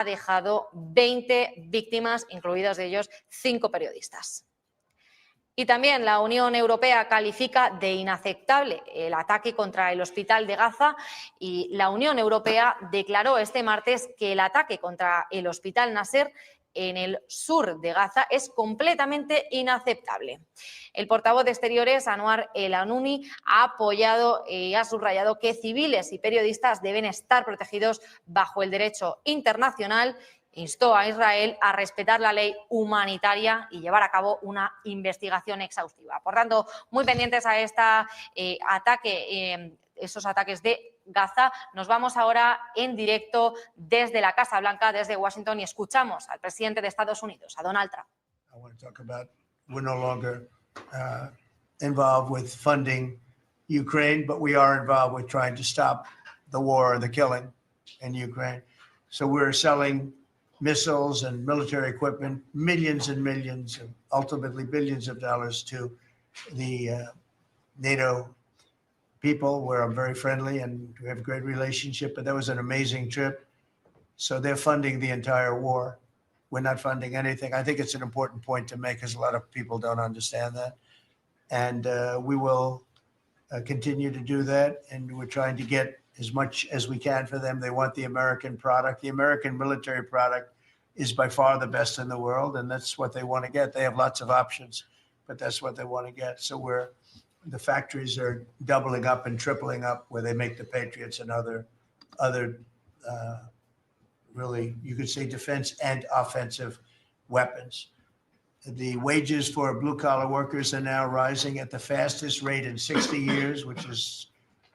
ha dejado 20 víctimas, incluidos de ellos 5 periodistas. Y también la Unión Europea califica de inaceptable el ataque contra el hospital de Gaza y la Unión Europea declaró este martes que el ataque contra el hospital Nasser en el sur de Gaza es completamente inaceptable. El portavoz de Exteriores, Anwar El Anouni, ha apoyado y ha subrayado que civiles y periodistas deben estar protegidos bajo el derecho internacional. Instó a Israel a respetar la ley humanitaria y llevar a cabo una investigación exhaustiva. Por tanto, muy pendientes a esos ataques de Gaza. Nos vamos ahora en directo desde la Casa Blanca, desde Washington, y escuchamos al presidente de Estados Unidos, a Donald Trump. I want to talk about we're no longer involved with funding Ukraine, but we are involved with trying to stop the war, the killing in Ukraine. So we're selling missiles and military equipment, millions and millions, ultimately billions of dollars to the NATO people, where I'm very friendly and we have a great relationship, but that was an amazing trip. So they're funding the entire war. We're not funding anything. I think it's an important point to make because a lot of people don't understand that. And we will continue to do that. And we're trying to get as much as we can for them. They want the American product. The American military product is by far the best in the world, and that's what they want to get. They have lots of options, but that's what they want to get. So the factories are doubling up and tripling up where they make the Patriots and other really, you could say, defense and offensive weapons. The wages for blue-collar workers are now rising at the fastest rate in 60 years, which is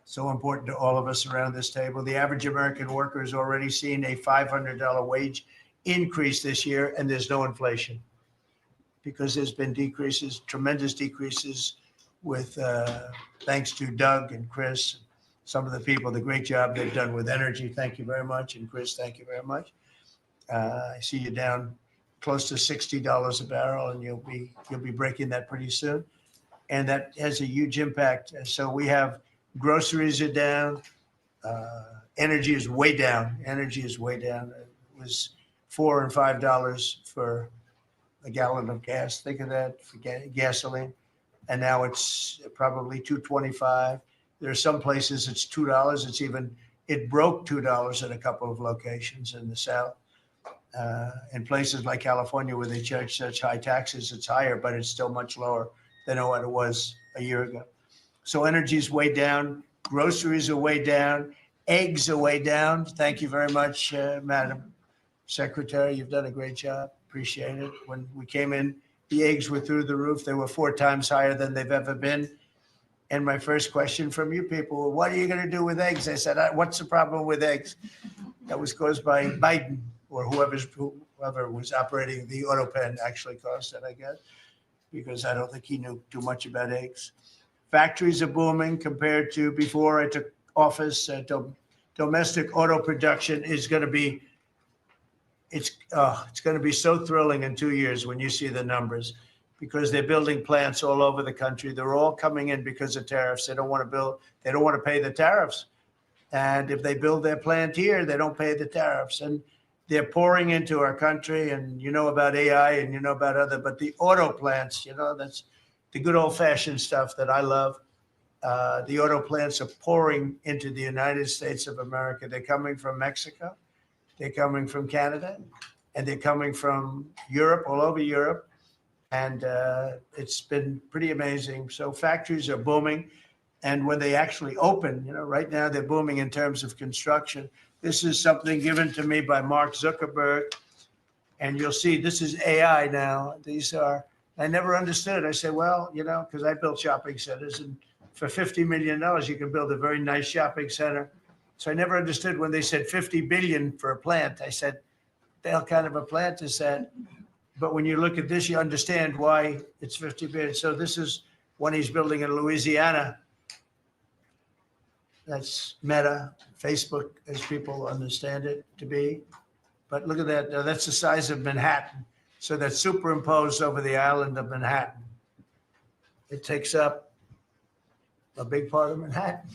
so important to all of us around this table. The average American worker has already seen a $500 wage increase this year, and there's no inflation because there's been decreases, tremendous decreases with, thanks to Doug and Chris, some of the people, the great job they've done with energy. Thank you very much. And Chris, thank you very much. I see you down close to $60 a barrel, and you'll be breaking that pretty soon. And that has a huge impact. So we have groceries are down. Energy is way down. Energy is way down. It was $4 and $5 for a gallon of gas. Think of that for gasoline. And now it's probably $2.25. There are some places it's $2. It broke $2 at a couple of locations in the South. In places like California where they charge such high taxes, it's higher, but it's still much lower than what it was a year ago. So energy is way down. Groceries are way down. Eggs are way down. Thank you very much, Madam Secretary. You've done a great job. Appreciate it. When we came in, the eggs were through the roof. They were 4 times higher than they've ever been. And my first question from you people, well, what are you going to do with eggs? I said, what's the problem with eggs? That was caused by Biden or whoever was operating the auto pen actually caused it, I guess, because I don't think he knew too much about eggs. Factories are booming compared to before I took office. Domestic auto production is going to be, it's going to be so thrilling in 2 years when you see the numbers, because they're building plants all over the country. They're all coming in because of tariffs. They don't want to pay the tariffs. And if they build their plant here, they don't pay the tariffs. And they're pouring into our country. And you know about AI and you know about but the auto plants, that's the good old fashioned stuff that I love. The auto plants are pouring into the United States of America. They're coming from Mexico. They're coming from Canada. And they're coming from Europe, all over Europe. And it's been pretty amazing. So factories are booming. And when they actually open, right now they're booming in terms of construction. This is something given to me by Mark Zuckerberg. And you'll see this is AI now. I never understood. I said, well, because I built shopping centers, and for $50 million, you can build a very nice shopping center. So I never understood when they said 50 billion for a plant. I said, the hell kind of a plant is that? But when you look at this, you understand why it's 50 billion. So this is one he's building in Louisiana. That's Meta, Facebook, as people understand it to be. But look at that. Now, that's the size of Manhattan. So that's superimposed over the island of Manhattan. It takes up a big part of Manhattan.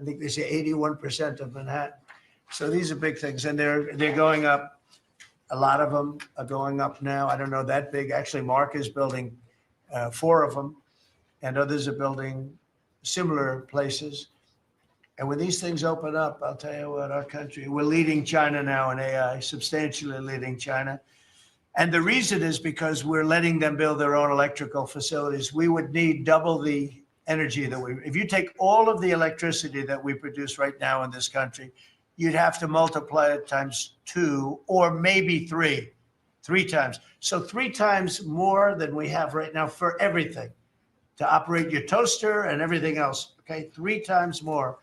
I think they say 81% of Manhattan. So these are big things, and they're going up. A lot of them are going up now. I don't know that big. Actually, Mark is building 4 of them, and others are building similar places. And when these things open up, I'll tell you what, our country, we're leading China now in AI, substantially leading China. And the reason is because we're letting them build their own electrical facilities. We would need double the energy if you take all of the electricity that we produce right now in this country, you'd have to multiply it times 2 or maybe 3 times. So 3 times more than we have right now for everything, to operate your toaster and everything else, okay? 3 times more.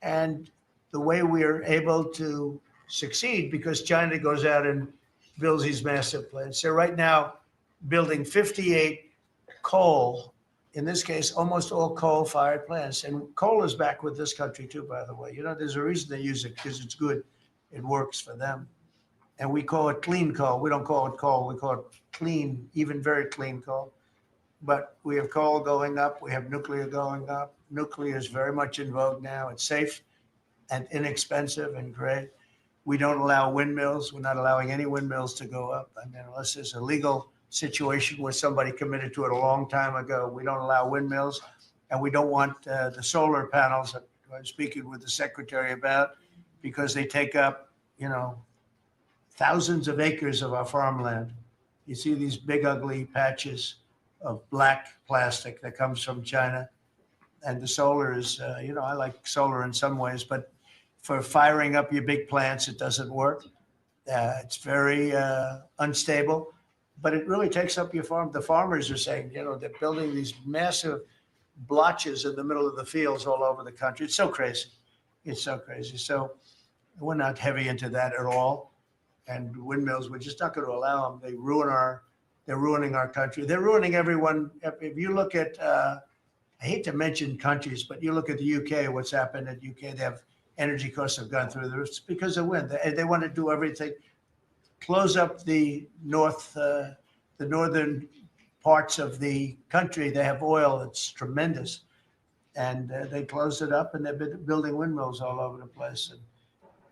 And the way we are able to succeed, because China goes out and builds these massive plants. They're right now building 58 coal, in this case, almost all coal-fired plants. And coal is back with this country too, by the way. You know, there's a reason they use it, because it's good. It works for them. And we call it clean coal. We don't call it coal. We call it clean, even very clean coal. But we have coal going up. We have nuclear going up. Nuclear is very much in vogue now. It's safe and inexpensive and great. We don't allow windmills. We're not allowing any windmills to go up. I mean, unless there's a legal situation where somebody committed to it a long time ago, we don't allow windmills. And we don't want the solar panels that I was speaking with the secretary about, because they take up, you know, thousands of acres of our farmland. You see these big, ugly patches of black plastic that comes from China. And the solar is, you know, I like solar in some ways, but for firing up your big plants, it doesn't work. It's very unstable, but it really takes up your farm. The farmers are saying, you know, they're building these massive blotches in the middle of the fields all over the country. It's so crazy. It's so crazy. So we're not heavy into that at all. And windmills, we're just not going to allow them. They're ruining our country. They're ruining everyone. If you look at, I hate to mention countries, but you look at the UK, what's happened at UK, they have energy costs have gone through the roof. It's because of wind. They want to do everything, close up the northern parts of the country. They have oil. It's tremendous. And they closed it up, and they've been building windmills all over the place. And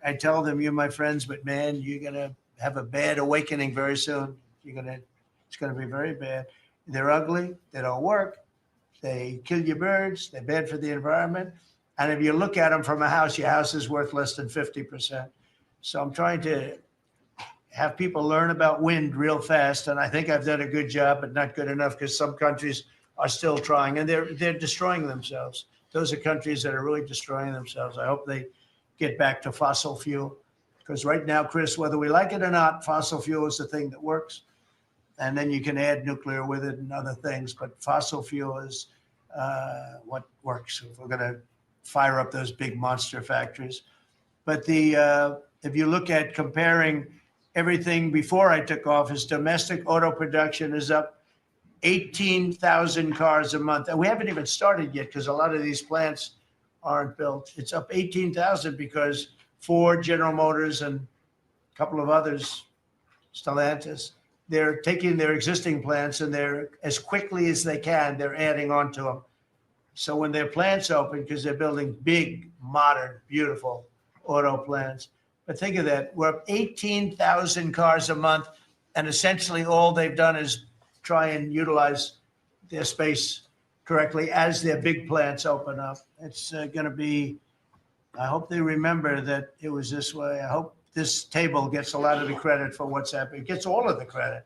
I tell them, you're my friends, but man, you're going to have a bad awakening very soon. It's going to be very bad. They're ugly. They don't work. They kill your birds. They're bad for the environment. And if you look at them from a house, your house is worth less than 50%. So I'm trying to have people learn about wind real fast. And I think I've done a good job, but not good enough, because some countries are still trying, and they're destroying themselves. Those are countries that are really destroying themselves. I hope they get back to fossil fuel, because right now, Chris, whether we like it or not, fossil fuel is the thing that works. And then you can add nuclear with it and other things, but fossil fuel is what works if we're going to fire up those big monster factories. But if you look at comparing everything before I took office, domestic auto production is up 18,000 cars a month. And we haven't even started yet, because a lot of these plants aren't built. It's up 18,000 because Ford, General Motors, and a couple of others, Stellantis, they're taking their existing plants, and they're, as quickly as they can, they're adding on to them. So when their plants open, because they're building big, modern, beautiful auto plants. But think of that, we're up 18,000 cars a month, and essentially all they've done is try and utilize their space correctly as their big plants open up. It's going to be, I hope they remember that it was this way. I hope this table gets a lot of the credit for what's happening. It gets all of the credit,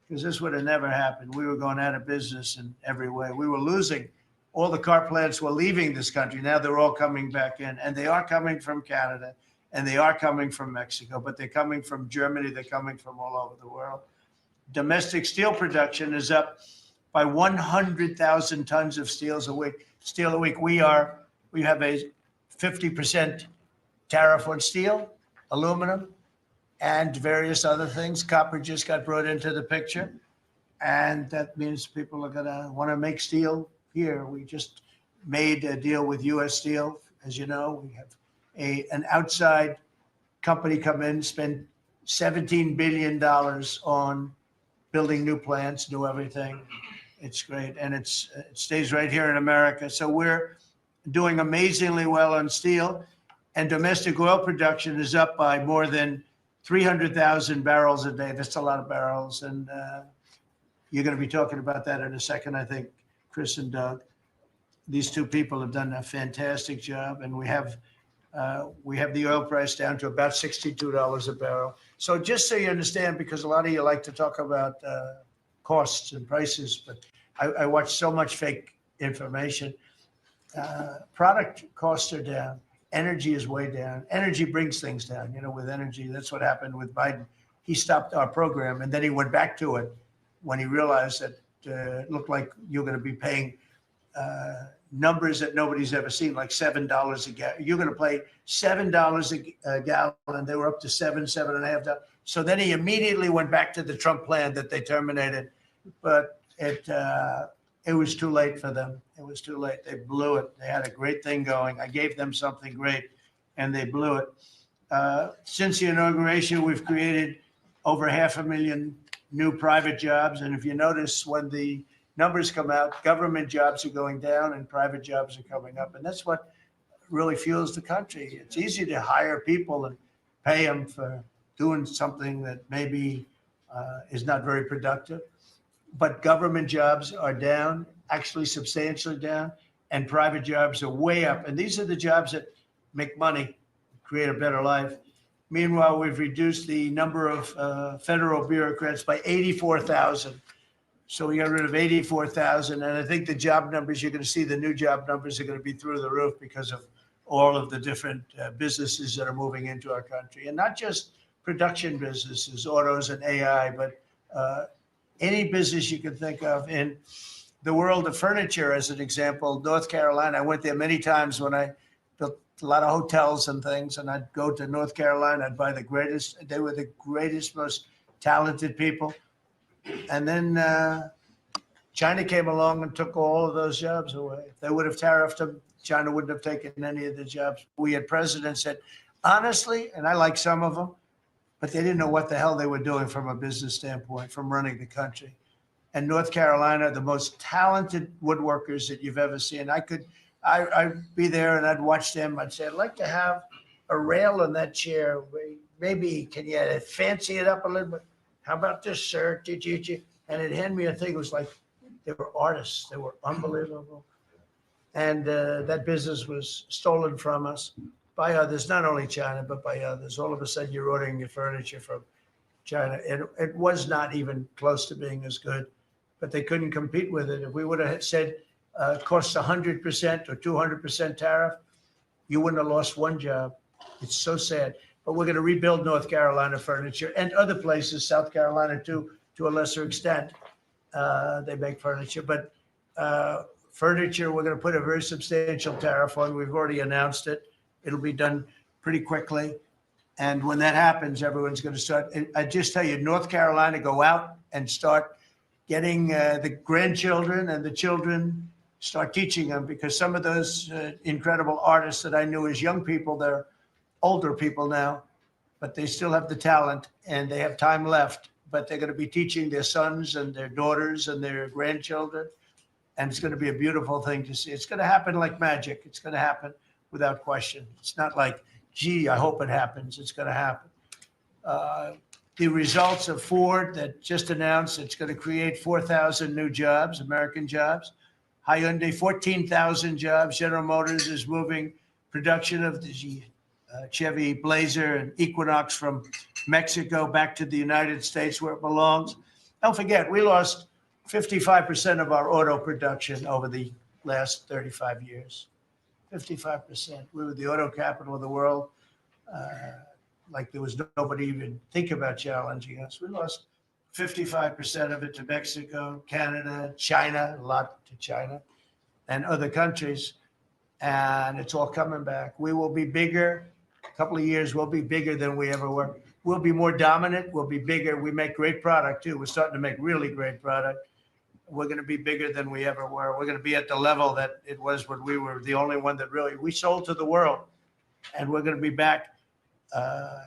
because this would have never happened. We were going out of business in every way. We were losing. All the car plants were leaving this country. Now they're all coming back in, and they are coming from Canada, and they are coming from Mexico, but they're coming from Germany. They're coming from all over the world. Domestic steel production is up by 100,000 tons of steel a week. We have a 50% tariff on steel, aluminum, and various other things. Copper just got brought into the picture, and that means people are going to want to make steel here. We just made a deal with U.S. Steel. As you know, we have an outside company come in, spend $17 billion on building new plants, new everything. It's great, and it stays right here in America. So we're doing amazingly well on steel. And domestic oil production is up by more than 300,000 barrels a day. That's a lot of barrels. And you're going to be talking about that in a second, I think, Chris and Doug. These two people have done a fantastic job, and we have the oil price down to about $62 a barrel. So just so you understand, because a lot of you like to talk about costs and prices, but I watch so much fake information. Product costs are down. Energy is way down. Energy brings things down. You know, with energy, that's what happened with Biden. He stopped our program, and then he went back to it when he realized that it looked like you're going to be paying numbers that nobody's ever seen, like $7 a gallon. You're going to pay $7 a gallon. They were up to $7.5. So then he immediately went back to the Trump plan that they terminated, but it was too late for them. It was too late. They blew it. They had a great thing going. I gave them something great, and they blew it. Since the inauguration, we've created over 500,000 new private jobs. And if you notice, when the numbers come out, government jobs are going down and private jobs are coming up. And that's what really fuels the country. It's easy to hire people and pay them for doing something that maybe is not very productive. But government jobs are down, actually substantially down, and private jobs are way up. And these are the jobs that make money, create a better life. Meanwhile, we've reduced the number of federal bureaucrats by 84,000. So we got rid of 84,000. And I think the job numbers, you're going to see the new job numbers are going to be through the roof because of all of the different businesses that are moving into our country. And not just production businesses, autos and AI, but any business you can think of. In the world of furniture, as an example, North Carolina, I went there many times when I built a lot of hotels and things, and I'd go to North Carolina, I'd buy the greatest, they were the greatest, most talented people. And then China came along and took all of those jobs away. If they would have tariffed them, China wouldn't have taken any of the jobs. We had presidents that, honestly, and I like some of them, but they didn't know what the hell they were doing from a business standpoint, from running the country. And North Carolina, the most talented woodworkers that you've ever seen. I'd be there and I'd watch them. I'd say, I'd like to have a rail in that chair. Maybe can you fancy it up a little bit? How about this, sir? And it'd hand me a thing. It was like they were artists. They were unbelievable. And that business was stolen from us by others, not only China, but by others. All of a sudden, you're ordering your furniture from China. It was not even close to being as good, but they couldn't compete with it. If we would have said costs 100% or 200% tariff, you wouldn't have lost one job. It's so sad. But we're going to rebuild North Carolina furniture and other places, South Carolina too, to a lesser extent. They make furniture, but furniture, we're going to put a very substantial tariff on. We've already announced it. It'll be done pretty quickly. And when that happens, everyone's going to start. I just tell you, North Carolina, go out and start getting the grandchildren and the children, start teaching them, because some of those incredible artists that I knew as young people, they're older people now, but they still have the talent and they have time left, but they're going to be teaching their sons and their daughters and their grandchildren. And it's going to be a beautiful thing to see. It's going to happen like magic. It's going to happen without question. It's not like, gee, I hope it happens. It's going to happen. The results of Ford that just announced it's going to create 4,000 new jobs, American jobs. Hyundai, 14,000 jobs. General Motors is moving production of the Chevy Blazer and Equinox from Mexico back to the United States where it belongs. Don't forget, we lost 55% of our auto production over the last 35 years. 55%. We were the auto capital of the world. Like there was nobody even think about challenging us. We lost 55% of it to Mexico, Canada, China, a lot to China, and other countries. And it's all coming back. We will be bigger. A couple of years, we'll be bigger than we ever were. We'll be more dominant. We'll be bigger. We make great product, too. We're starting to make really great product. We're going to be bigger than we ever were. We're going to be at the level that it was when we were the only one that really, we sold to the world. And we're going to be back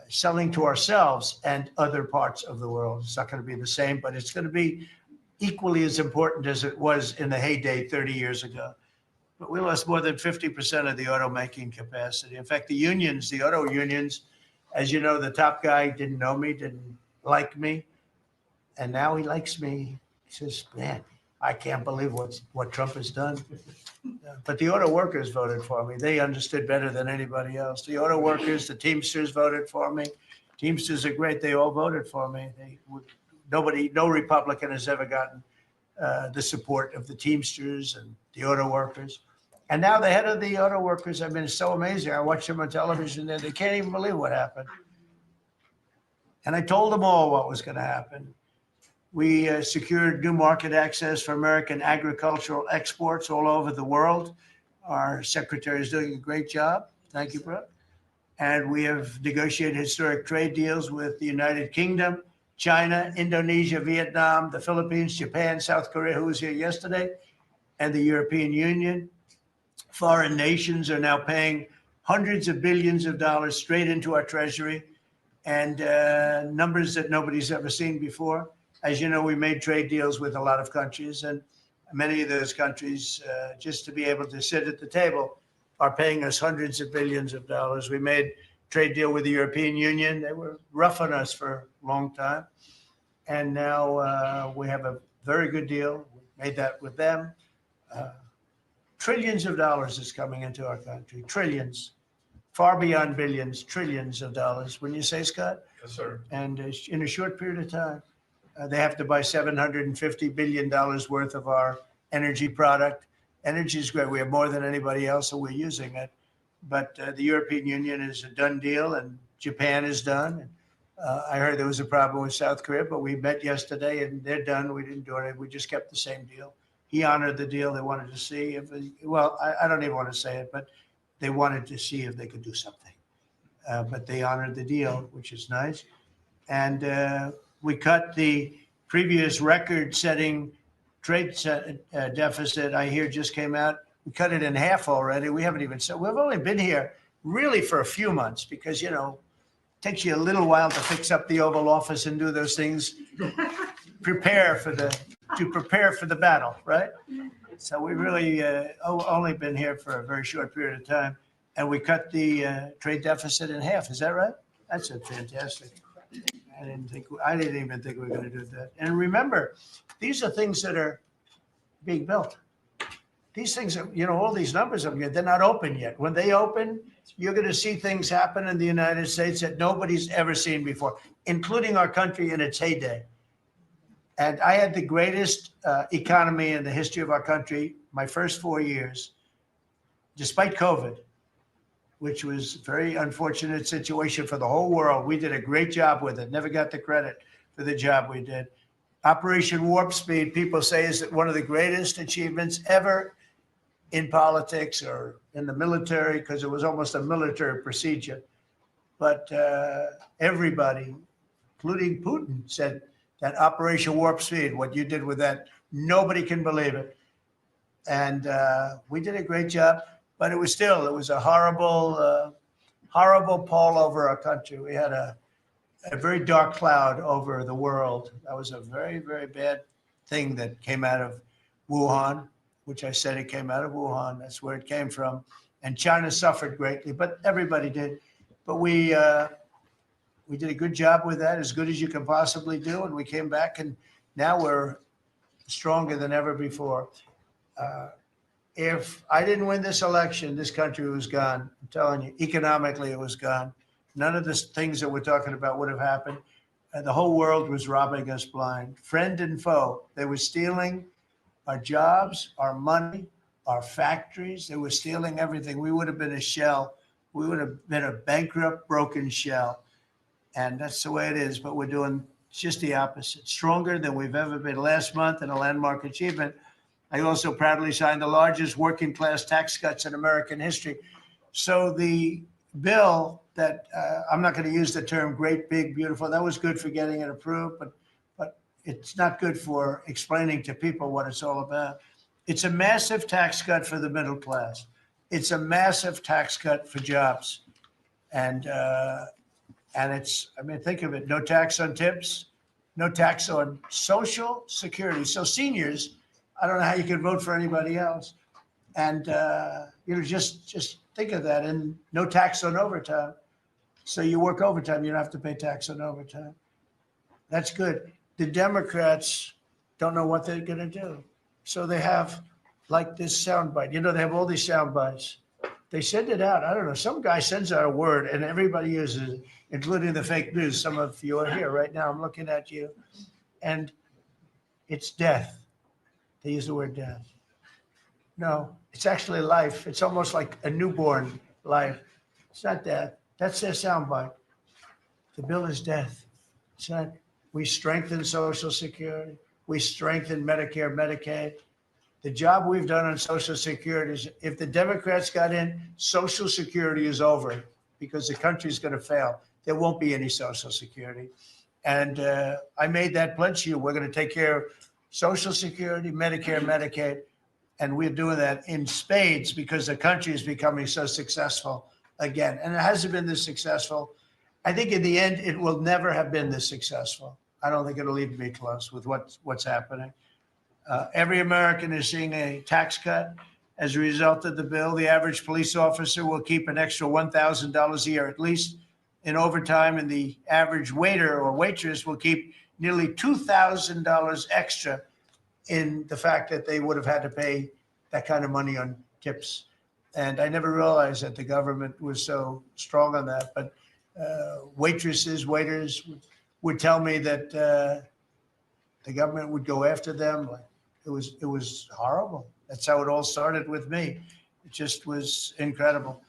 selling to ourselves and other parts of the world. It's not going to be the same, but it's going to be equally as important as it was in the heyday 30 years ago. but we lost more than 50% of the automaking capacity. In fact, the unions, the auto unions, as you know, the top guy didn't know me, didn't like me, and now he likes me. He says, man, I can't believe what Trump has done. But the auto workers voted for me. They understood better than anybody else. The auto workers, the Teamsters voted for me. Teamsters are great. They all voted for me. No Republican has ever gotten the support of the Teamsters and the auto workers. And now the head of the auto workers, I mean, it's so amazing. I watch them on television there. They can't even believe what happened. And I told them all what was going to happen. We secured new market access for American agricultural exports all over the world. Our secretary is doing a great job. Thank you, Brooke. And we have negotiated historic trade deals with the United Kingdom, China, Indonesia, Vietnam, the Philippines, Japan, South Korea, who was here yesterday, and the European Union. Foreign nations are now paying hundreds of billions of dollars straight into our treasury, and numbers that nobody's ever seen before. As you know, we made trade deals with a lot of countries, and many of those countries, just to be able to sit at the table, are paying us hundreds of billions of dollars. We made a trade deal with the European Union. They were rough on us for a long time. And now we have a very good deal. We made that with them. Trillions of dollars is coming into our country. Trillions. Far beyond billions, trillions of dollars. Wouldn't you say, Scott? Yes, sir. And in a short period of time, they have to buy $750 billion worth of our energy product. Energy is great. We have more than anybody else, so we're using it. But the European Union is a done deal, and Japan is done. I heard there was a problem with South Korea, but we met yesterday, and they're done. We didn't do anything. We just kept the same deal. He honored the deal. They wanted to see if, I don't even want to say it, but they wanted to see if they could do something. But they honored the deal, which is nice. And we cut the previous record-setting trade deficit, I hear just came out. We cut it in half already. We haven't even said, we've only been here really for a few months because, you know, it takes you a little while to fix up the Oval Office and do those things, prepare for the battle, right? So we really only been here for a very short period of time, and we cut the trade deficit in half. Is that right? That's fantastic. I didn't even think we were going to do that. And remember, these are things that are being built. These things are, you know, all these numbers up here, they're not open yet. When they open, you're going to see things happen in the United States that nobody's ever seen before, including our country in its heyday. And I had the greatest economy in the history of our country my first 4 years, despite COVID, which was a very unfortunate situation for the whole world. We did a great job with it, never got the credit for the job we did. Operation Warp Speed, people say, is one of the greatest achievements ever in politics or in the military, because it was almost a military procedure. But everybody, including Putin, said that Operation Warp Speed, what you did with that, nobody can believe it. And we did a great job, but it was a horrible, horrible pall over our country. We had a very dark cloud over the world. That was a very, very bad thing that came out of Wuhan, which I said it came out of Wuhan. That's where it came from. And China suffered greatly, but everybody did. But we did a good job with that, as good as you can possibly do. And we came back, and now we're stronger than ever before. If I didn't win this election, this country was gone. I'm telling you, economically, it was gone. None of the things that we're talking about would have happened. The whole world was robbing us blind. Friend and foe, they were stealing our jobs, our money, our factories. They were stealing everything. We would have been a shell. We would have been a bankrupt, broken shell. And that's the way it is. But we're doing just the opposite. Stronger than we've ever been. Last month, in a landmark achievement, I also proudly signed the largest working class tax cuts in American history. So the bill that I'm not going to use the term great, big, beautiful. That was good for getting it approved, but it's not good for explaining to people what it's all about. It's a massive tax cut for the middle class. It's a massive tax cut for jobs. And it's, I mean, think of it, no tax on tips, no tax on Social Security. So seniors, I don't know how you can vote for anybody else. And, just think of that, and no tax on overtime. So you work overtime, you don't have to pay tax on overtime. That's good. The Democrats don't know what they're going to do. So they have like this soundbite. They have all these sound bites. They send it out. I don't know. Some guy sends out a word and everybody uses it, including the fake news. Some of you are here right now. I'm looking at you. And it's death. They use the word death. No, it's actually life. It's almost like a newborn life. It's not death. That's their soundbite. The bill is death. It's not. We strengthen Social Security. We strengthen Medicare, Medicaid. The job we've done on Social Security is, if the Democrats got in, Social Security is over because the country's going to fail. There won't be any Social Security. And I made that pledge to you. We're going to take care of Social Security, Medicare, Medicaid. And we're doing that in spades because the country is becoming so successful again. And it hasn't been this successful. I think in the end, it will never have been this successful. I don't think it'll even be close with what's happening. Every American is seeing a tax cut as a result of the bill. The average police officer will keep an extra $1,000 a year at least in overtime, and the average waiter or waitress will keep nearly $2,000 extra in the fact that they would have had to pay that kind of money on tips. And I never realized that the government was so strong on that. But waitresses, waiters would tell me that the government would go after them. It was horrible. That's how it all started with me. It just was incredible.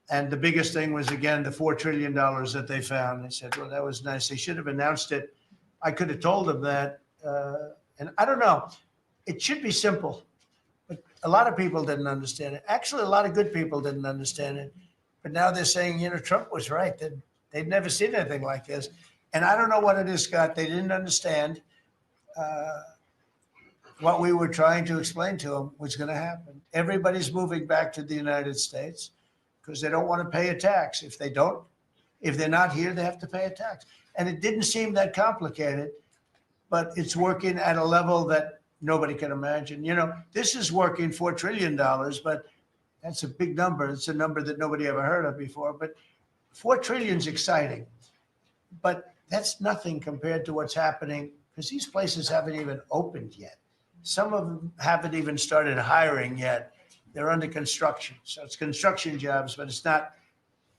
And the biggest thing was, again, the $4 trillion that they found. They said, well, that was nice. They should have announced it. I could have told them that. And I don't know. It should be simple. But a lot of people didn't understand it. Actually, a lot of good people didn't understand it. But now they're saying, Trump was right. They'd never seen anything like this. And I don't know what it is, Scott. They didn't understand what we were trying to explain to them was going to happen. Everybody's moving back to the United States because they don't want to pay a tax. If they're not here, they have to pay a tax. And it didn't seem that complicated, but it's working at a level that nobody can imagine. This is working $4 trillion, but that's a big number. It's a number that nobody ever heard of before. But 4 trillion is exciting, but that's nothing compared to what's happening because these places haven't even opened yet. Some of them haven't even started hiring yet. They're under construction. So it's construction jobs, but it's not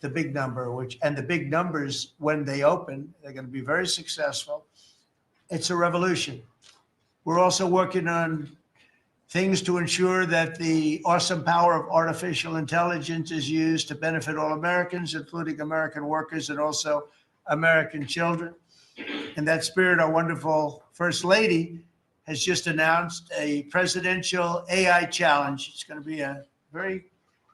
the big number, and the big numbers, when they open, they're going to be very successful. It's a revolution. We're also working on things to ensure that the awesome power of artificial intelligence is used to benefit all Americans, including American workers and also American children. In that spirit, our wonderful First Lady has just announced a presidential AI challenge. It's going to be a very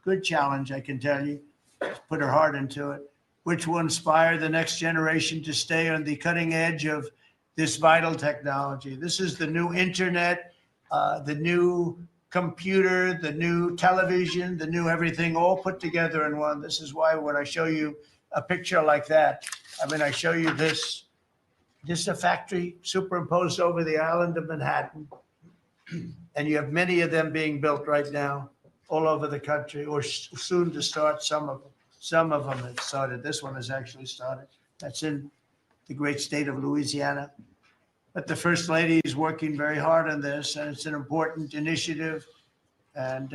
good challenge, I can tell you. She's put her heart into it, which will inspire the next generation to stay on the cutting edge of this vital technology. This is the new internet, the new computer, the new television, the new everything all put together in one. This is why when I show you a picture like that, I show you this. This is a factory superimposed over the island of Manhattan. And you have many of them being built right now all over the country, or soon to start. Some of them have started. This one has actually started. That's in the great state of Louisiana. But the First Lady is working very hard on this, and it's an important initiative. And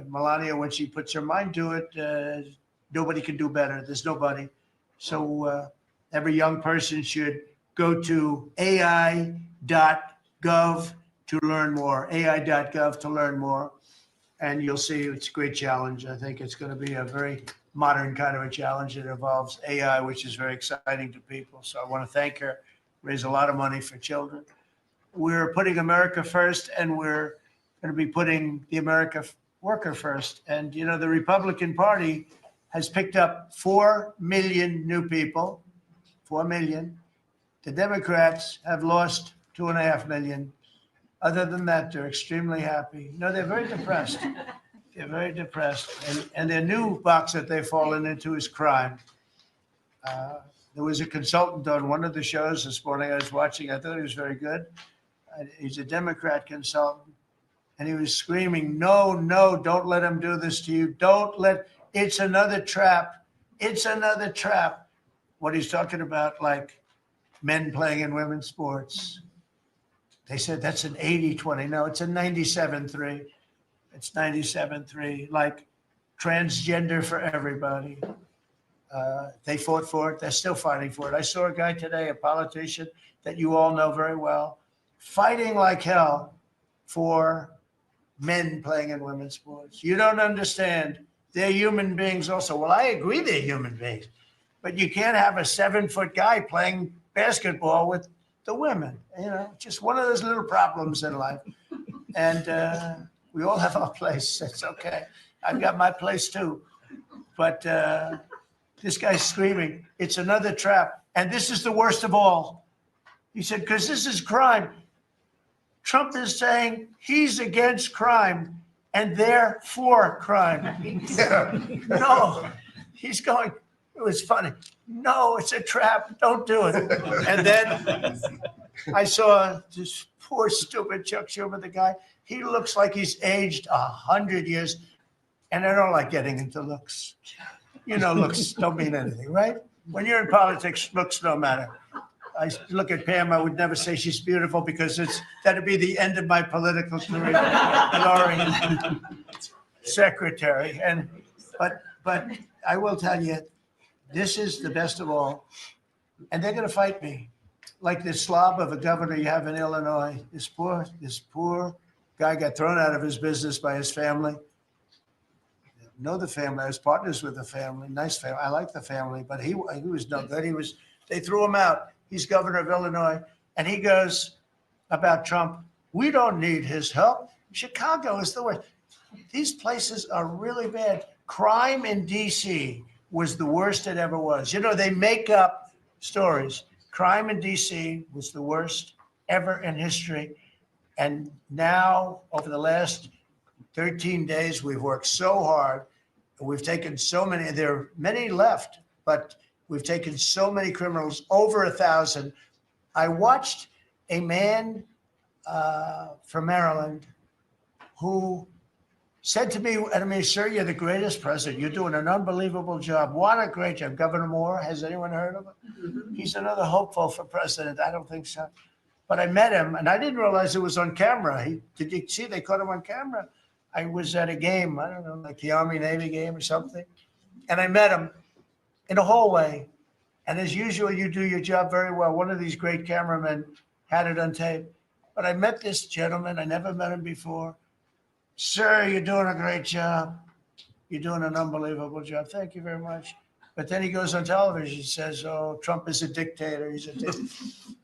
Melania, when she puts her mind to it, nobody can do better. There's nobody. So every young person should go to AI.gov to learn more, AI.gov to learn more. And you'll see it's a great challenge. I think it's going to be a very modern kind of a challenge that involves AI, which is very exciting to people. So I want to thank her, raise a lot of money for children. We're putting America first, and we're going to be putting the America worker first. And, the Republican Party has picked up 4 million new people, 4 million. The Democrats have lost 2.5 million. Other than that, they're extremely happy. They're very depressed. They're very depressed. And their new box that they've fallen into is crime. There was a consultant on one of the shows this morning I was watching. I thought he was very good. He's a Democrat consultant. and he was screaming, no, no, don't let him do this to you. It's another trap. It's another trap. What he's talking about, like men playing in women's sports. They said that's an 80-20. No, it's a 97-3. It's 97-3. Like transgender for everybody. They fought for it. They're still fighting for it. I saw a guy today, a politician that you all know very well, fighting like hell for men playing in women's sports. You don't understand. They're human beings also. Well, I agree they're human beings, but you can't have a 7-foot guy playing basketball with the women. You know, just one of those little problems in life. And we all have our place. It's okay. I've got my place too. But this guy's screaming, it's another trap. And this is the worst of all. He said, because this is crime. Trump is saying he's against crime and they're for crime. No, he's going, it was funny. No, it's a trap. Don't do it. And then I saw this poor, stupid Chuck Schumer, the guy. He looks like he's aged 100 years. And I don't like getting into looks. You know, looks don't mean anything, right? When you're in politics, looks don't matter. I look at Pam, I would never say she's beautiful because that'd be the end of my political career. Laurie, secretary. But I will tell you, this is the best of all. And they're going to fight me. Like this slob of a governor you have in Illinois. This poor guy got thrown out of his business by his family. Know the family. I was partners with the family. Nice family. I like the family, but he was no good. They threw him out. He's governor of Illinois. And he goes about Trump, we don't need his help. Chicago is the worst. These places are really bad. Crime in D.C. was the worst it ever was. You know, they make up stories. Crime in D.C. was the worst ever in history. And now, over the last 13 days, we've worked so hard. We've taken so many, there are many left, but we've taken so many criminals, over 1,000. I watched a man from Maryland who said to me, I mean, sir, you're the greatest president. You're doing an unbelievable job. What a great job. Governor Moore, has anyone heard of him? He's another hopeful for president. I don't think so. But I met him, and I didn't realize it was on camera. Did you see they caught him on camera? I was at a game, I don't know, like the Army-Navy game or something. And I met him in a hallway. And as usual, you do your job very well. One of these great cameramen had it on tape. But I met this gentleman. I never met him before. Sir, you're doing a great job. You're doing an unbelievable job. Thank you very much. But then he goes on television and says, oh, Trump is a dictator. He's a dictator.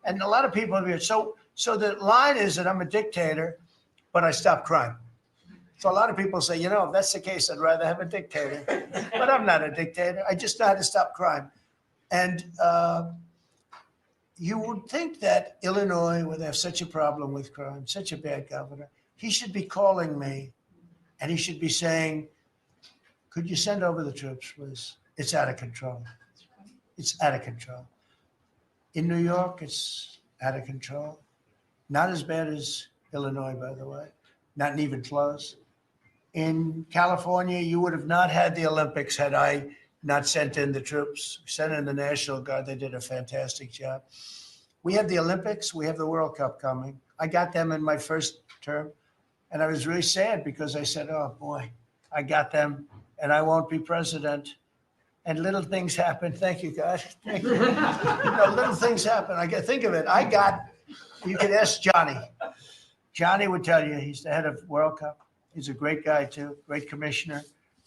And a lot of people are so the line is that I'm a dictator, but I stop crime. So a lot of people say, you know, if that's the case, I'd rather have a dictator. But I'm not a dictator. I just know how to stop crime. And you would think that Illinois, where they have such a problem with crime, such a bad governor, he should be calling me and he should be saying, could you send over the troops, please? It's out of control. It's out of control. In New York, it's out of control. Not as bad as Illinois, by the way. Not even close. In California, you would have not had the Olympics had I not sent in the troops, sent in the National Guard. They did a fantastic job. We have the Olympics. We have the World Cup coming. I got them in my first term. And I was really sad because I said, oh, boy, I got them and I won't be president. And little things happen. Thank you, God. Thank you. Little things happen. Think of it. You can ask Johnny. Johnny would tell you he's the head of World Cup. He's a great guy, too, great commissioner.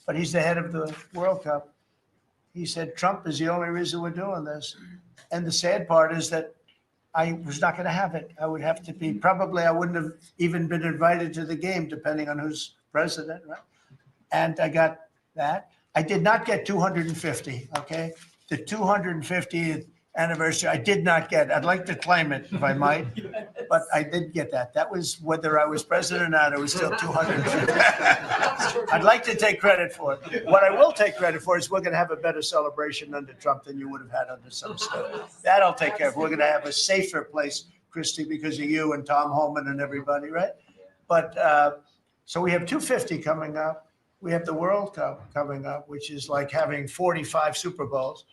But he's the head of the World Cup. He said, Trump is the only reason we're doing this. And the sad part is that I was not going to have it. I would have to be, probably I wouldn't have even been invited to the game, depending on who's president, right? And I got that. I did not get 250, okay? The 250th anniversary, I did not get. I'd like to claim it, if I might, but I did get that. That was whether I was president or not, it was still 250. I'd like to take credit for it. What I will take credit for is we're going to have a better celebration under Trump than you would have had under some stuff. That I'll take care of. We're going to have a safer place, Christy, because of you and Tom Holman and everybody, right? But So we have 250 coming up. We have the World Cup coming up, which is like having 45 Super Bowls.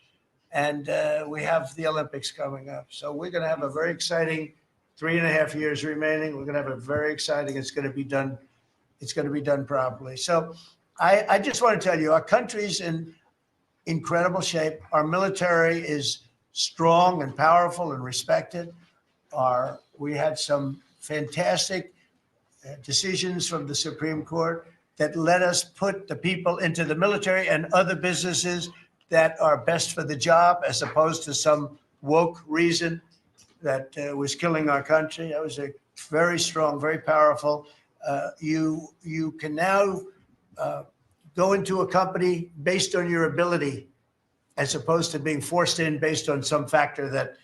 And we have the Olympics coming up. So we're going to have a very exciting 3.5 years remaining. We're going to have a very exciting, it's going to be done properly. So I just want to tell you, our country's in incredible shape. Our military is strong and powerful and respected. We had some fantastic decisions from the Supreme Court that let us put the people into the military and other businesses that are best for the job, as opposed to some woke reason that was killing our country. That was a very strong, very powerful. You can now go into a company based on your ability, as opposed to being forced in based on some factor that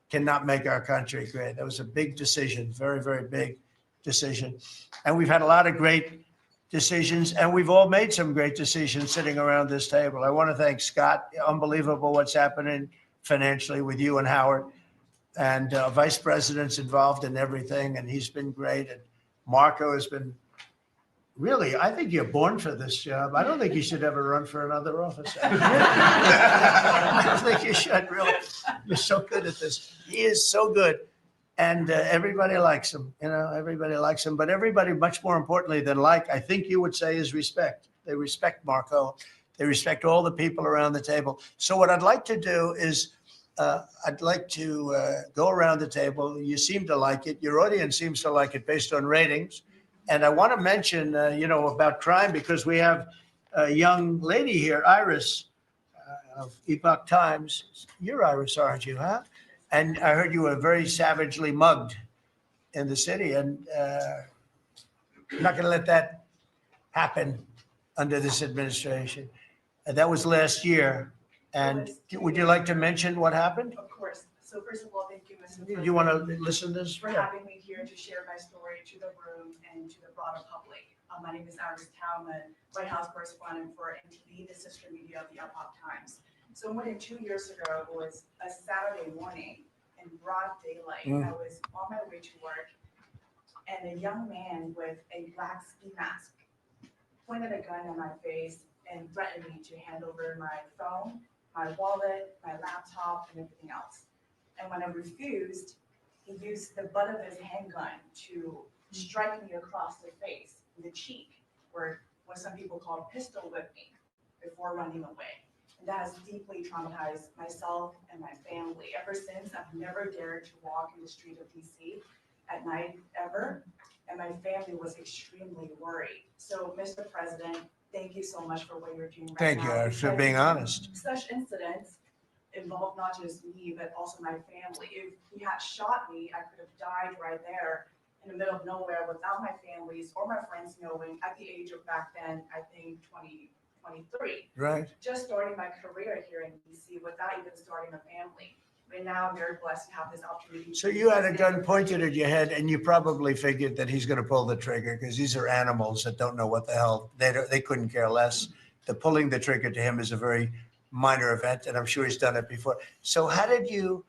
cannot make our country great. That was a big decision, very, very big decision. And we've had a lot of great decisions, and we've all made some great decisions sitting around this table. I want to thank Scott. Unbelievable what's happening financially with you and Howard. And Vice President's involved in everything, and he's been great. And Marco has been really, I think you're born for this job. I don't think you should ever run for another office. I don't think you should, really. You're so good at this. He is so good. And everybody likes him, everybody likes him. But everybody, much more importantly than like, I think you would say, is respect. They respect Marco. They respect all the people around the table. So what I'd like to do is, I'd like to go around the table. You seem to like it. Your audience seems to like it based on ratings. And I want to mention, about crime, because we have a young lady here, Iris, of Epoch Times. You're Iris, aren't you, huh? And I heard you were very savagely mugged in the city, and I'm not going to let that happen under this administration. That was last year. And would you like to mention what happened? Of course. So first of all, thank you, Mr. President. You want to listen to this? For having me here to share my story to the room and to the broader public. My name is Iris Talman, White House correspondent for NTV, the sister media of the Epoch Times. So more than 2 years ago, it was a Saturday morning in broad daylight. I was on my way to work, and a young man with a black ski mask pointed a gun at my face and threatened me to hand over my phone, my wallet, my laptop, and everything else. And when I refused, he used the butt of his handgun to strike me across the face, in the cheek, or what some people call pistol whip me, before running away. And that has deeply traumatized myself and my family. Ever since, I've never dared to walk in the street of DC at night, ever. And my family was extremely worried. So, Mr. President, thank you so much for what you're doing right now. Thank you for being honest. Such incidents involve not just me, but also my family. If he had shot me, I could have died right there in the middle of nowhere without my families or my friends knowing, at the age of back then, I think 23. Right. Just starting my career here in DC without even starting a family. But now I'm very blessed to have this opportunity. So you had a gun pointed at your head, and you probably figured that he's going to pull the trigger, because these are animals that don't know what the hell, they couldn't care less. The pulling the trigger to him is a very minor event, and I'm sure he's done it before. So how did you,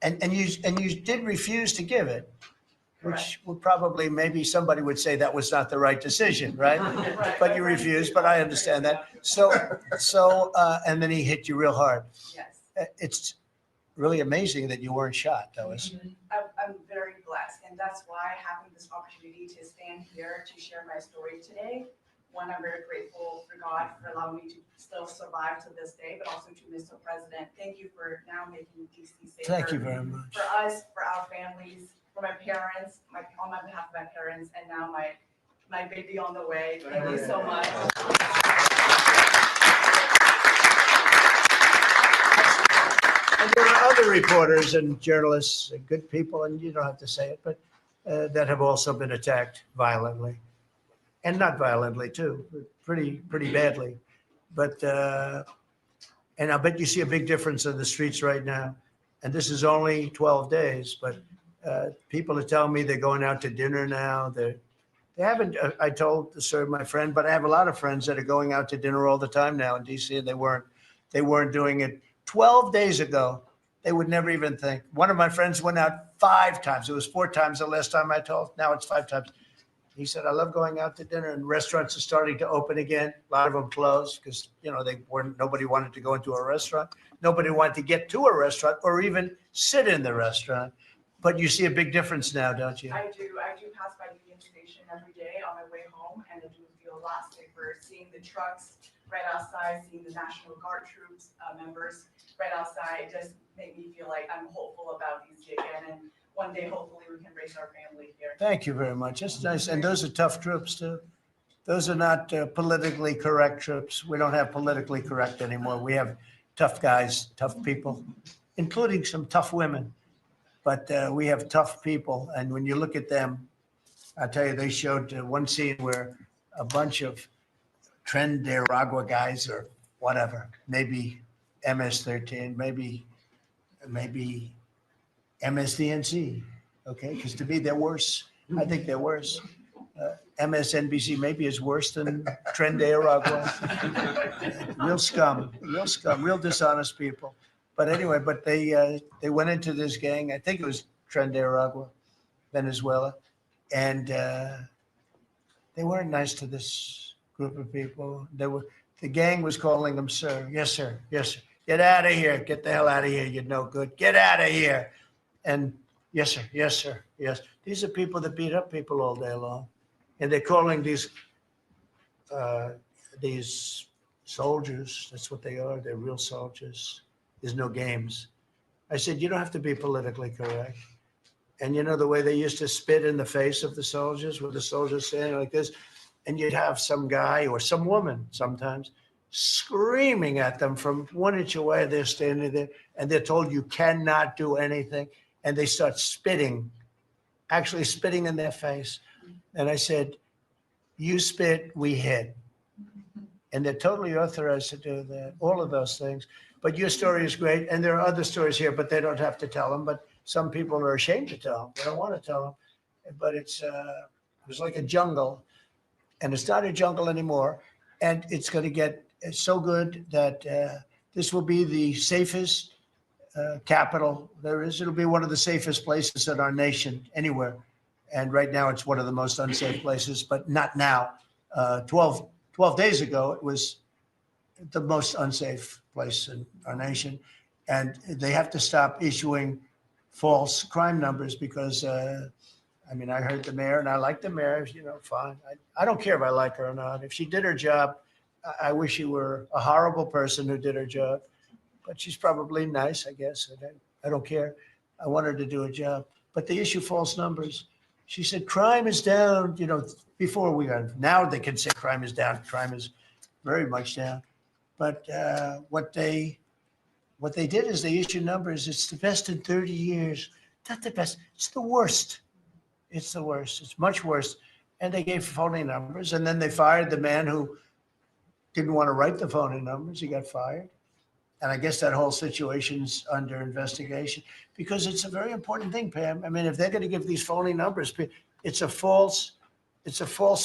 and you did refuse to give it, which would probably, maybe somebody would say that was not the right decision, right? But you refused, but I understand that. So, and then he hit you real hard. Yes. It's really amazing that you weren't shot, though. I'm very blessed, and that's why having this opportunity to stand here to share my story today. One, I'm very grateful for God for allowing me to still survive to this day, but also to Mr. President. Thank you for now making DC safer. Thank you very much. For us, for our families, for my parents, on my behalf of my parents, and now my baby on the way. Thank you so much. And there are other reporters and journalists, and good people, and you don't have to say it, but that have also been attacked violently, and not violently too, but pretty badly. But and I bet you see a big difference in the streets right now. And this is only 12 days, but people are telling me they're going out to dinner now. They haven't. I told my friend, but I have a lot of friends that are going out to dinner all the time now in DC, and they weren't doing it 12 days ago. They would never even think. One of my friends went out 5 times. It was 4 times the last time I told. Now it's 5 times. He said, I love going out to dinner, and restaurants are starting to open again. A lot of them closed because, nobody wanted to go into a restaurant. Nobody wanted to get to a restaurant or even sit in the restaurant. But you see a big difference now, don't you? I do pass by Union Station every day on my way home, and I do feel a lot safer seeing the trucks right outside, seeing the National Guard troops members right outside. It just made me feel like I'm hopeful about these again, and one day hopefully we can raise our family here. Thank you very much. That's nice. And those are tough troops too. Those are not politically correct troops. We don't have politically correct anymore. We have tough guys, tough people, including some tough women. But we have tough people. And when you look at them, I tell you, they showed one scene where a bunch of Nicaragua guys or whatever, maybe MS-13, maybe MSDNC, okay? Because to me, they're worse. I think they're worse. MSNBC maybe is worse than Nicaragua. Real scum, real dishonest people. But anyway, they went into this gang. I think it was Nicaragua, Venezuela, and they weren't nice to this group of people. The gang was calling them sir. Yes, sir. Yes, sir. Get out of here. Get the hell out of here. You're no good. Get out of here. And yes, sir. Yes, sir. Yes. These are people that beat up people all day long. And they're calling these soldiers. That's what they are. They're real soldiers. There's no games. I said, you don't have to be politically correct. And you know the way they used to spit in the face of the soldiers, with the soldiers standing like this, and you'd have some guy or some woman sometimes screaming at them from 1 inch away. They're standing there and they're told you cannot do anything. And they start spitting, actually spitting in their face. And I said, you spit, we hit. And they're totally authorized to do that, all of those things. But your story is great. And there are other stories here, but they don't have to tell them. But some people are ashamed to tell them. They don't want to tell them. But it was like a jungle. And it's not a jungle anymore. And it's going to get so good that this will be the safest capital there is. It'll be one of the safest places in our nation anywhere. And right now it's one of the most unsafe places, but not now. 12 days ago, it was the most unsafe place in our nation. And they have to stop issuing false crime numbers because, I heard the mayor and I like the mayor, fine. I don't care if I like her or not. If she did her job, I wish she were a horrible person who did her job, but she's probably nice, I guess. I don't care. I want her to do a job, but they issue false numbers. She said, crime is down, before we got, now they can say crime is down. Crime is very much down. But what they did is they issued numbers. It's the best in 30 years. Not the best. It's the worst. It's the worst. It's much worse. And they gave phony numbers. And then they fired the man who didn't want to write the phony numbers. He got fired. And I guess that whole situation's under investigation because it's a very important thing, Pam. If they're going to give these phony numbers, it's a false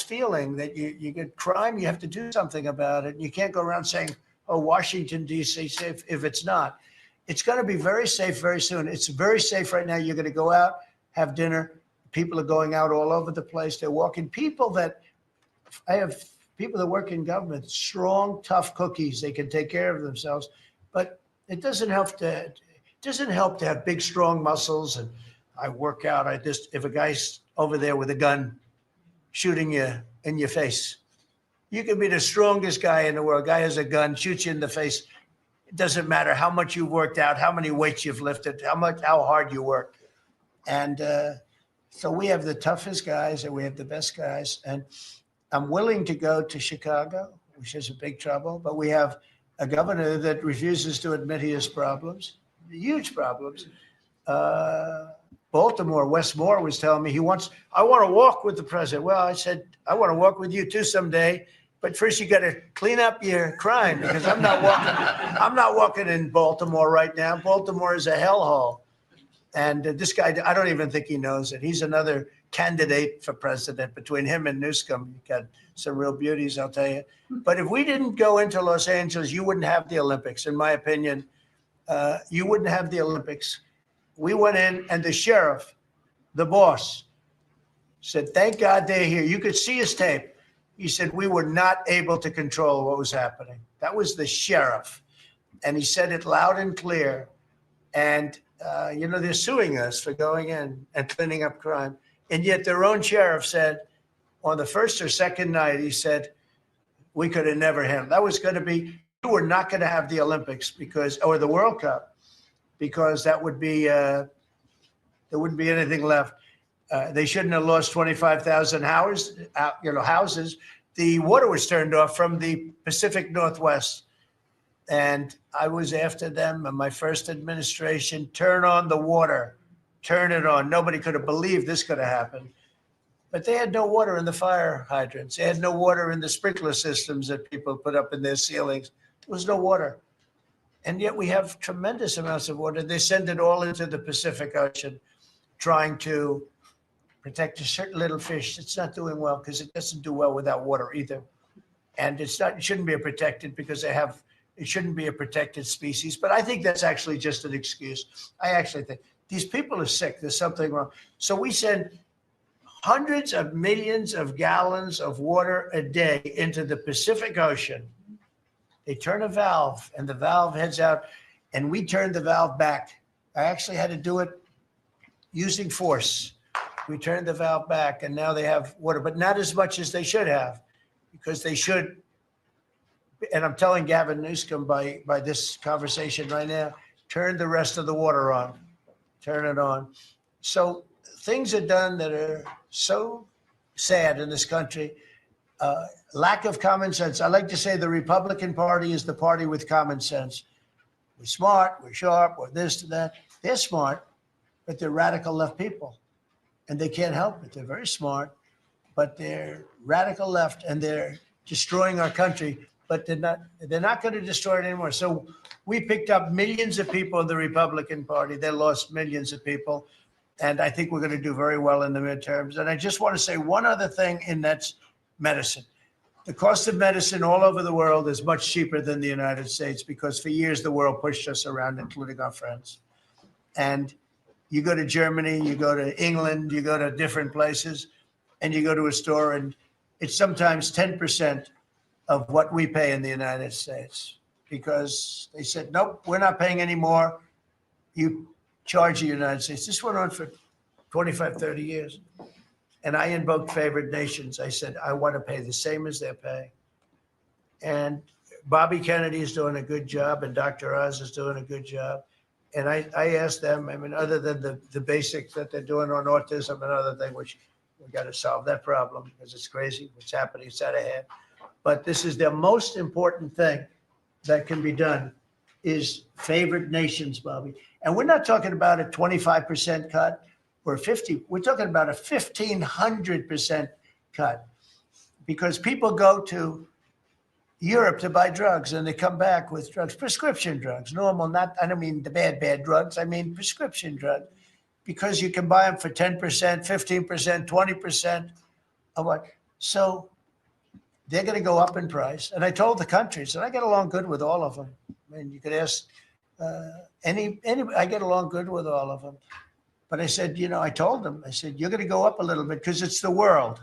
feeling that you get crime. You have to do something about it. You can't go around saying, oh, Washington, D.C. safe if it's not. It's going to be very safe very soon. It's very safe right now. You're going to go out, have dinner. People are going out all over the place. They're walking. I have people that work in government, strong, tough cookies. They can take care of themselves. But it doesn't help to have big, strong muscles. And I work out. If a guy's over there with a gun shooting you in your face, you can be the strongest guy in the world. A guy has a gun, shoots you in the face. It doesn't matter how much you've worked out, how many weights you've lifted, how hard you work. And so we have the toughest guys and we have the best guys. And I'm willing to go to Chicago, which is a big trouble, but we have a governor that refuses to admit he has problems, huge problems. Baltimore, Wes Moore was telling me I want to walk with the president. Well, I said, I want to walk with you too someday, but first you got to clean up your crime because I'm not walking in Baltimore right now. Baltimore is a hellhole. And this guy, I don't even think he knows it. He's another candidate for president. Between him and Newsom, you got some real beauties, I'll tell you. But if we didn't go into Los Angeles, you wouldn't have the Olympics. In my opinion, you wouldn't have the Olympics. We went in and the sheriff, the boss, Said, thank God they're here. You could see his tape. He said, we were not able to control what was happening. That was the sheriff. And he said it loud and clear. And, they're suing us for going in and cleaning up crime. And yet their own sheriff said on the first or second night, he said, we could have never handled. That was going to be, we were not going to have the Olympics or the World Cup, because that would be, there wouldn't be anything left. They shouldn't have lost 25,000 houses. The water was turned off from the Pacific Northwest. And I was after them in my first administration, turn on the water, turn it on. Nobody could have believed this could have happened. But they had no water in the fire hydrants. They had no water in the sprinkler systems that people put up in their ceilings. There was no water. And yet we have tremendous amounts of water. They send it all into the Pacific Ocean, trying to protect a certain little fish. It's not doing well because it doesn't do well without water either. And it shouldn't be protected because it shouldn't be a protected species. But I think that's actually just an excuse. I actually think these people are sick. There's something wrong. So we send hundreds of millions of gallons of water a day into the Pacific Ocean. They turn a valve and the valve heads out, and we turn the valve back. I actually had to do it using force. We turned the valve back, and now they have water, but not as much as they should have, because they should. And I'm telling Gavin Newsom by this conversation right now, turn the rest of the water on, turn it on. So things are done that are so sad in this country. Lack of common sense. I like to say the Republican Party is the party with common sense. We're smart, we're sharp, we're this to that. They're smart, but they're radical left people. And they can't help it. They're very smart, but they're radical left, and they're destroying our country. But they're not going to destroy it anymore. So we picked up millions of people in the Republican Party. They lost millions of people. And I think we're going to do very well in the midterms. And I just want to say one other thing, and that's medicine. The cost of medicine all over the world is much cheaper than the United States, because for years the world pushed us around, including our friends. And you go to Germany, you go to England, you go to different places, and you go to a store, and it's sometimes 10% of what we pay in the United States, because they said, nope, we're not paying any more. You charge the United States. This went on for 25, 30 years. And I invoked favored nations. I said, I want to pay the same as they're paying. And Bobby Kennedy is doing a good job, and Dr. Oz is doing a good job. And I asked them, I mean, other than the basics that they're doing on autism and other things, which we got to solve that problem because it's crazy what's happening, it's out of hand. But this is the most important thing that can be done, is favored nations, Bobby. And we're not talking about a 25% cut or 50. We're talking about a 1,500% cut, because people go to Europe to buy drugs and they come back with drugs, prescription drugs, normal, not, I don't mean the bad drugs. I mean prescription drugs, because you can buy them for 10%, 15%, 20% of what. So they're going to go up in price. And I told the countries, and I get along good with all of them. I mean, you could ask any, I get along good with all of them. But I said, I told them, I said, you're going to go up a little bit because it's the world.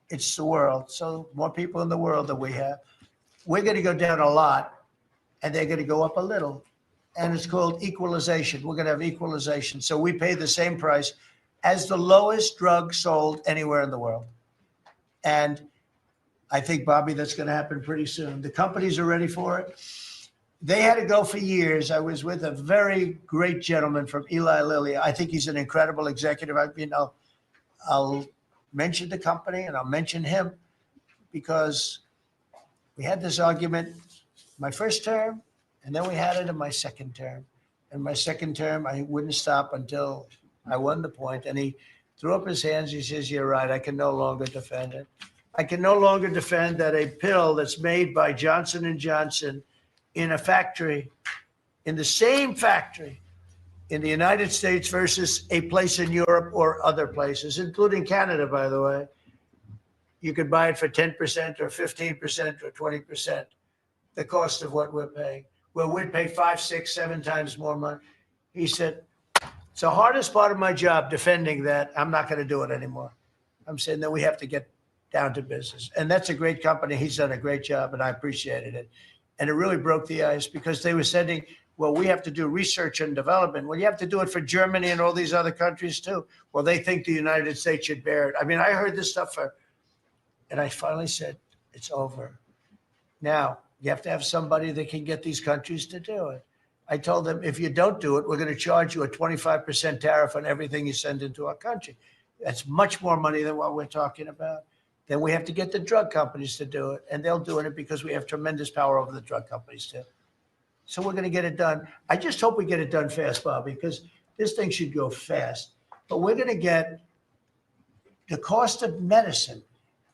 It's the world. So more people in the world than we have. We're going to go down a lot, and they're going to go up a little. And it's called equalization. We're going to have equalization. So we pay the same price as the lowest drug sold anywhere in the world. And I think, Bobby, that's going to happen pretty soon. The companies are ready for it. They had to go for years. I was with a very great gentleman from Eli Lilly. I think he's an incredible executive. I'll mention the company and I'll mention him, because we had this argument my first term, and then we had it in my second term. In my second term, I wouldn't stop until I won the point. And he threw up his hands. He says, you're right. I can no longer defend it. I can no longer defend that a pill that's made by Johnson & Johnson in a factory, in the same factory in the United States versus a place in Europe or other places, including Canada, by the way, you could buy it for 10% or 15% or 20%, the cost of what we're paying. Well, we'd pay 5, 6, 7 times more money. He said, it's the hardest part of my job, defending that. I'm not going to do it anymore. I'm saying that we have to get down to business. And that's a great company. He's done a great job, and I appreciated it. And it really broke the ice because they were sending, well, we have to do research and development. Well, you have to do it for Germany and all these other countries too. Well, they think the United States should bear it. I mean, I heard this stuff and I finally said, it's over. Now, you have to have somebody that can get these countries to do it. I told them, if you don't do it, we're going to charge you a 25% tariff on everything you send into our country. That's much more money than what we're talking about. Then we have to get the drug companies to do it, and they'll do it because we have tremendous power over the drug companies too. So we're going to get it done. I just hope we get it done fast, Bobby, because this thing should go fast. But we're going to get the cost of medicine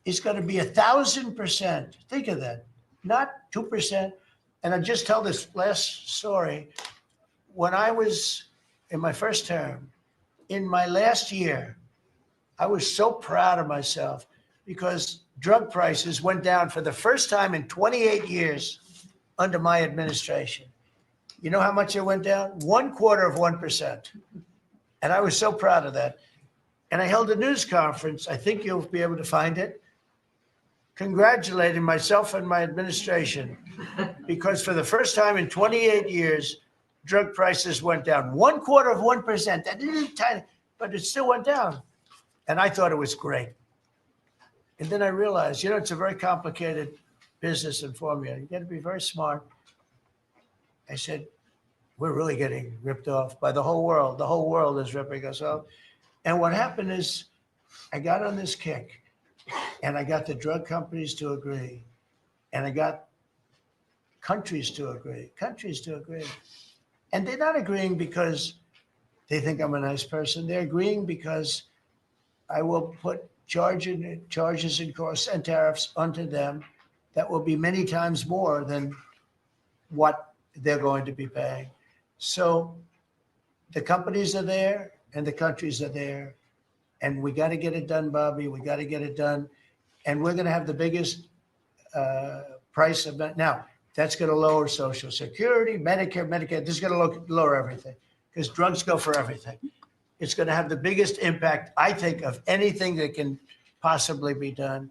is going to be 1,000%. Think of that, not 2%. And I'll just tell this last story. When I was in my first term, in my last year, I was so proud of myself because drug prices went down for the first time in 28 years under my administration. You know how much it went down? 1/4%. And I was so proud of that. And I held a news conference. I think you'll be able to find it, congratulating myself and my administration because for the first time in 28 years, drug prices went down 1/4%. That isn't tiny, but it still went down. And I thought it was great. And then I realized, you know, it's a very complicated business and formula. You got to be very smart. I said, we're really getting ripped off by the whole world. The whole world is ripping us off. And what happened is I got on this kick and I got the drug companies to agree. And I got countries to agree. And they're not agreeing because they think I'm a nice person. They're agreeing because I will put charges and costs and tariffs onto them that will be many times more than what they're going to be paying. So the companies are there and the countries are there. And we got to get it done, Bobby. We got to get it done. And we're going to have the biggest price of that. Now, that's going to lower Social Security, Medicare, This is going to lower everything because drugs go for everything. It's going to have the biggest impact, I think, of anything that can possibly be done.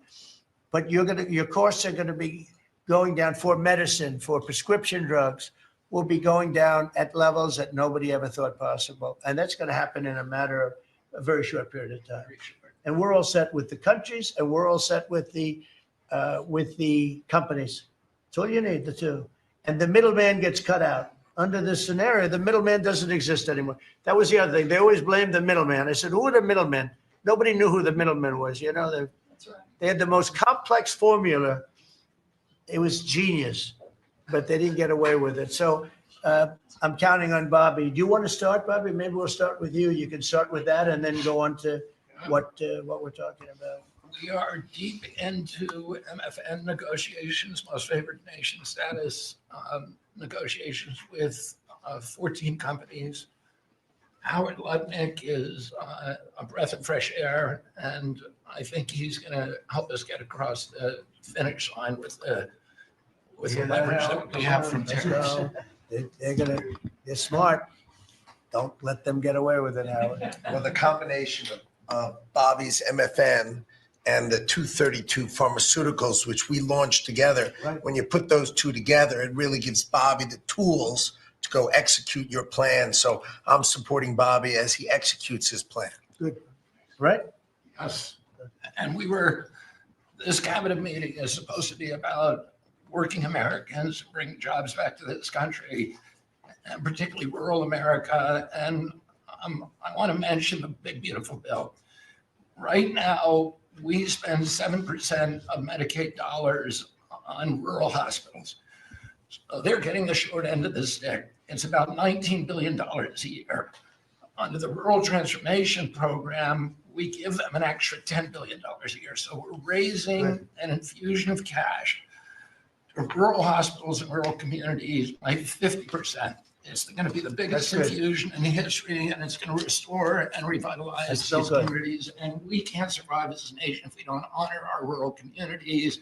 But your costs are going to be going down for medicine, for prescription drugs, will be going down at levels that nobody ever thought possible. And that's going to happen in a matter of a very short period of time. And we're all set with the countries and we're all set with the companies. That's all you need, the two. And the middleman gets cut out. Under this scenario, the middleman doesn't exist anymore. That was the other thing. They always blamed the middleman. I said, who are the middlemen? Nobody knew who the middleman was. You know, That's right. they had the most complex formula. It was genius, but they didn't get away with it. So I'm counting on Bobby. Do you want to start, Bobby? Maybe we'll start with you. You can start with that and then go on to what we're talking about. We are deep into MFN negotiations, most favored nation status negotiations with 14 companies. Howard Lutnick is a breath of fresh air, and I think he's going to help us get across the finish line with the leverage that we have from tariffs. They're smart. Don't let them get away with it, Howard. Well, the combination of Bobby's MFN and the 232 pharmaceuticals, which we launched together, Right. when you put those two together, it really gives Bobby the tools to go execute your plan. So I'm supporting Bobby as he executes his plan. Good. Right? Yes. And this cabinet meeting is supposed to be about working Americans, bringing jobs back to this country, and particularly rural America. And I want to mention the big, beautiful bill. Right now, we spend 7% of Medicaid dollars on rural hospitals. So they're getting the short end of the stick. It's about $19 billion a year. Under the Rural Transformation Program, we give them an extra $10 billion a year. So we're raising an infusion of cash to rural hospitals and rural communities by 50%. It's going to be the biggest infusion in history, and it's going to restore and revitalize these communities. And we can't survive as a nation if we don't honor our rural communities,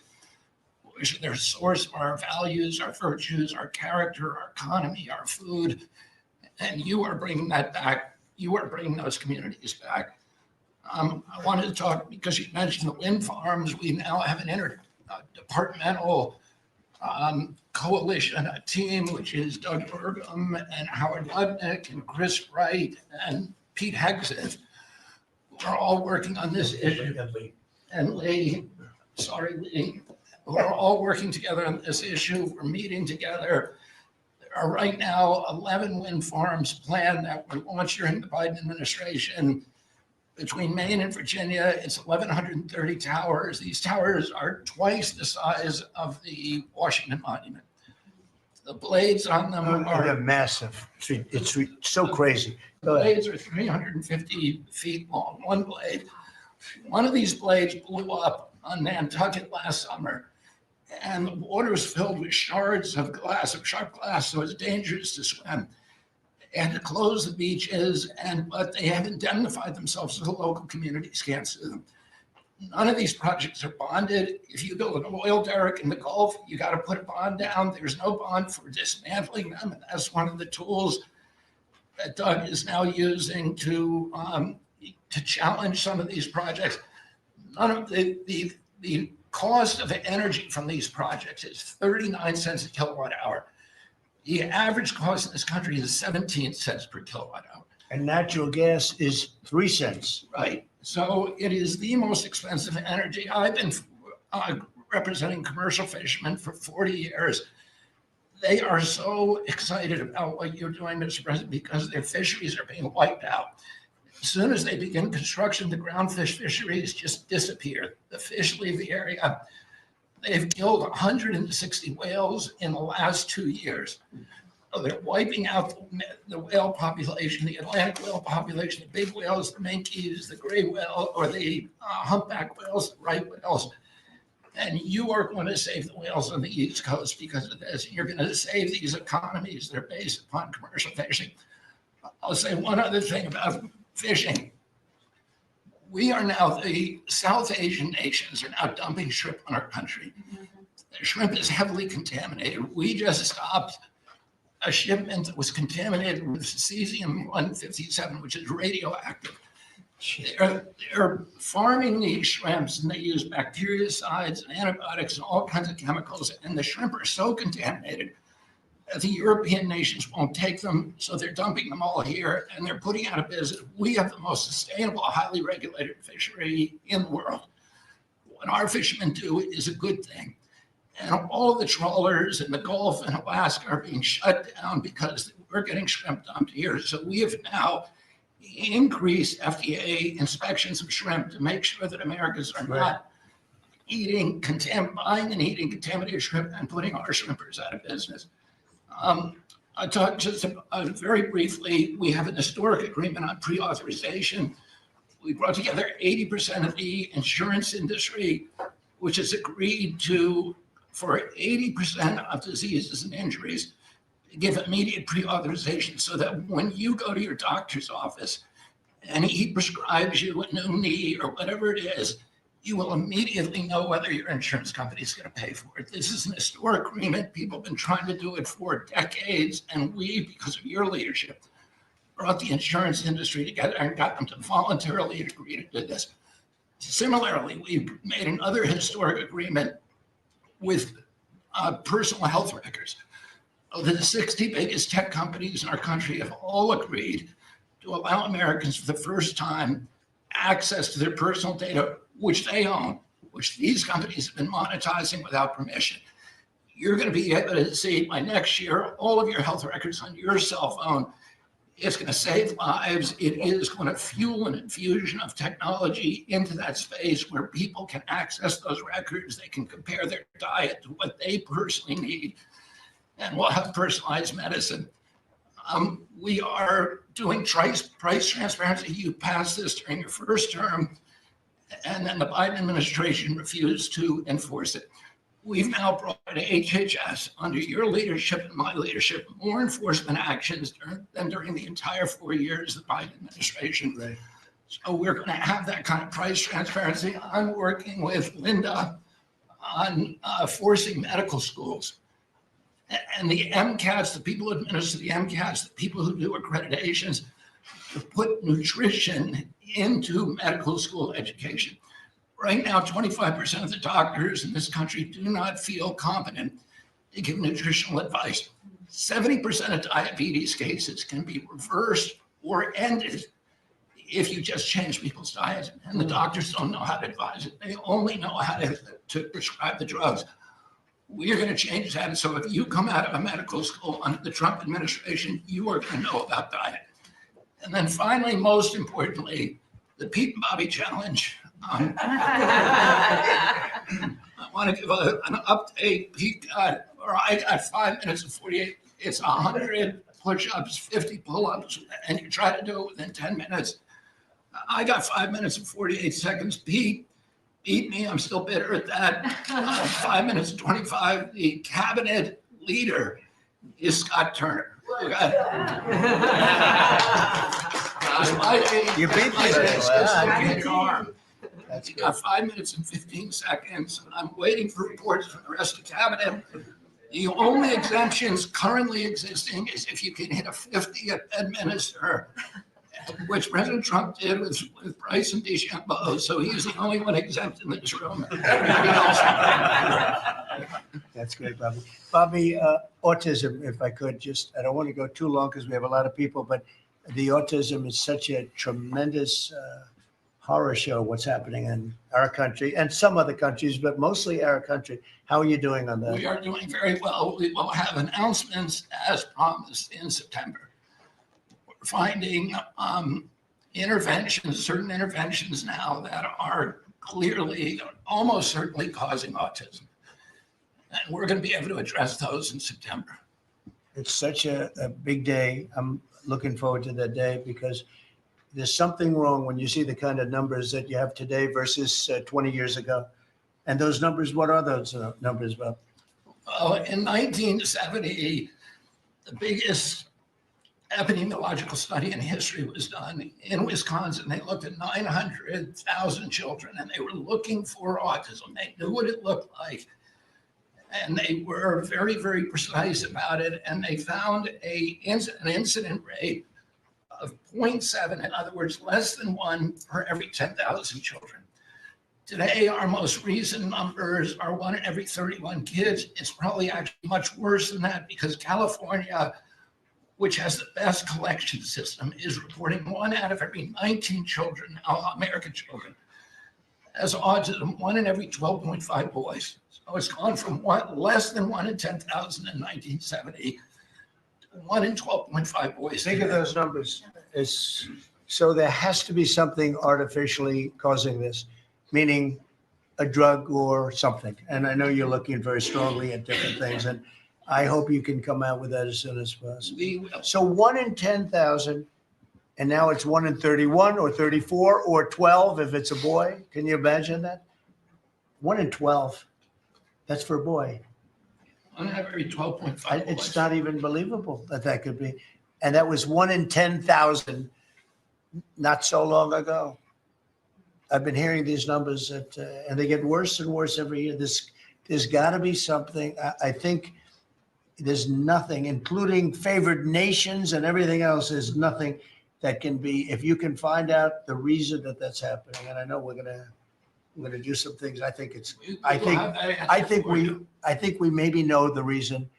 which are the source of our values, our virtues, our character, our economy, our food. And you are bringing that back. You are bringing those communities back. I wanted to talk, because you mentioned the wind farms, we now have an interdepartmental coalition, a team, which is Doug Burgum and Howard Lubnick and Chris Wright and Pete Hegseth. We're all working on this issue. And Lee, we're all working together on this issue. We're meeting together. There are right now 11 wind farms planned that were launched during the Biden administration. Between Maine and Virginia, it's 1,130 towers. These towers are twice the size of the Washington Monument. The blades on them They're are massive. It's so crazy. The blades are 350 feet long, one blade. One of these blades blew up on Nantucket last summer, and the water was filled with shards of glass, of sharp glass, so it's dangerous to swim. They had to close the beaches, but they have indemnified themselves so the local communities can't sue them. None of these projects are bonded. If you build an oil derrick in the Gulf, you got to put a bond down. There's no bond for dismantling them, and that's one of the tools that Doug is now using to challenge some of these projects. None of the cost of energy from these projects is 39 cents a kilowatt hour. The average cost in this country is 17 cents per kilowatt hour. And natural gas is 3 cents. Right. So it is the most expensive energy. I've been representing commercial fishermen for 40 years. They are so excited about what you're doing, Mr. President, because their fisheries are being wiped out. As soon as they begin construction, the groundfish fisheries just disappear. The fish leave the area. They've killed 160 whales in the last 2 years. So they're wiping out the whale population, the Atlantic whale population, the big whales, the minkies, the gray whale, or the humpback whales, the right whales. And you are going to save the whales on the East Coast because of this. You're going to save these economies that are based upon commercial fishing. I'll say one other thing about fishing. We are now, the South Asian nations are now dumping shrimp on our country. The shrimp is heavily contaminated. We just stopped a shipment that was contaminated with cesium-157, which is radioactive. They're farming these shrimps, and they use bactericides and antibiotics and all kinds of chemicals, and the shrimp are so contaminated that the European nations won't take them, so they're dumping them all here, and they're putting out of business. We have the most sustainable, highly regulated fishery in the world. What our fishermen do is a good thing. And all the trawlers in the Gulf and Alaska are being shut down because we're getting shrimp dumped here. So we have now increased FDA inspections of shrimp to make sure that Americans are not buying and eating contaminated shrimp and putting our shrimpers out of business. I talked just very briefly, we have an historic agreement on pre-authorization. We brought together 80% of the insurance industry, which has agreed to, for 80% of diseases and injuries, give immediate pre-authorization so that when you go to your doctor's office and he prescribes you a new knee or whatever it is, you will immediately know whether your insurance company is going to pay for it. This is an historic agreement. People have been trying to do it for decades, and we, because of your leadership, brought the insurance industry together and got them to voluntarily agree to do this. Similarly, we've made another historic agreement with personal health records. The 60 biggest tech companies in our country have all agreed to allow Americans for the first time access to their personal data, which they own, which these companies have been monetizing without permission. You're going to be able to see by next year all of your health records on your cell phone. It's going to save lives. It is going to fuel an infusion of technology into that space where people can access those records. They can compare their diet to what they personally need, and we'll have personalized medicine. We are doing price transparency. You passed this during your first term, and then the Biden administration refused to enforce it. We've now brought to HHS, under your leadership and my leadership, more enforcement actions than during the entire 4 years of the Biden administration. Right. So we're going to have that kind of price transparency. I'm working with Linda on forcing medical schools. And the MCATs, the people who administer the MCATs, the people who do accreditations, to put nutrition into medical school education. Right now, 25% of the doctors in this country do not feel competent to give nutritional advice. 70% of diabetes cases can be reversed or ended if you just change people's diets. And the doctors don't know how to advise it. They only know how to prescribe the drugs. We are going to change that. And so if you come out of a medical school under the Trump administration, you are going to know about diet. And then finally, most importantly, the Pete and Bobby challenge. I want to give an update. Pete got, or I got 5 minutes and 48. It's 100 push-ups, 50 pull-ups, and you try to do it within 10 minutes. I got 5 minutes and 48 seconds. Pete beat me. I'm still bitter at that. 5 minutes and 25. The cabinet leader is Scott Turner. You beat me. You got 5 minutes and 15 seconds. I'm waiting for reports from the rest of the cabinet. The only exemptions currently existing is if you can hit a 50 at Bedminster, which President Trump did with Bryson DeChambeau. So he's the only one exempt in this room. That's great, Bobby. Bobby, autism, if I could just, I don't want to go too long because we have a lot of people, but the autism is such a tremendous horror show, what's happening in our country and some other countries, but mostly our country. How are you doing on that? We are doing very well. We will have announcements as promised in September. We're finding certain interventions now that are clearly, almost certainly causing autism. And we're going to be able to address those in September. It's such a big day. I'm looking forward to that day because there's something wrong when you see the kind of numbers that you have today versus 20 years ago. And those numbers, what are those numbers, Bob? In 1970, the biggest epidemiological study in history was done in Wisconsin. They looked at 900,000 children and they were looking for autism. They knew what it looked like. And they were very, very precise about it. And they found an incident rate of 0.7, in other words, less than 1 per every 10,000 children. Today, our most recent numbers are 1 in every 31 kids. It's probably actually much worse than that because California, which has the best collection system, is reporting 1 out of every 19 children, American children, has autism, 1 in every 12.5 boys. So it's gone from less than 1 in 10,000 in 1970 to 1 in 12.5 boys. Think of those numbers. So there has to be something artificially causing this, meaning a drug or something. And I know you're looking very strongly at different things, and I hope you can come out with that as soon as possible. We will. So 1 in 10,000, and now it's 1 in 31 or 34 or 12 if it's a boy. Can you imagine that? 1 in 12. That's for a boy. 1 in every 12.5 boys. It's not even believable that could be. And that was 1 in 10,000 not so long ago. I've been hearing these numbers and they get worse and worse every year. There's got to be something. I think there's nothing, including favored nations and everything else, there's nothing that can be, if you can find out the reason that that's happening. And I know we're gonna do some things. I think we maybe know the reason.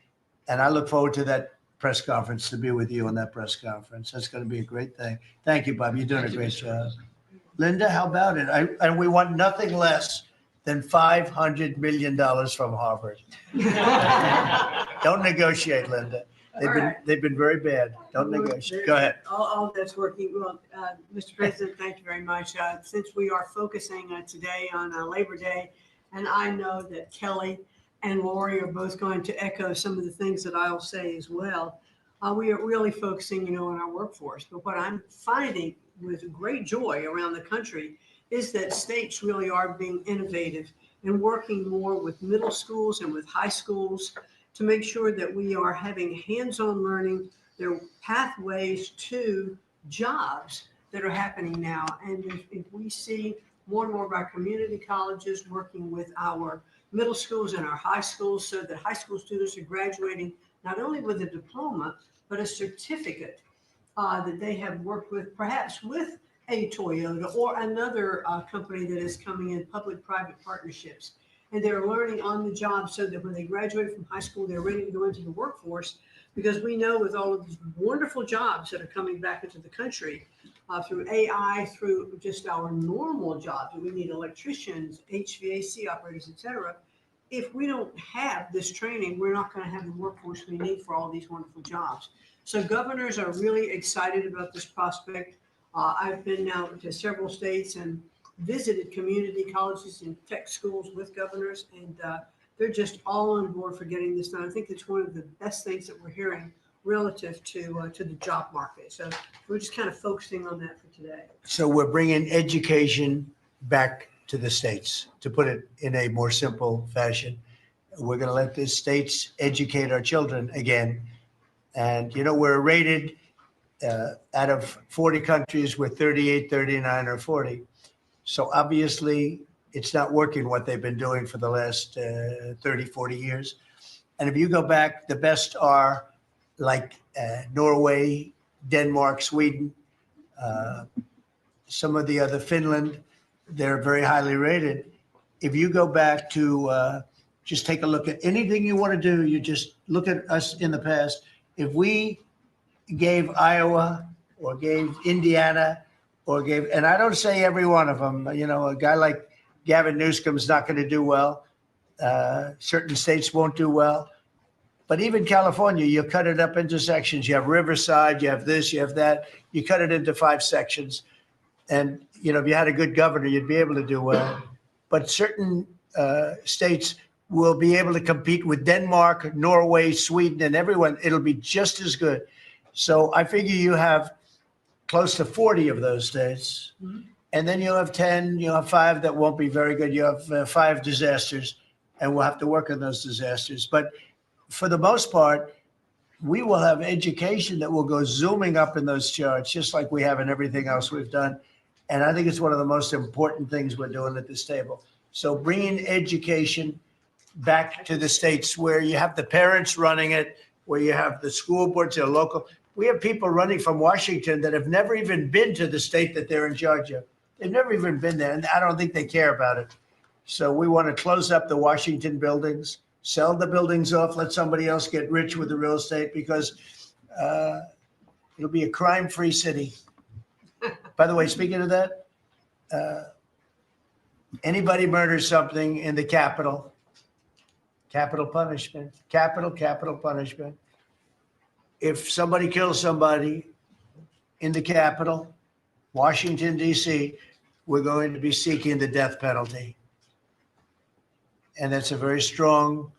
And I look forward to that press conference, to be with you on that press conference. That's going to be a great thing. Thank you, Bob. You're doing a great job. Linda, how about it? And we want nothing less than $500 million from Harvard. Don't negotiate, Linda. They've been very bad. Don't negotiate. Go ahead. All that's working well. Mr. President, thank you very much. Since we are focusing today on Labor Day, and I know that Kelly and Lori are both going to echo some of the things that I'll say as well. We are really focusing, on our workforce. But what I'm finding with great joy around the country is that states really are being innovative and working more with middle schools and with high schools to make sure that we are having hands-on learning, their pathways to jobs that are happening now. And if we see more and more of our community colleges working with our middle schools and our high schools so that high school students are graduating not only with a diploma, but a certificate that they have worked with, perhaps with a Toyota or another company that is coming in, public-private partnerships. And they're learning on the job so that when they graduate from high school, they're ready to go into the workforce. Because we know with all of these wonderful jobs that are coming back into the country through AI, through just our normal jobs, we need electricians, HVAC operators, et cetera. If we don't have this training, we're not going to have the workforce we need for all these wonderful jobs. So governors are really excited about this prospect. I've been now to several states and visited community colleges and tech schools with governors, and they're just all on board for getting this done. I think it's one of the best things that we're hearing relative to the job market. So we're just kind of focusing on that for today. So we're bringing education back to the states, to put it in a more simple fashion. We're going to let the states educate our children again. And, we're rated out of 40 countries, we're 38, 39, or 40. So obviously, it's not working what they've been doing for the last 30, 40 years. And if you go back, the best are like Norway, Denmark, Sweden, some of the other, Finland, they're very highly rated. If you go back to just take a look at anything you want to do, you just look at us in the past. If we gave Iowa or gave Indiana or gave, and I don't say every one of them, a guy like Gavin Newsom's not going to do well. Certain states won't do well. But even California, you cut it up into sections. You have Riverside, you have this, you have that. You cut it into 5 sections. And, if you had a good governor, you'd be able to do well. But certain states will be able to compete with Denmark, Norway, Sweden, and everyone. It'll be just as good. So I figure you have close to 40 of those states. Mm-hmm. And then you'll have 10, you'll have 5 that won't be very good. You have 5 disasters, and we'll have to work on those disasters. But for the most part, we will have education that will go zooming up in those charts, just like we have in everything else we've done. And I think it's one of the most important things we're doing at this table. So bringing education back to the states where you have the parents running it, where you have the school boards, they're local. We have people running from Washington that have never even been to the state that they're in charge of. They've never even been there, and I don't think they care about it. So we want to close up the Washington buildings, sell the buildings off, let somebody else get rich with the real estate, because it'll be a crime-free city. By the way, speaking of that, anybody murders something in the Capitol, capital punishment, capital punishment. If somebody kills somebody in the Capitol, Washington, D.C., we're going to be seeking the death penalty. And that's a very strong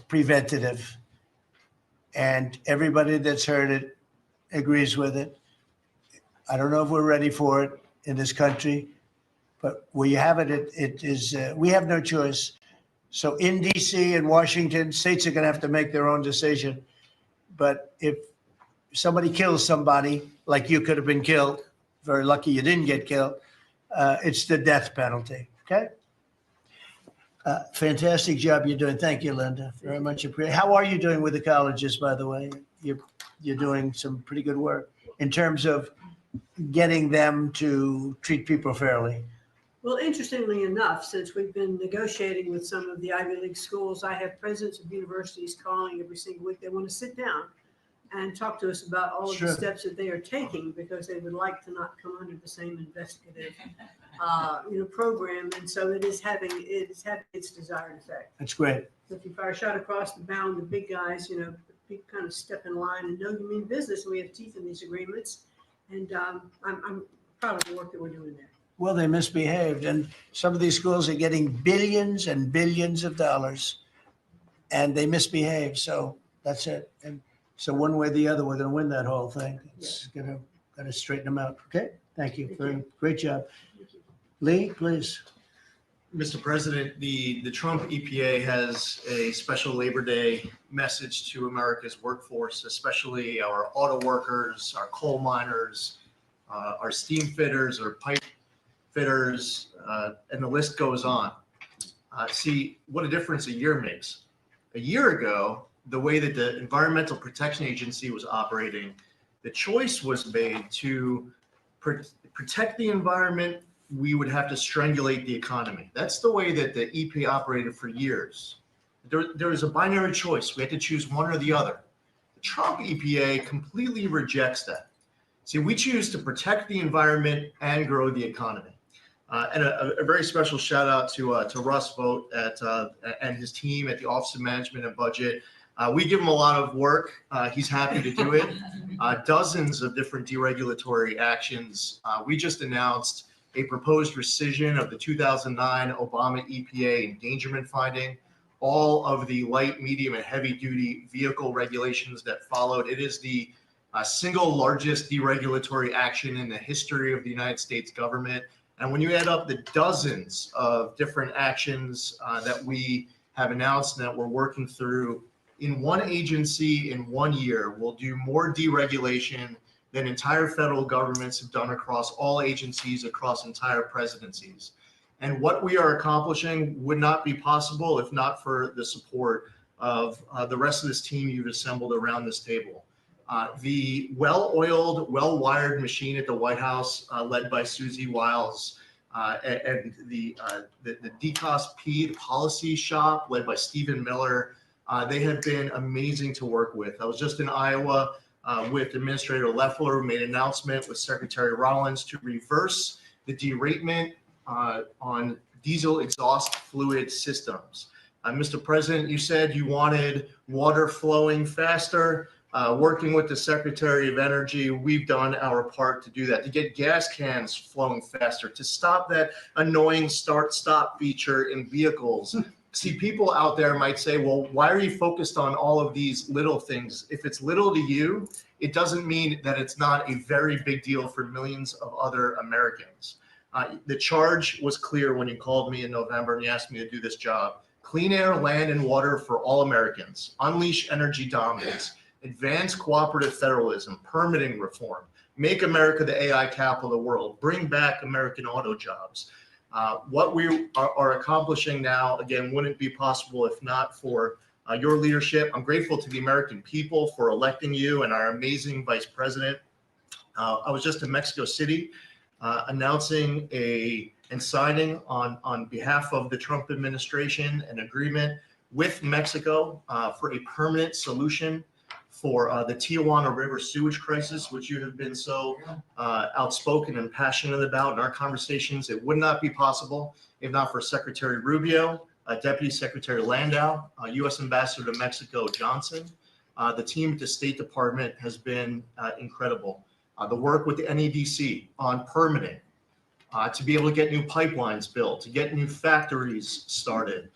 preventative. And everybody that's heard it agrees with it. I don't know if we're ready for it in this country, but where you have it, it is, we have no choice. So in D.C. and Washington, states are going to have to make their own decision. But if somebody kills somebody, like you could have been killed, very lucky you didn't get killed, it's the death penalty, okay? Fantastic job you're doing. Thank you, Linda. Very much appreciated. How are you doing with the colleges, by the way? You're doing some pretty good work in terms of getting them to treat people fairly. Well, interestingly enough, since we've been negotiating with some of the Ivy League schools, I have presidents of universities calling every single week. They want to sit down and talk to us about all of the steps that they are taking, because they would like to not come under the same investigative program. And so it is having its desired effect. That's great. So if you fire a shot across the bow, the big guys, people kind of step in line and know you mean business. And we have teeth in these agreements. And I'm proud of the work that we're doing there. Well, they misbehaved. And some of these schools are getting billions and billions of dollars, and they misbehave. So that's it. And so one way or the other, we're going to win that whole thing. It's going to straighten them out. Okay. Thank you. Great job. Lee, please. Mr. President, the Trump EPA has a special Labor Day message to America's workforce, especially our auto workers, our coal miners, our steam fitters, our pipe fitters, and the list goes on. See what a difference a year makes. A year ago, the way that the Environmental Protection Agency was operating, The choice was made to protect the environment. We would have to strangulate the economy. That's the way that the EPA operated for years. There was a binary choice. We had to choose one or the other. The Trump EPA completely rejects that. See, we choose to protect the environment and grow the economy. And a very special shout out to Russ Vogt and his team at the Office of Management and Budget. We give him a lot of work. He's happy to do it. Dozens of different deregulatory actions. We just announced a proposed rescission of the 2009 Obama EPA endangerment finding, all of the light, medium, and heavy duty vehicle regulations that followed. It is the single largest deregulatory action in the history of the United States government. And when you add up the dozens of different actions that we have announced and that we're working through in one agency in 1 year, we'll do more deregulation than entire federal governments have done across all agencies, across entire presidencies. And what we are accomplishing would not be possible if not for the support of the rest of this team you've assembled around this table. The well-oiled, well-wired machine at the White House, led by Susie Wiles, and the DCOSP, the policy shop, led by Stephen Miller, they have been amazing to work with. I was just in Iowa with Administrator Loeffler, who made an announcement with Secretary Rollins to reverse the deratement on diesel exhaust fluid systems. Mr. President, you said you wanted water flowing faster. Working with the Secretary of Energy, we've done our part to do that, to get gas cans flowing faster, to stop that annoying start-stop feature in vehicles. See, people out there might say, well, why are you focused on all of these little things? If it's little to you, it doesn't mean that it's not a very big deal for millions of other Americans. The charge was clear when you called me in November and you asked me to do this job. Clean air, land, and water for all Americans. Unleash energy dominance. Advance cooperative federalism, permitting reform, make America the AI capital of the world, bring back American auto jobs. What we are accomplishing now, again, wouldn't be possible if not for your leadership. I'm grateful to the American people for electing you and our amazing vice president. I was just in Mexico City announcing and signing on behalf of the Trump administration an agreement with Mexico for a permanent solution for the Tijuana River sewage crisis, which you have been so outspoken and passionate about in our conversations. It would not be possible if not for Secretary Rubio, Deputy Secretary Landau, U.S. Ambassador to Mexico Johnson. The team at the State Department has been incredible. The work with the NEDC on permitting, to be able to get new pipelines built, to get new factories started.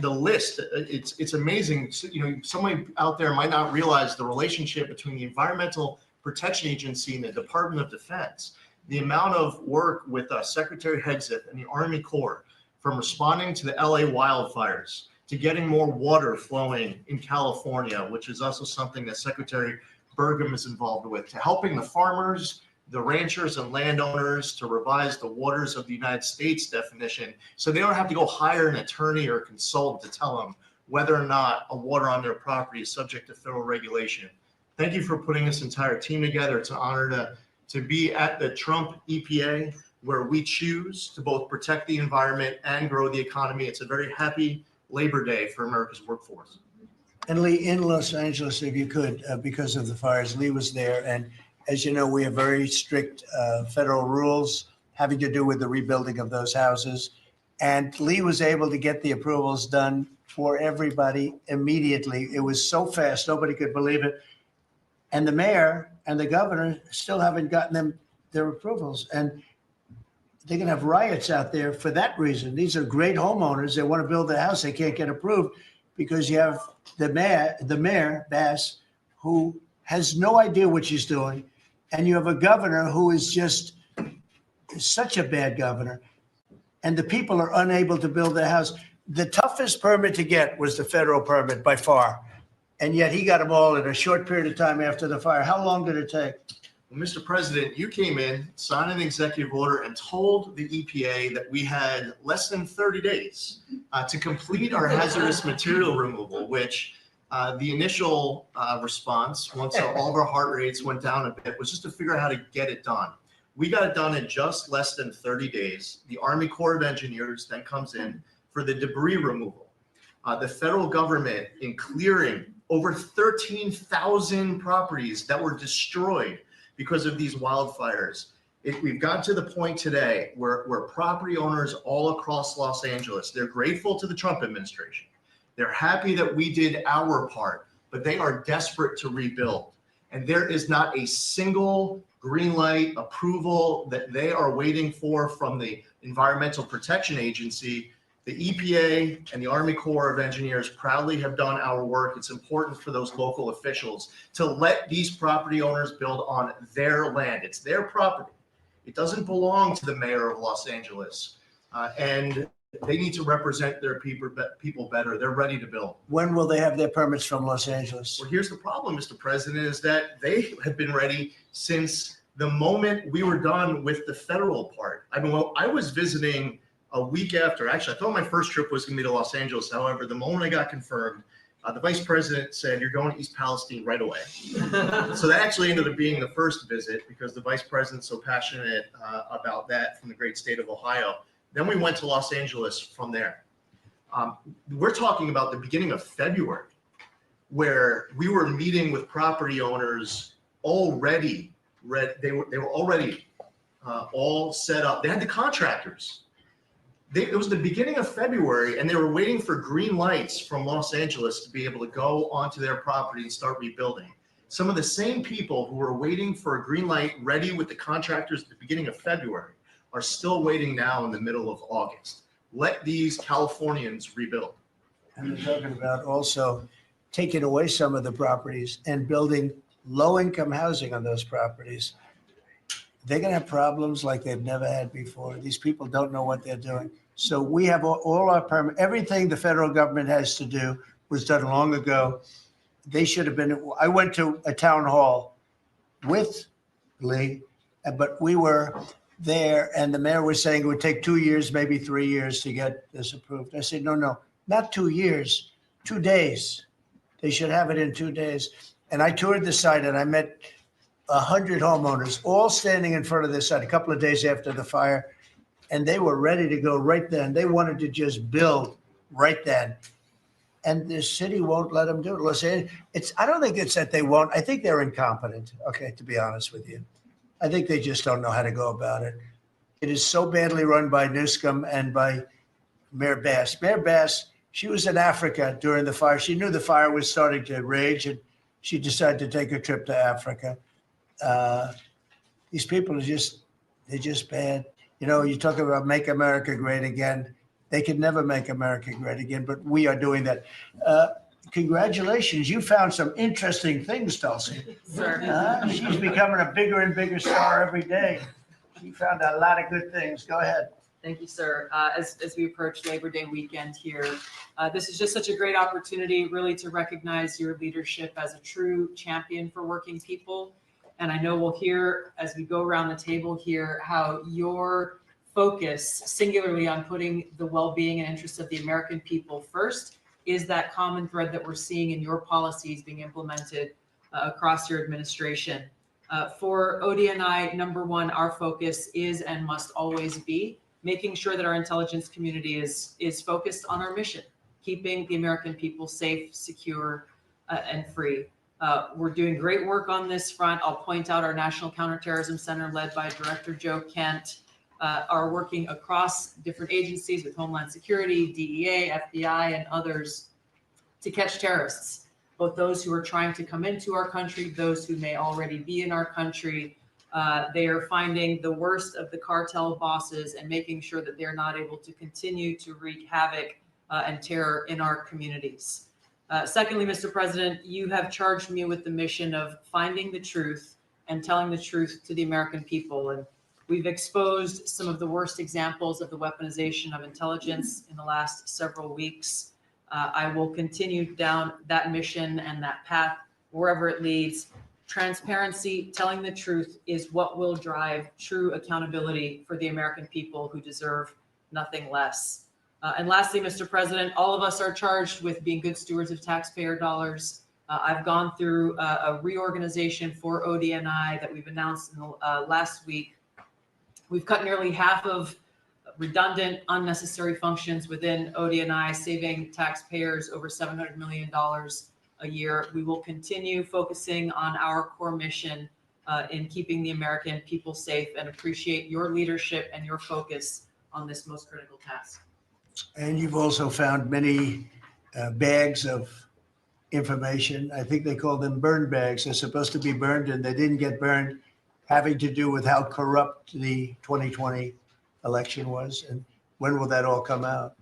The list, it's amazing. You know, somebody out there might not realize the relationship between the Environmental Protection Agency and the Department of Defense. The amount of work with Secretary Hegseth and the Army Corps, from responding to the LA wildfires, to getting more water flowing in California, which is also something that Secretary Burgum is involved with, to helping the farmers, the ranchers and landowners to revise the waters of the United States definition so they don't have to go hire an attorney or a consultant to tell them whether or not a water on their property is subject to federal regulation. Thank you for putting this entire team together. It's an honor to be at the Trump EPA, where we choose to both protect the environment and grow the economy. It's a very happy Labor Day for America's workforce. And Lee, in Los Angeles, if you could, because of the fires, Lee was there. And as you know, we have very strict federal rules having to do with the rebuilding of those houses. And Lee was able to get the approvals done for everybody immediately. It was so fast, nobody could believe it. And the mayor and the governor still haven't gotten their approvals. And they're going to have riots out there for that reason. These are great homeowners. They want to build a house. They can't get approved because you have the mayor, Bass, who has no idea what she's doing. And you have a governor who is just such a bad governor. And the people are unable to build their house. The toughest permit to get was the federal permit by far. And yet he got them all in a short period of time after the fire. How long did it take? Well, Mr. President, you came in, signed an executive order, and told the EPA that we had less than 30 days to complete our hazardous material removal, which The initial response, once all of our heart rates went down a bit, was just to figure out how to get it done. We got it done in just less than 30 days. The Army Corps of Engineers then comes in for the debris removal. The federal government in clearing over 13,000 properties that were destroyed because of these wildfires. We've got to the point today where property owners all across Los Angeles, they're grateful to the Trump administration. They're happy that we did our part, but they are desperate to rebuild. And there is not a single green light approval that they are waiting for from the Environmental Protection Agency. The EPA and the Army Corps of Engineers proudly have done our work. It's important for those local officials to let these property owners build on their land. It's their property. It doesn't belong to the mayor of Los Angeles. And they need to represent their people better. They're ready to build. When will they have their permits from Los Angeles? Well, here's the problem, Mr. President, is that they have been ready since the moment we were done with the federal part. I mean, well, I was visiting a week after. Actually, I thought my first trip was going to be to Los Angeles. However, the moment I got confirmed, the vice president said, "You're going to East Palestine right away." So that actually ended up being the first visit because the vice president's so passionate about that from the great state of Ohio. Then we went to Los Angeles from there. We're talking about the beginning of February, where we were meeting with property owners already. They were already all set up. They had the contractors. It was the beginning of February, and they were waiting for green lights from Los Angeles to be able to go onto their property and start rebuilding. Some of the same people who were waiting for a green light ready with the contractors at the beginning of February are still waiting now in the middle of August. Let these Californians rebuild. And they're talking about also taking away some of the properties and building low-income housing on those properties. They're going to have problems like they've never had before. These people don't know what they're doing. So we have all our permit, everything the federal government has to do was done long ago. They should have been, I went to a town hall with Lee, but we were there and the mayor was saying it would take 2 years, maybe 3 years to get this approved. I said, no, not 2 years, 2 days. They should have it in 2 days. And I toured the site and I met 100 homeowners, all standing in front of this site a couple of days after the fire. And they were ready to go right then. They wanted to just build right then. And the city won't let them do it. Los Angeles, I don't think it's that they won't. I think they're incompetent, okay, to be honest with you. I think they just don't know how to go about it. It is so badly run by Newsom and by Mayor Bass. Mayor Bass, she was in Africa during the fire. She knew the fire was starting to rage, and she decided to take a trip to Africa. These people are they're just bad. You know, you talk about make America great again. They could never make America great again, but we are doing that. Congratulations. You found some interesting things, Tulsi. She's becoming a bigger and bigger star every day. She found a lot of good things. Go ahead. Thank you, sir. As we approach Labor Day weekend here, this is just such a great opportunity really to recognize your leadership as a true champion for working people. And I know we'll hear as we go around the table here how your focus singularly on putting the well-being and interests of the American people first is that common thread that we're seeing in your policies being implemented across your administration. For ODNI, number one, our focus is and must always be making sure that our intelligence community is focused on our mission, keeping the American people safe, secure, and free. We're doing great work on this front. I'll point out our National Counterterrorism Center, led by Director Joe Kent, are working across different agencies with Homeland Security, DEA, FBI, and others to catch terrorists, both those who are trying to come into our country, those who may already be in our country. They are finding the worst of the cartel bosses and making sure that they're not able to continue to wreak havoc and terror in our communities. Secondly, Mr. President, you have charged me with the mission of finding the truth and telling the truth to the American people. And we've exposed some of the worst examples of the weaponization of intelligence in the last several weeks. I will continue down that mission and that path wherever it leads. Transparency, telling the truth is what will drive true accountability for the American people who deserve nothing less. And lastly, Mr. President, all of us are charged with being good stewards of taxpayer dollars. I've gone through a reorganization for ODNI that we've announced in the, last week. We've cut nearly half of redundant, unnecessary functions within ODNI, saving taxpayers over $700 million a year. We will continue focusing on our core mission in keeping the American people safe, and appreciate your leadership and your focus on this most critical task. And you've also found many bags of information. I think they call them burn bags. They're supposed to be burned and they didn't get burned, having to do with how corrupt the 2020 election was. And when will that all come out?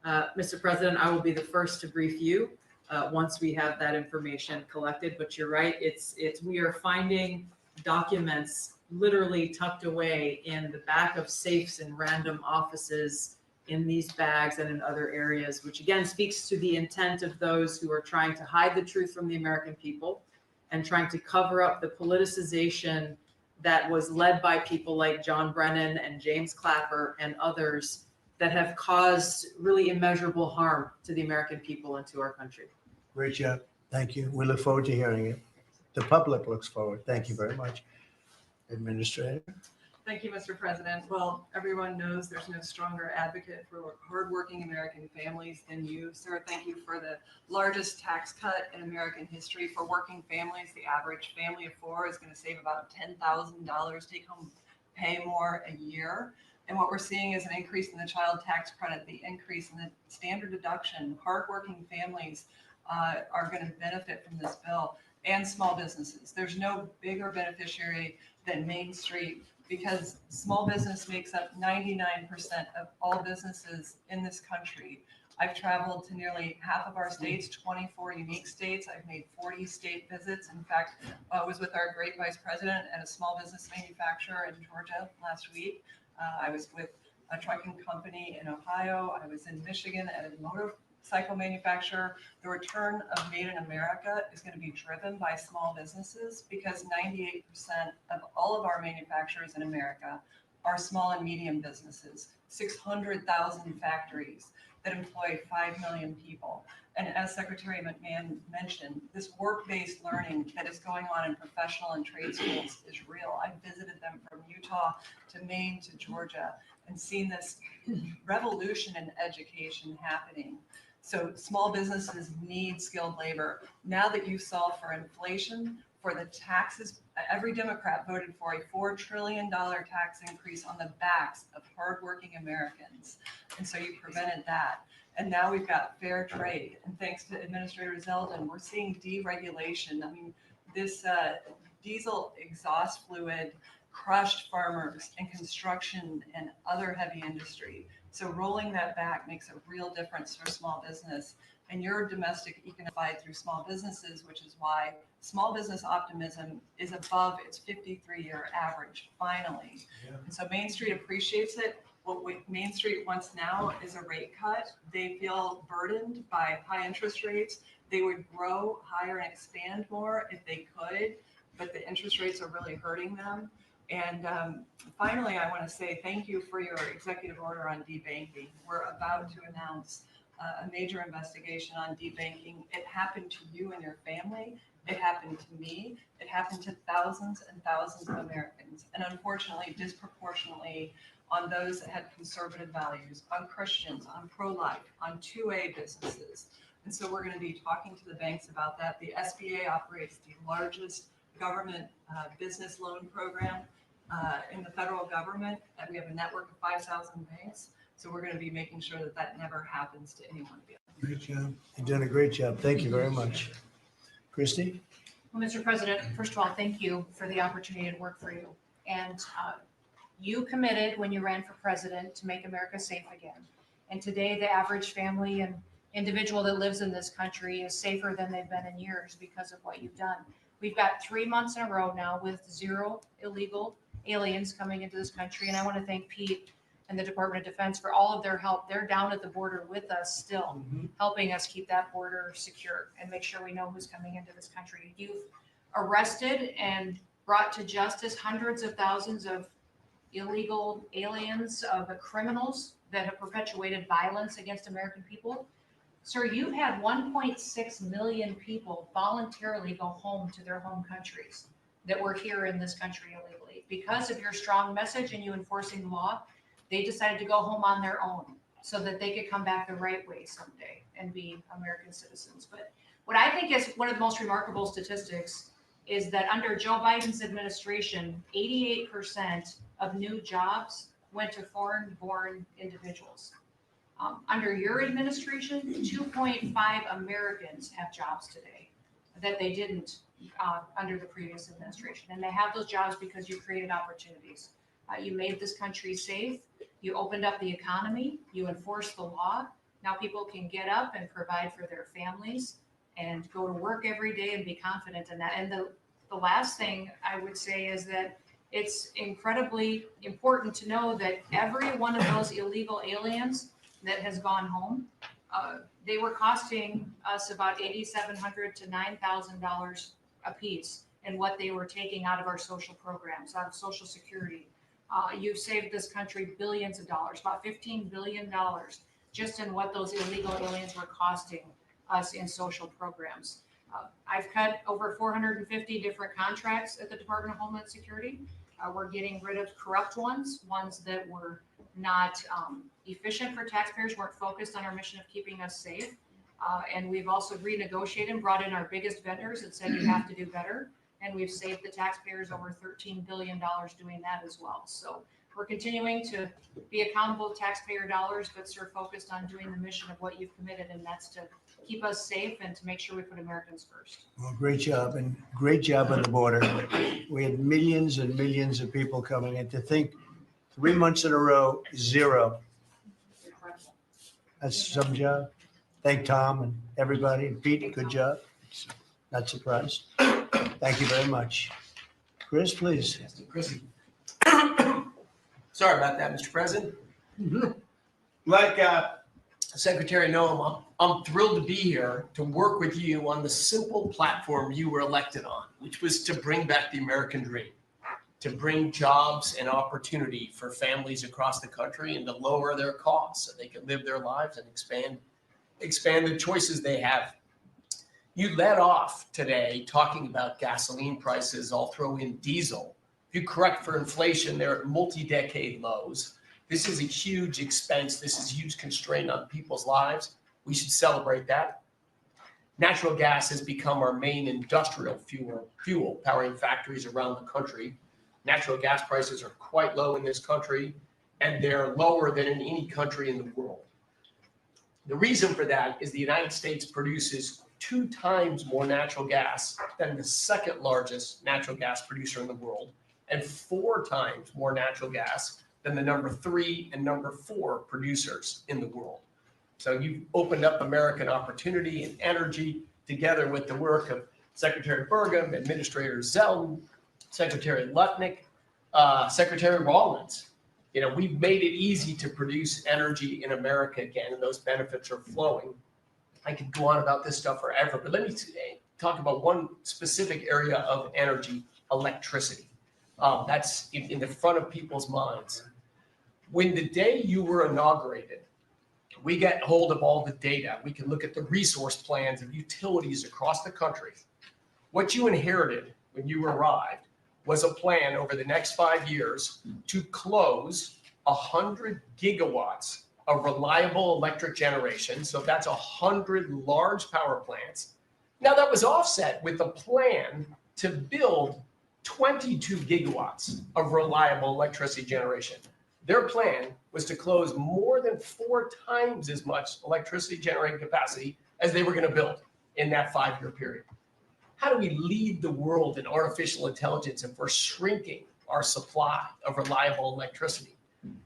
Mr. President, I will be the first to brief you once we have that information collected. But you're right, we are finding documents literally tucked away in the back of safes in random offices in these bags and in other areas, which again speaks to the intent of those who are trying to hide the truth from the American people and trying to cover up the politicization that was led by people like John Brennan and James Clapper and others that have caused really immeasurable harm to the American people and to our country. Great job. Thank you. We look forward to hearing it. The public looks forward. Thank you very much. Administrator. Thank you, Mr. President. Well, everyone knows there's no stronger advocate for hardworking American families than you, sir. Thank you for the largest tax cut in American history for working families. The average family of four is going to save about $10,000 take home pay more a year. And what we're seeing is an increase in the child tax credit, the increase in the standard deduction. Hardworking families are going to benefit from this bill, and small businesses. There's no bigger beneficiary than Main Street, because small business makes up 99% of all businesses in this country. I've traveled to nearly half of our states, 24 unique states. I've made 40 state visits. In fact, I was with our great vice president at a small business manufacturer in Georgia last week. I was with a trucking company in Ohio. I was in Michigan at a motorcycle manufacturer. The return of Made in America is going to be driven by small businesses, because 98% of all of our manufacturers in America are small and medium businesses, 600,000 factories that employ 5 million people. And as Secretary McMahon mentioned, this work-based learning that is going on in professional and trade schools is real. I visited them from Utah to Maine to Georgia and seen this revolution in education happening. So small businesses need skilled labor. Now that you solve for inflation, for the taxes, every Democrat voted for a $4 trillion tax increase on the backs of hardworking Americans. And so you prevented that. And now we've got fair trade. And thanks to Administrator Zeldin, we're seeing deregulation. I mean, this diesel exhaust fluid crushed farmers and construction and other heavy industry. So rolling that back makes a real difference for small business. And your domestic economic through small businesses, which is why small business optimism is above its 53-year average, finally. Yeah. And so Main Street appreciates it. What Main Street wants now is a rate cut. They feel burdened by high interest rates. They would grow higher and expand more if they could, but the interest rates are really hurting them. And finally, I want to say thank you for your executive order on debanking. We're about to announce a major investigation on debanking. It happened to you and your family. It happened to me. It happened to thousands and thousands of Americans. And unfortunately, disproportionately on those that had conservative values, on Christians, on pro-life, on 2A businesses. And so we're going to be talking to the banks about that. The SBA operates the largest government business loan program in the federal government, and we have a network of 5,000 banks. So we're going to be making sure that that never happens to anyone again. Great job. You've done a great job. Thank you very much. Christy? Well, Mr. President, first of all, thank you for the opportunity to work for you. And you committed when you ran for president to make America safe again. And today, the average family and individual that lives in this country is safer than they've been in years because of what you've done. We've got 3 months in a row now with 0 illegal aliens coming into this country. And I want to thank Pete and the Department of Defense for all of their help. They're down at the border with us still, helping us keep that border secure and make sure we know who's coming into this country. You've arrested and brought to justice hundreds of thousands of illegal aliens, the criminals that have perpetuated violence against American people. Sir, you've had 1.6 million people voluntarily go home to their home countries that were here in this country illegally. Because of your strong message and you enforcing the law, they decided to go home on their own so that they could come back the right way someday and be American citizens. But what I think is one of the most remarkable statistics is that under Joe Biden's administration, 88% of new jobs went to foreign-born individuals. Under your administration, 2.5 Americans have jobs today that they didn't under the previous administration. And they have those jobs because you created opportunities. You made this country safe. You opened up the economy. You enforced the law. Now people can get up and provide for their families and go to work every day and be confident in that. And the last thing I would say is that it's incredibly important to know that every one of those illegal aliens that has gone home, they were costing us about $8,700 to $9,000 a piece in what they were taking out of our social programs, out of Social Security. You've saved this country billions of dollars, about $15 billion, just in what those illegal aliens were costing us in social programs. I've cut over 450 different contracts at the Department of Homeland Security. We're getting rid of corrupt ones that were not efficient for taxpayers, weren't focused on our mission of keeping us safe. And we've also renegotiated and brought in our biggest vendors that said you have to do better. And we've saved the taxpayers over $13 billion doing that as well. So we're continuing to be accountable to taxpayer dollars, but sort of focused on doing the mission of what you've committed, and that's to keep us safe and to make sure we put Americans first. Well, great job, and great job on the border. We had millions and millions of people coming in. To think 3 months in a row, zero. Incredible. That's some job. Thank Tom and everybody. And Pete, good job. Not surprised. Thank you very much. Chris, please. Chrissy. Sorry about that, Mr. President. Mm-hmm. Like Secretary Noam, I'm thrilled to be here to work with you on the simple platform you were elected on, which was to bring back the American dream, to bring jobs and opportunity for families across the country and to lower their costs so they can live their lives and expand the choices they have. You led off today talking about gasoline prices. I'll throw in diesel. If you correct for inflation, they're at multi-decade lows. This is a huge expense. This is a huge constraint on people's lives. We should celebrate that. Natural gas has become our main industrial fuel powering factories around the country. Natural gas prices are quite low in this country, and they're lower than in any country in the world. The reason for that is the United States produces 2 times more natural gas than the second largest natural gas producer in the world, and 4 times more natural gas than the number 3 and number 4 producers in the world. So you've opened up American opportunity and energy together with the work of Secretary Burgum, Administrator Zeldin, Secretary Lutnick, Secretary Rawlins. You know, we've made it easy to produce energy in America again, and those benefits are flowing. I could go on about this stuff forever, but let me talk about one specific area of energy, electricity. That's in the front of people's minds. When the day you were inaugurated, we get hold of all the data. We can look at the resource plans of utilities across the country. What you inherited when you arrived was a plan over the next 5 years to close 100 gigawatts of reliable electric generation. So that's 100 large power plants. Now that was offset with a plan to build 22 gigawatts of reliable electricity generation. Their plan was to close more than 4 times as much electricity generating capacity as they were going to build in that 5-year period. How do we lead the world in artificial intelligence if we're shrinking our supply of reliable electricity?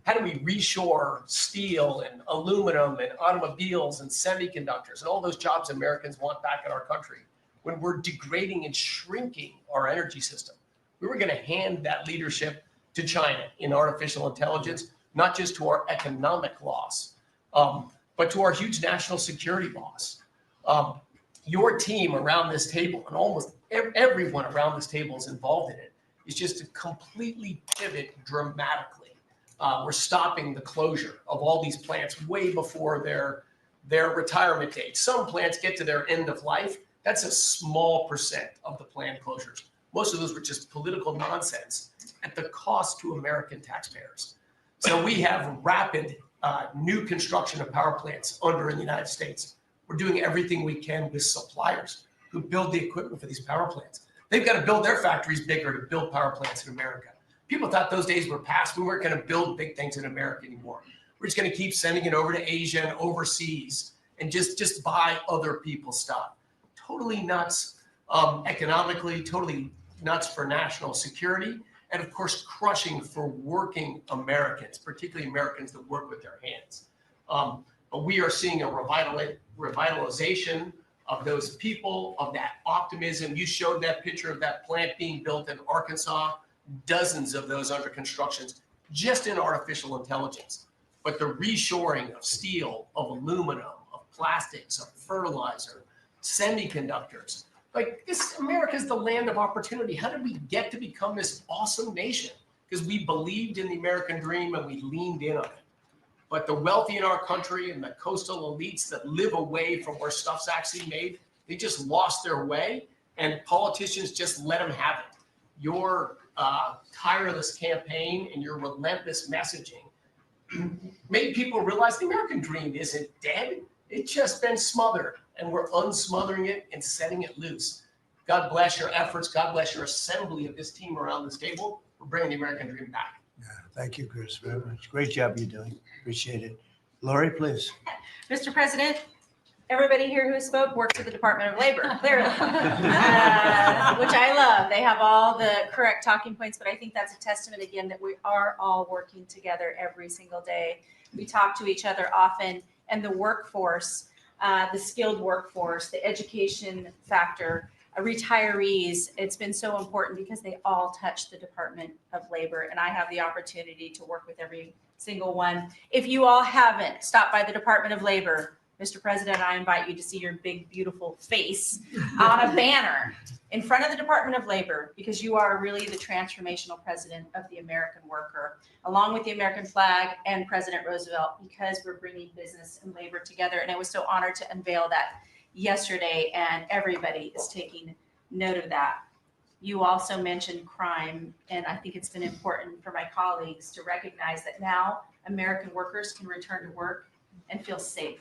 How do we reshore steel and aluminum and automobiles and semiconductors and all those jobs Americans want back in our country when we're degrading and shrinking our energy system? We were going to hand that leadership to China in artificial intelligence, not just to our economic loss, but to our huge national security loss. Your team around this table, and almost everyone around this table is involved in it, is just to completely pivot dramatically. We're stopping the closure of all these plants way before their retirement date. Some plants get to their end of life. That's a small percent of the plant closures. Most of those were just political nonsense at the cost to American taxpayers. So we have rapid new construction of power plants under in the United States. We're doing everything we can with suppliers who build the equipment for these power plants. They've got to build their factories bigger to build power plants in America. People thought those days were past. We weren't going to build big things in America anymore. We're just going to keep sending it over to Asia and overseas and just buy other people's stuff. Totally nuts economically, totally nuts for national security, and of course, crushing for working Americans, particularly Americans that work with their hands. But we are seeing a revitalization of those people, of that optimism. You showed that picture of that plant being built in Arkansas, dozens of those under construction, just in artificial intelligence. But the reshoring of steel, of aluminum, of plastics, of fertilizer, semiconductors, like this, America is the land of opportunity. How did we get to become this awesome nation? Because we believed in the American dream and we leaned in on it. But the wealthy in our country and the coastal elites that live away from where stuff's actually made, they just lost their way, and politicians just let them have it. Your tireless campaign and your relentless messaging made people realize the American dream isn't dead. It's just been smothered, and we're unsmothering it and setting it loose. God bless your efforts. God bless your assembly of this team around this table. We're bringing the American dream back. Yeah, thank you, Chris, very much. Great job you're doing. Appreciate it. Lori, please. Mr. President, everybody here who spoke works at the Department of Labor, clearly, which I love. They have all the correct talking points, but I think that's a testament again that we are all working together every single day. We talk to each other often, and the workforce, the skilled workforce, the education factor, retirees, it's been so important because they all touch the Department of Labor, and I have the opportunity to work with every single one. If you all haven't stopped by the Department of Labor, Mr. President, I invite you to see your big, beautiful face on a banner in front of the Department of Labor, because you are really the transformational president of the American worker, along with the American flag and President Roosevelt, because we're bringing business and labor together. And I was so honored to unveil that yesterday, and everybody is taking note of that. You also mentioned crime, and I think it's been important for my colleagues to recognize that now American workers can return to work and feel safe,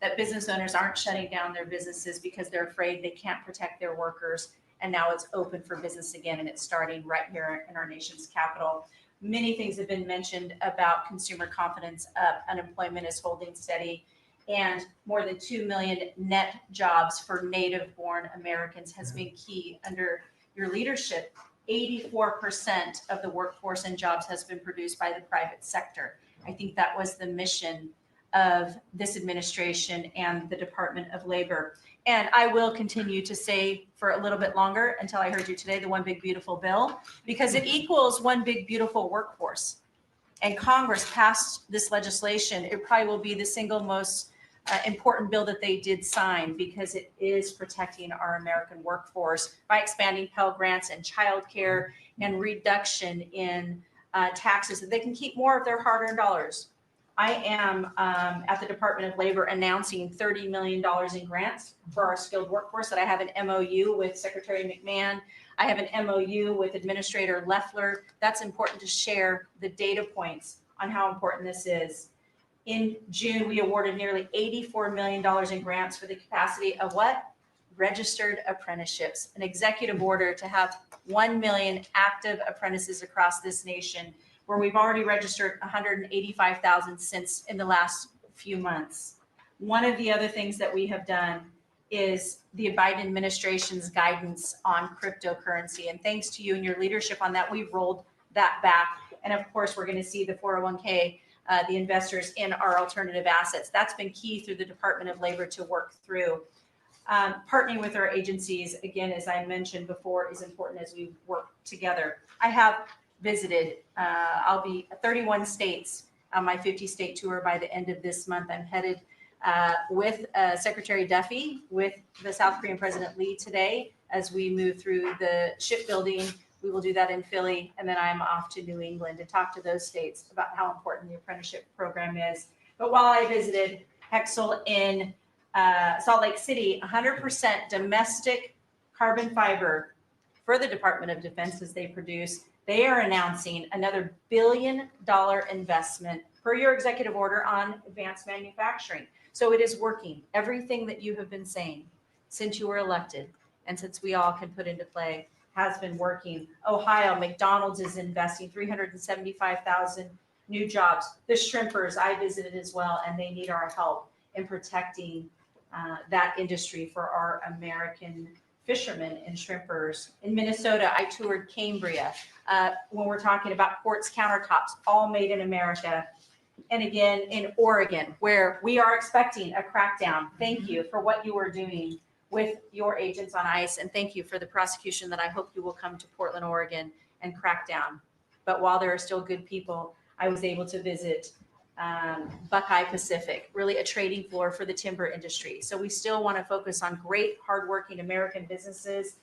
that business owners aren't shutting down their businesses because they're afraid they can't protect their workers, and now it's open for business again, and it's starting right here in our nation's capital. Many things have been mentioned about consumer confidence up, unemployment is holding steady, and more than 2 million net jobs for native-born Americans has been key under your leadership. 84% of the workforce and jobs has been produced by the private sector. I think that was the mission of this administration and the Department of Labor. And I will continue to say for a little bit longer until I heard you today, the one big beautiful bill, because it equals one big beautiful workforce. And Congress passed this legislation. It probably will be the single most important bill that they did sign, because it is protecting our American workforce by expanding Pell Grants and childcare and reduction in taxes, that they can keep more of their hard-earned dollars. I am at the Department of Labor announcing $30 million in grants for our skilled workforce, that I have an MOU with Secretary McMahon. I have an MOU with Administrator Loeffler. That's important to share the data points on how important this is. In June, we awarded nearly $84 million in grants for the capacity of what? Registered apprenticeships, an executive order to have 1 million active apprentices across this nation, where we've already registered 185,000 since in the last few months. One of the other things that we have done is the Biden administration's guidance on cryptocurrency. And thanks to you and your leadership on that, we've rolled that back. And of course, we're going to see the 401k, the investors in our alternative assets. That's been key through the Department of Labor to work through. Partnering with our agencies, again, as I mentioned before, is important as we work together. I have visited, I'll be 31 states on my 50-state tour by the end of this month. I'm headed with Secretary Duffy, with the South Korean President Lee today, as we move through the shipbuilding We will do that in Philly, and then I'm off to New England to talk to those states about how important the apprenticeship program is. But while I visited Hexel in Salt Lake City, 100% domestic carbon fiber for the Department of Defense as they produce. They are announcing another $1 billion investment per your executive order on advanced manufacturing. So it is working. Everything that you have been saying since you were elected and since we all can put into play has been working. Ohio, McDonald's is investing 375,000 new jobs. The shrimpers, I visited as well, and they need our help in protecting that industry for our American fishermen and shrimpers. In Minnesota, I toured Cambria. When we're talking about quartz countertops, all made in America. And again, in Oregon, where we are expecting a crackdown. Thank you for what you are doing with your agents on ICE, and thank you for the prosecution that I hope you will come to Portland, Oregon and crack down. But while there are still good people, I was able to visit Buckeye Pacific, really a trading floor for the timber industry. So we still want to focus on great, hardworking American businesses.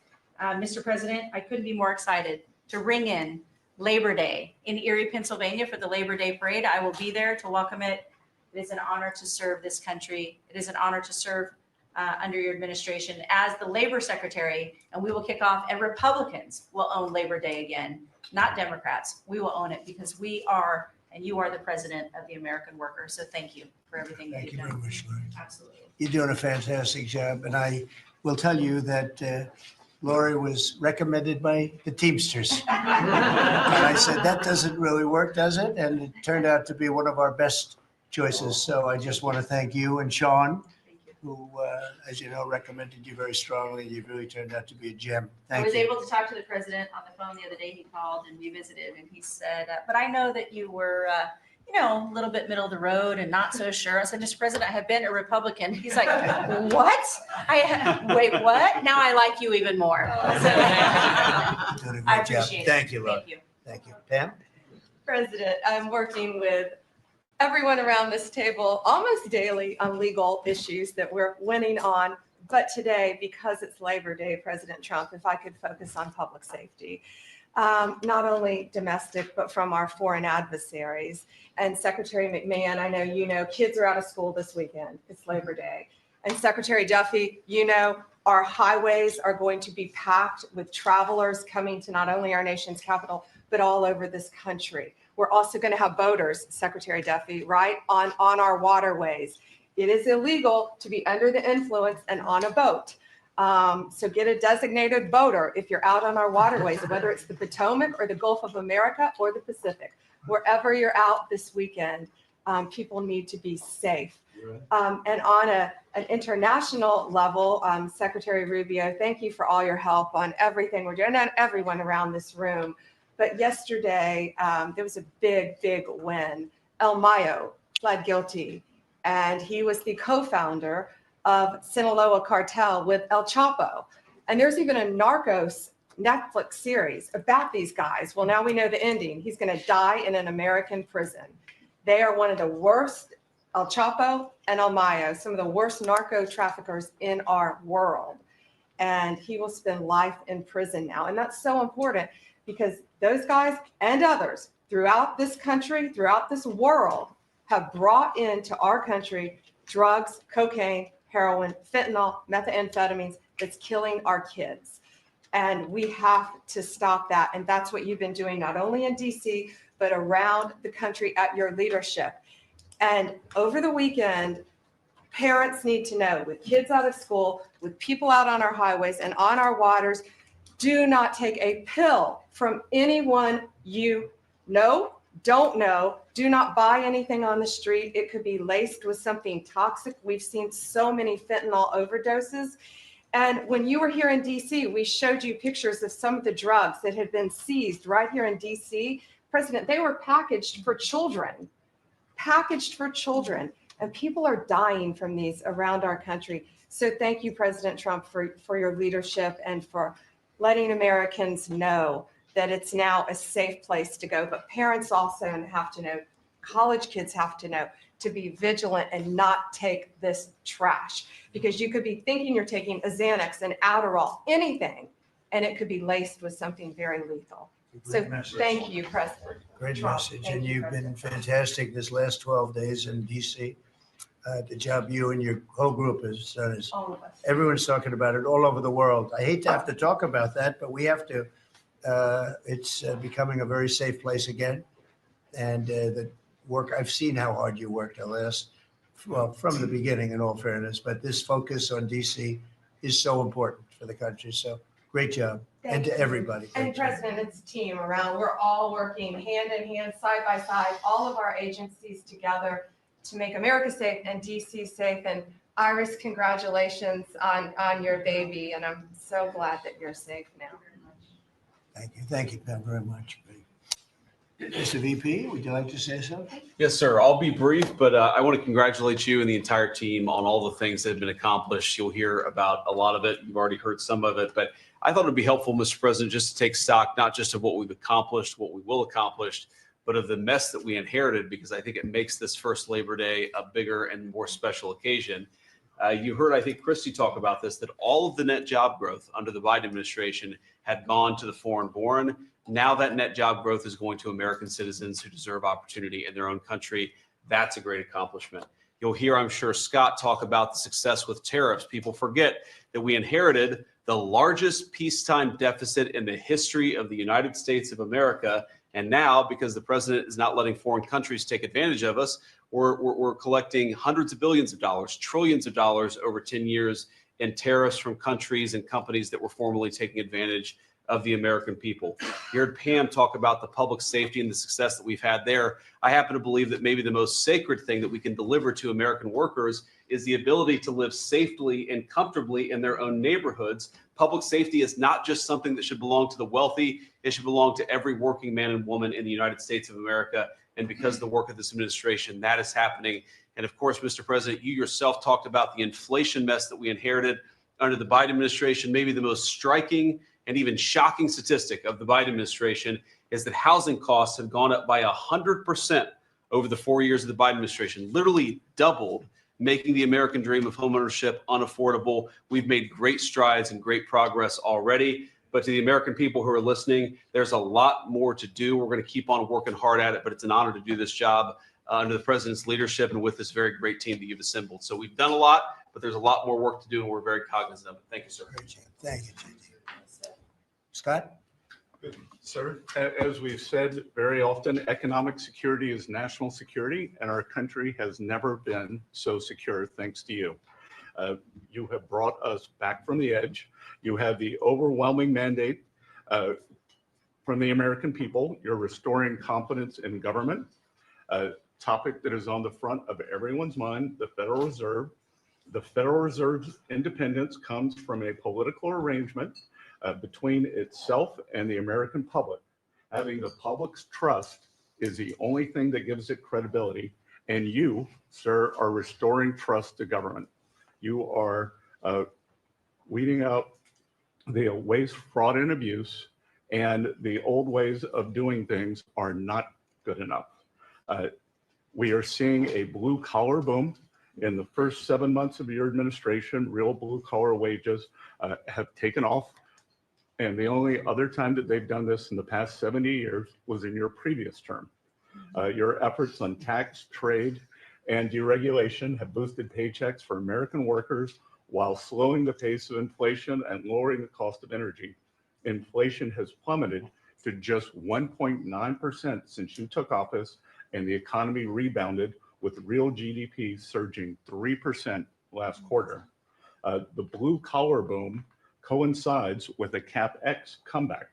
Mr. President, I couldn't be more excited to ring in Labor Day in Erie, Pennsylvania for the Labor Day Parade. I will be there to welcome it. It is an honor to serve this country. It is an honor to serve under your administration as the Labor Secretary, and we will kick off, and Republicans will own Labor Day again, not Democrats. We will own it because we are, and you are the president of the American worker. So thank you for everything that Thank you've you done. very much, Lori. Absolutely. You're doing a fantastic job, and I will tell you that Lori was recommended by the Teamsters. And I said, that doesn't really work, does it? And it turned out to be one of our best choices. So I just want to thank you and Sean, who, as you know, recommended you very strongly. You really turned out to be a gem. I Thank was you. able to talk to the president on the phone the other day. He called and we visited, and he said, but I know that you were, a little bit middle of the road and not so sure. I said, Mr. President, I have been a Republican. He's like, what? Wait, what? Now I like you even more. So, You're doing a I great job. appreciate it. Thank you, Lori. Thank you. Thank you. Pam? President, I'm working with everyone around this table almost daily on legal issues that we're winning on. But today, because it's Labor Day, President Trump, if I could focus on public safety, not only domestic, but from our foreign adversaries. And Secretary McMahon, I know you know, kids are out of school this weekend. It's Labor Day. And Secretary Duffy, you know, our highways are going to be packed with travelers coming to not only our nation's capital, but all over this country. We're also going to have boaters, Secretary Duffy, right, on our waterways. It is illegal to be under the influence and on a boat. So get a designated boater if you're out on our waterways, whether it's the Potomac or the Gulf of America or the Pacific. Wherever you're out this weekend, people need to be safe. And on an international level, Secretary Rubio, thank you for all your help on everything we're doing, and everyone around this room. But yesterday, there was a big, big win. El Mayo pled guilty, and he was the co-founder of Sinaloa cartel with El Chapo. And there's even a Narcos Netflix series about these guys. Well, now we know the ending. He's going to die in an American prison. They are one of the worst, El Chapo and El Mayo, some of the worst narco traffickers in our world. And he will spend life in prison now. And that's so important because those guys and others throughout this country, throughout this world, have brought into our country drugs, cocaine, heroin, fentanyl, methamphetamines that's killing our kids. And we have to stop that. And that's what you've been doing, not only in DC, but around the country at your leadership. And over the weekend, parents need to know, with kids out of school, with people out on our highways and on our waters, do not take a pill from anyone you know, don't know. Do not buy anything on the street. It could be laced with something toxic. We've seen so many fentanyl overdoses. And when you were here in DC, we showed you pictures of some of the drugs that had been seized right here in DC. President, they were packaged for children, and people are dying from these around our country. So thank you, President Trump, for your leadership and for letting Americans know that it's now a safe place to go. But parents also have to know, college kids have to know, to be vigilant and not take this trash, because you could be thinking you're taking a Xanax, an Adderall, anything, and it could be laced with something very lethal. So Great message. thank you, President. Great Trump. message, Thank and you, you've been President. fantastic this last 12 days in DC. The job you and your whole group has done is, All of us. everyone's talking about it all over the world. I hate to have to talk about that, but we have to. It's becoming a very safe place again. And the work, I've seen how hard you worked the last, well, from the beginning in all fairness, but this focus on DC is so important for the country. So great job. And to everybody. And great job. President, it's a team around. We're all working hand in hand, side by side, all of our agencies together to make America safe and DC safe. And Iris, congratulations on your baby. And I'm so glad that you're safe now. Thank you. Thank you, Pam, very much. Mr. VP, would you like to say something? Yes, sir. I'll be brief, but I want to congratulate you and the entire team on all the things that have been accomplished. You'll hear about a lot of it. You've already heard some of it, but I thought it'd be helpful, Mr. President, just to take stock, not just of what we've accomplished, what we will accomplish, but of the mess that we inherited, because I think it makes this first Labor Day a bigger and more special occasion. You heard, I think, Christy talk about this, that all of the net job growth under the Biden administration had gone to the foreign born. Now that net job growth is going to American citizens who deserve opportunity in their own country. That's a great accomplishment. You'll hear, I'm sure, Scott talk about the success with tariffs. People forget that we inherited the largest peacetime deficit in the history of the United States of America. And now, because the president is not letting foreign countries take advantage of us, we're collecting hundreds of billions of dollars, trillions of dollars over 10 years in tariffs from countries and companies that were formerly taking advantage of the American people. You heard Pam talk about the public safety and the success that we've had there. I happen to believe that maybe the most sacred thing that we can deliver to American workers is the ability to live safely and comfortably in their own neighborhoods. Public safety is not just something that should belong to the wealthy. It should belong to every working man and woman in the United States of America. And because of the work of this administration, that is happening. And of course, Mr. President, you yourself talked about the inflation mess that we inherited under the Biden administration. Maybe the most striking and even shocking statistic of the Biden administration is that housing costs have gone up by 100% over the 4 years of the Biden administration, literally doubled, making the American dream of homeownership unaffordable. We've made great strides and great progress already. But to the American people who are listening, there's a lot more to do. We're going to keep on working hard at it, but it's an honor to do this job under the president's leadership and with this very great team that you've assembled. So we've done a lot, but there's a lot more work to do, and we're very cognizant of it. Thank you, sir. Great job. Thank you, JD. Scott? Sir, as we've said very often, economic security is national security, and our country has never been so secure thanks to you. You have brought us back from the edge. You have the overwhelming mandate from the American people. You're restoring confidence in government, a topic that is on the front of everyone's mind, the Federal Reserve. The Federal Reserve's independence comes from a political arrangement between itself and the American public. Having the public's trust is the only thing that gives it credibility. And you, sir, are restoring trust to government. You are weeding out the waste, fraud, and abuse, and the old ways of doing things are not good enough. We are seeing a blue collar boom. In the first 7 months of your administration, real blue collar wages have taken off. And the only other time that they've done this in the past 70 years was in your previous term. Your efforts on tax, trade, and deregulation have boosted paychecks for American workers while slowing the pace of inflation and lowering the cost of energy. Inflation has plummeted to just 1.9% since you took office, and the economy rebounded with real GDP surging 3% last quarter. The blue collar boom coincides with a CapEx comeback.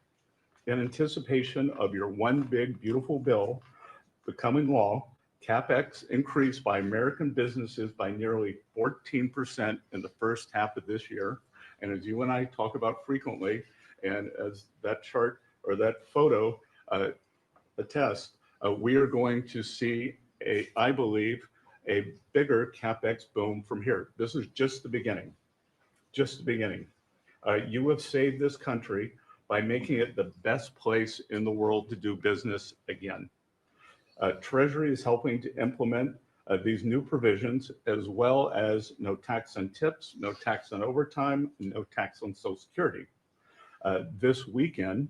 In anticipation of your one big beautiful bill becoming law, CapEx increased by American businesses by nearly 14% in the first half of this year. And as you and I talk about frequently, and as that chart or that photo attests, we are going to see I believe, a bigger CapEx boom from here. This is just the beginning, just the beginning. You have saved this country by making it the best place in the world to do business again. Treasury is helping to implement these new provisions, as well as no tax on tips, no tax on overtime, no tax on Social Security. This weekend,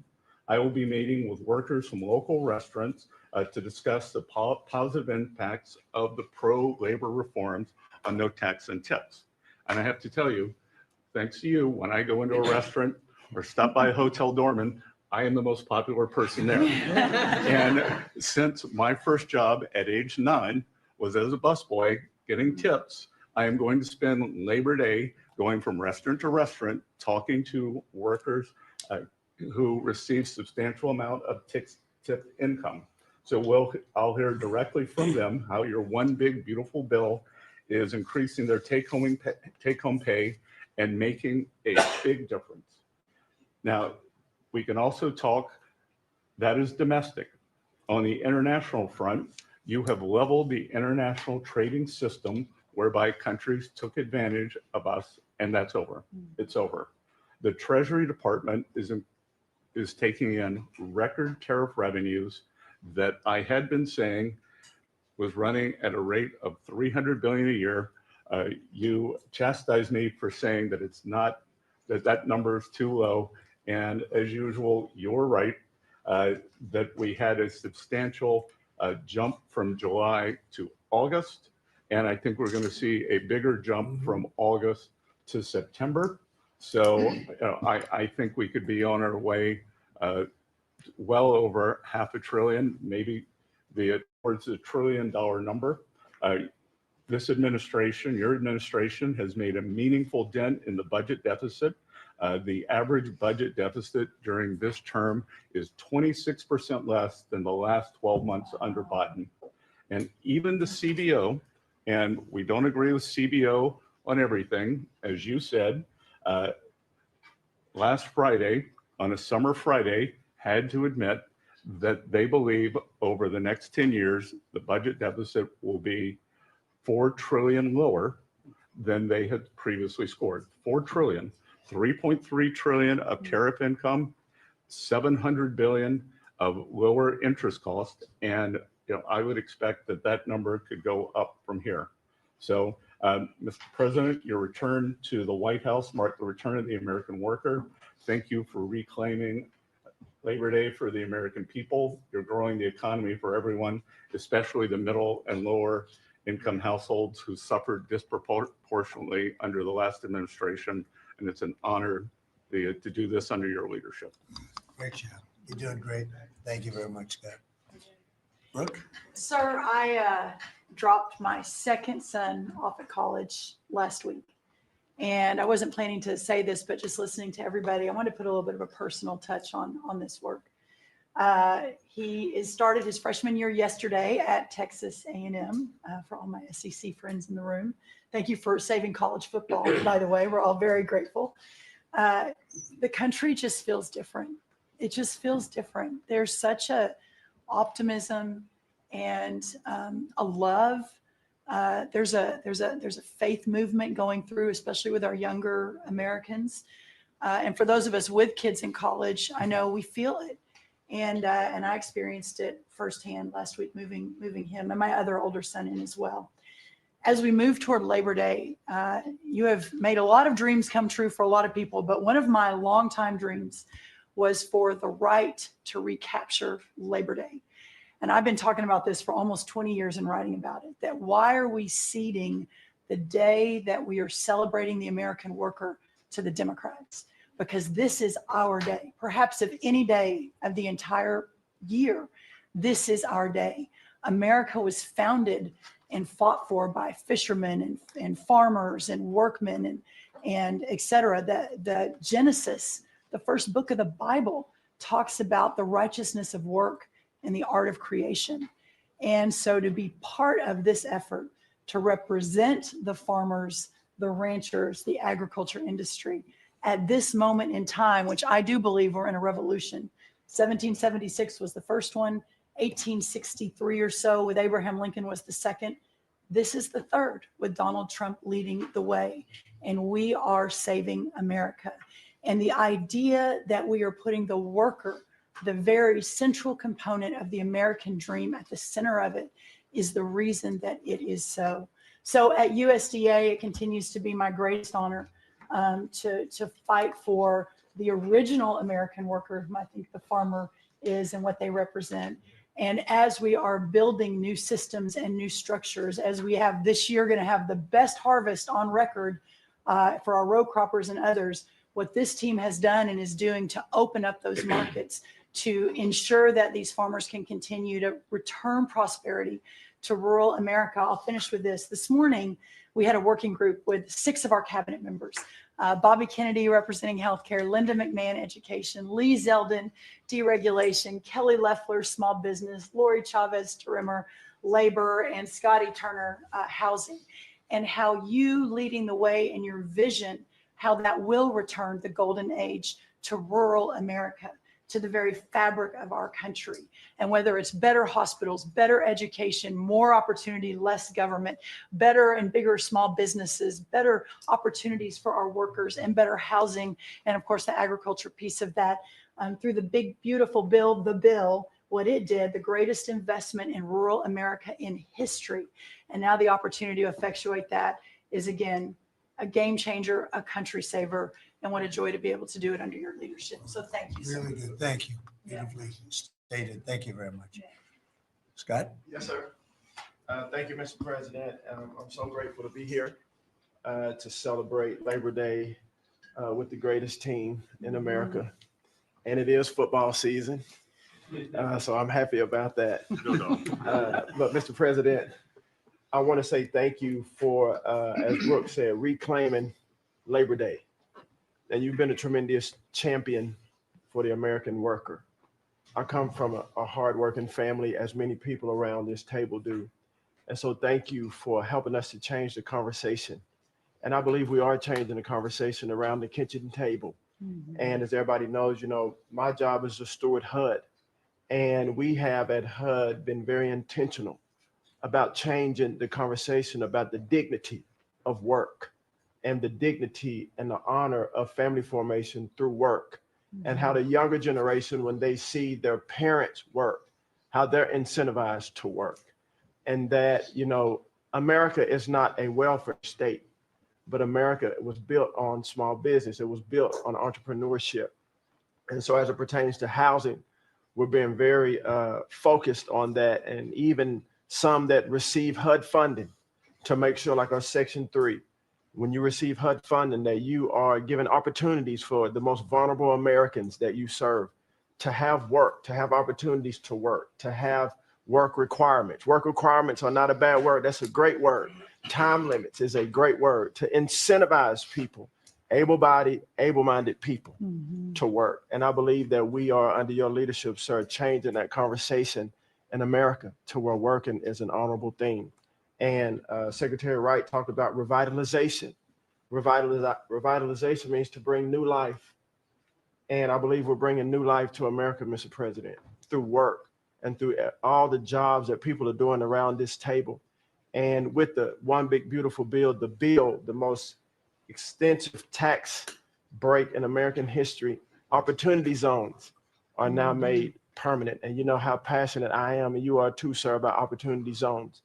I will be meeting with workers from local restaurants to discuss the positive impacts of the pro-labor reforms on no tax and tips. And I have to tell you, thanks to you, when I go into a restaurant or stop by a hotel doorman, I am the most popular person there. And since my first job at age 9 was as a busboy getting tips, I am going to spend Labor Day going from restaurant to restaurant, talking to workers who receive substantial amount of tip income. So I'll hear directly from them how your one big beautiful bill is increasing their take-home pay and making a big difference. Now, we can also talk, that is domestic. On the international front, you have leveled the international trading system whereby countries took advantage of us, and that's over. It's over. The Treasury Department is taking in record tariff revenues that I had been saying was running at a rate of $300 billion a year. You chastised me for saying that it's not, that number is too low. And as usual, you're right, that we had a substantial jump from July to August. And I think we're going to see a bigger jump from August to September. So I think we could be on our way well over $500 billion, maybe towards the $1 trillion number. This administration, your administration, has made a meaningful dent in the budget deficit. The average budget deficit during this term is 26% less than the last 12 months under Biden. And even the CBO, and we don't agree with CBO on everything, as you said, last Friday, on a summer Friday, had to admit that they believe over the next 10 years, the budget deficit will be $4 trillion lower than they had previously scored. $4 trillion, 3.3 trillion of tariff income, 700 billion of lower interest cost. And I would expect that number could go up from here. So, Mr. President, your return to the White House marked the return of the American worker. Thank you for reclaiming Labor Day for the American people. You're growing the economy for everyone, especially the middle and lower income households who suffered disproportionately under the last administration. And it's an honor to do this under your leadership. Great job. You're doing great. Thank you very much, Scott. Brooke? Sir, I dropped my second son off at college last week. And I wasn't planning to say this, but just listening to everybody, I want to put a little bit of a personal touch on this work. He started his freshman year yesterday at Texas A&M, for all my SEC friends in the room. Thank you for saving college football, by the way. We're all very grateful. The country just feels different. It just feels different. There's such a optimism and a love. There's a faith movement going through, especially with our younger Americans. And for those of us with kids in college, I know we feel it. And I experienced it firsthand last week, moving him and my other older son in as well. As we move toward Labor Day, you have made a lot of dreams come true for a lot of people, but one of my longtime dreams was for the right to recapture Labor Day. And I've been talking about this for almost 20 years and writing about it, that why are we ceding the day that we are celebrating the American worker to the Democrats? Because this is our day. Perhaps of any day of the entire year, this is our day. America was founded and fought for by fishermen and farmers and workmen and et cetera. The Genesis, the first book of the Bible, talks about the righteousness of work and the art of creation. And so to be part of this effort to represent the farmers, the ranchers, the agriculture industry at this moment in time, which I do believe we're in a revolution. 1776 was the first one, 1863 or so with Abraham Lincoln was the second. This is the third with Donald Trump leading the way. And we are saving America. And the idea that we are putting the worker, the very central component of the American dream at the center of it, is the reason that it is so. So at USDA, it continues to be my greatest honor to fight for the original American worker, whom I think the farmer is and what they represent. And as we are building new systems and new structures, as we have this year going to have the best harvest on record for our row croppers and others, what this team has done and is doing to open up those markets to ensure that these farmers can continue to return prosperity to rural America. I'll finish with this. This morning, we had a working group with 6 of our cabinet members. Bobby Kennedy representing healthcare, Linda McMahon education, Lee Zeldin deregulation, Kelly Loeffler small business, Lori Chavez Trimmer labor, and Scotty Turner housing. And how you leading the way in your vision, how that will return the golden age to rural America, to the very fabric of our country. And whether it's better hospitals, better education, more opportunity, less government, better and bigger small businesses, better opportunities for our workers, and better housing, and of course the agriculture piece of that, through the big, beautiful bill, the bill, what it did, the greatest investment in rural America in history. And now the opportunity to effectuate that is, again, a game changer, a country saver, and what a joy to be able to do it under your leadership. So thank you. Really good. Thank you. Beautifully stated. Thank you very much. Scott? Yes, sir. Thank you, Mr. President. I'm so grateful to be here to celebrate Labor Day with the greatest team in America. And it is football season. So I'm happy about that. But Mr. President, I want to say thank you for, as Brooke said, reclaiming Labor Day. And you've been a tremendous champion for the American worker. I come from a hardworking family, as many people around this table do. And so thank you for helping us to change the conversation. And I believe we are changing the conversation around the kitchen table. And as everybody knows, you know, my job is to steward HUD. And we have at HUD been very intentional about changing the conversation about the dignity of work and the dignity and the honor of family formation through work, and how the younger generation, when they see their parents work, how they're incentivized to work. And that, you know, America is not a welfare state, but America was built on small business. It was built on entrepreneurship. And so as it pertains to housing, we're being very focused on that, and even some that receive HUD funding to make sure, like our Section 3, when you receive HUD funding, that you are given opportunities for the most vulnerable Americans that you serve to have work, to have opportunities to work, to have work requirements. Work requirements are not a bad word. That's a great word. Time limits is a great word to incentivize people, able-bodied, able-minded people to work. And I believe that we are, under your leadership, sir, changing that conversation in America to where working is an honorable thing. And Secretary Wright talked about revitalization. Revitalization means to bring new life. And I believe we're bringing new life to America, Mr. President, through work and through all the jobs that people are doing around this table. And with the one big beautiful bill, the most extensive tax break in American history, opportunity zones are now made permanent. And you know how passionate I am, and you are too, sir, about opportunity zones.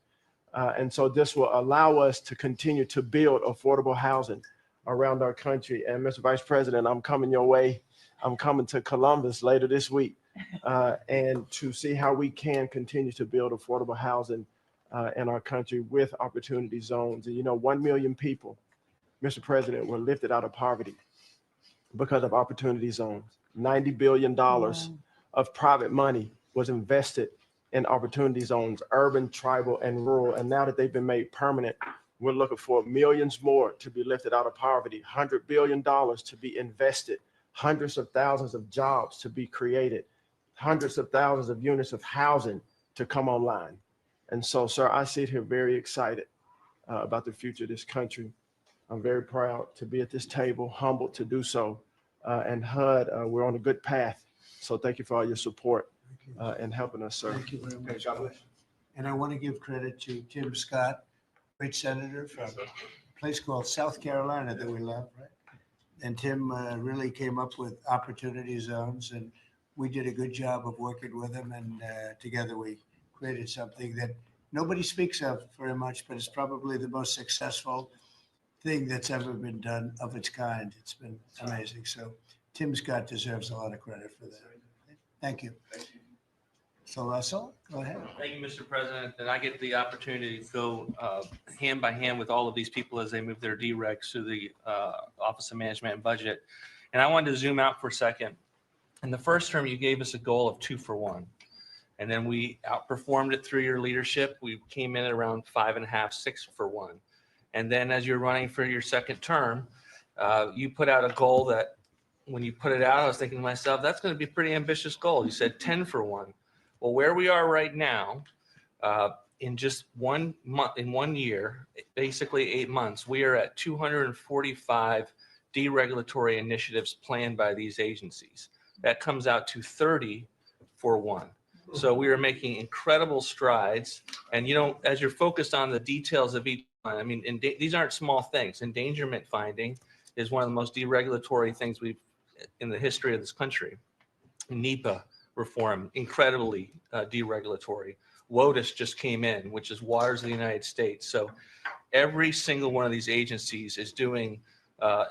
And so this will allow us to continue to build affordable housing around our country. And Mr. Vice President, I'm coming your way. I'm coming to Columbus later this week and to see how we can continue to build affordable housing in our country with opportunity zones. And, you know, 1 million people, Mr. President, were lifted out of poverty because of opportunity zones. $90 billion of private money was invested in opportunity zones, urban, tribal, and rural. And now that they've been made permanent, we're looking for millions more to be lifted out of poverty, $100 billion to be invested, hundreds of thousands of jobs to be created, hundreds of thousands of units of housing to come online. And so, sir, I sit here very excited about the future of this country. I'm very proud to be at this table, humbled to do so. And HUD, we're on a good path. So thank you for all your support and helping us, sir. Thank you very much. And I want to give credit to Tim Scott, great senator from a place called South Carolina that we love, right? And Tim really came up with opportunity zones, and we did a good job of working with him. And together we created something that nobody speaks of very much, but it's probably the most successful thing that's ever been done of its kind. It's been amazing. So Tim Scott deserves a lot of credit for that. Thank you. So Russell, go ahead. Thank you, Mr. President. And I get the opportunity to go hand by hand with all of these people as they move their DRECs through the Office of Management and Budget. And I wanted to zoom out for a second. In the first term, you gave us a goal of 2 for 1. And then we outperformed it through your leadership. We came in at around 5.5, 6 for 1. And then as you're running for your second term, you put out a goal that when you put it out, I was thinking to myself, that's going to be a pretty ambitious goal. You said 10 for 1. Well, where we are right now, in just 1 month, in 1 year, basically 8 months, we are at 245 deregulatory initiatives planned by these agencies. That comes out to 30 for 1. So we are making incredible strides. And, you know, as you're focused on the details of each one, I mean, these aren't small things. Endangerment finding is one of the most deregulatory things we've in the history of this country. NEPA reform, incredibly deregulatory. WOTUS just came in, which is Waters of the United States. So every single one of these agencies is doing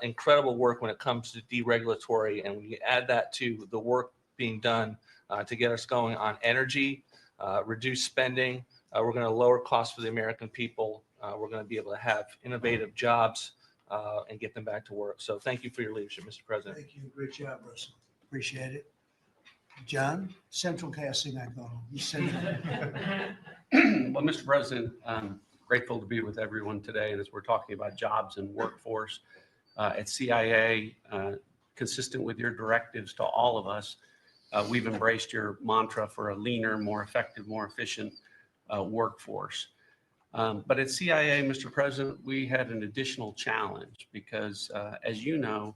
incredible work when it comes to deregulatory. And when you add that to the work being done to get us going on energy, reduce spending, we're going to lower costs for the American people. We're going to be able to have innovative jobs and get them back to work. So thank you for your leadership, Mr. President. Thank you. Great job, Russell. Appreciate it. John, central casting, I call him. He's central. Well, Mr. President, I'm grateful to be with everyone today. And as we're talking about jobs and workforce at CIA, consistent with your directives to all of us, we've embraced your mantra for a leaner, more effective, more efficient workforce. But at CIA, Mr. President, we had an additional challenge because, as you know,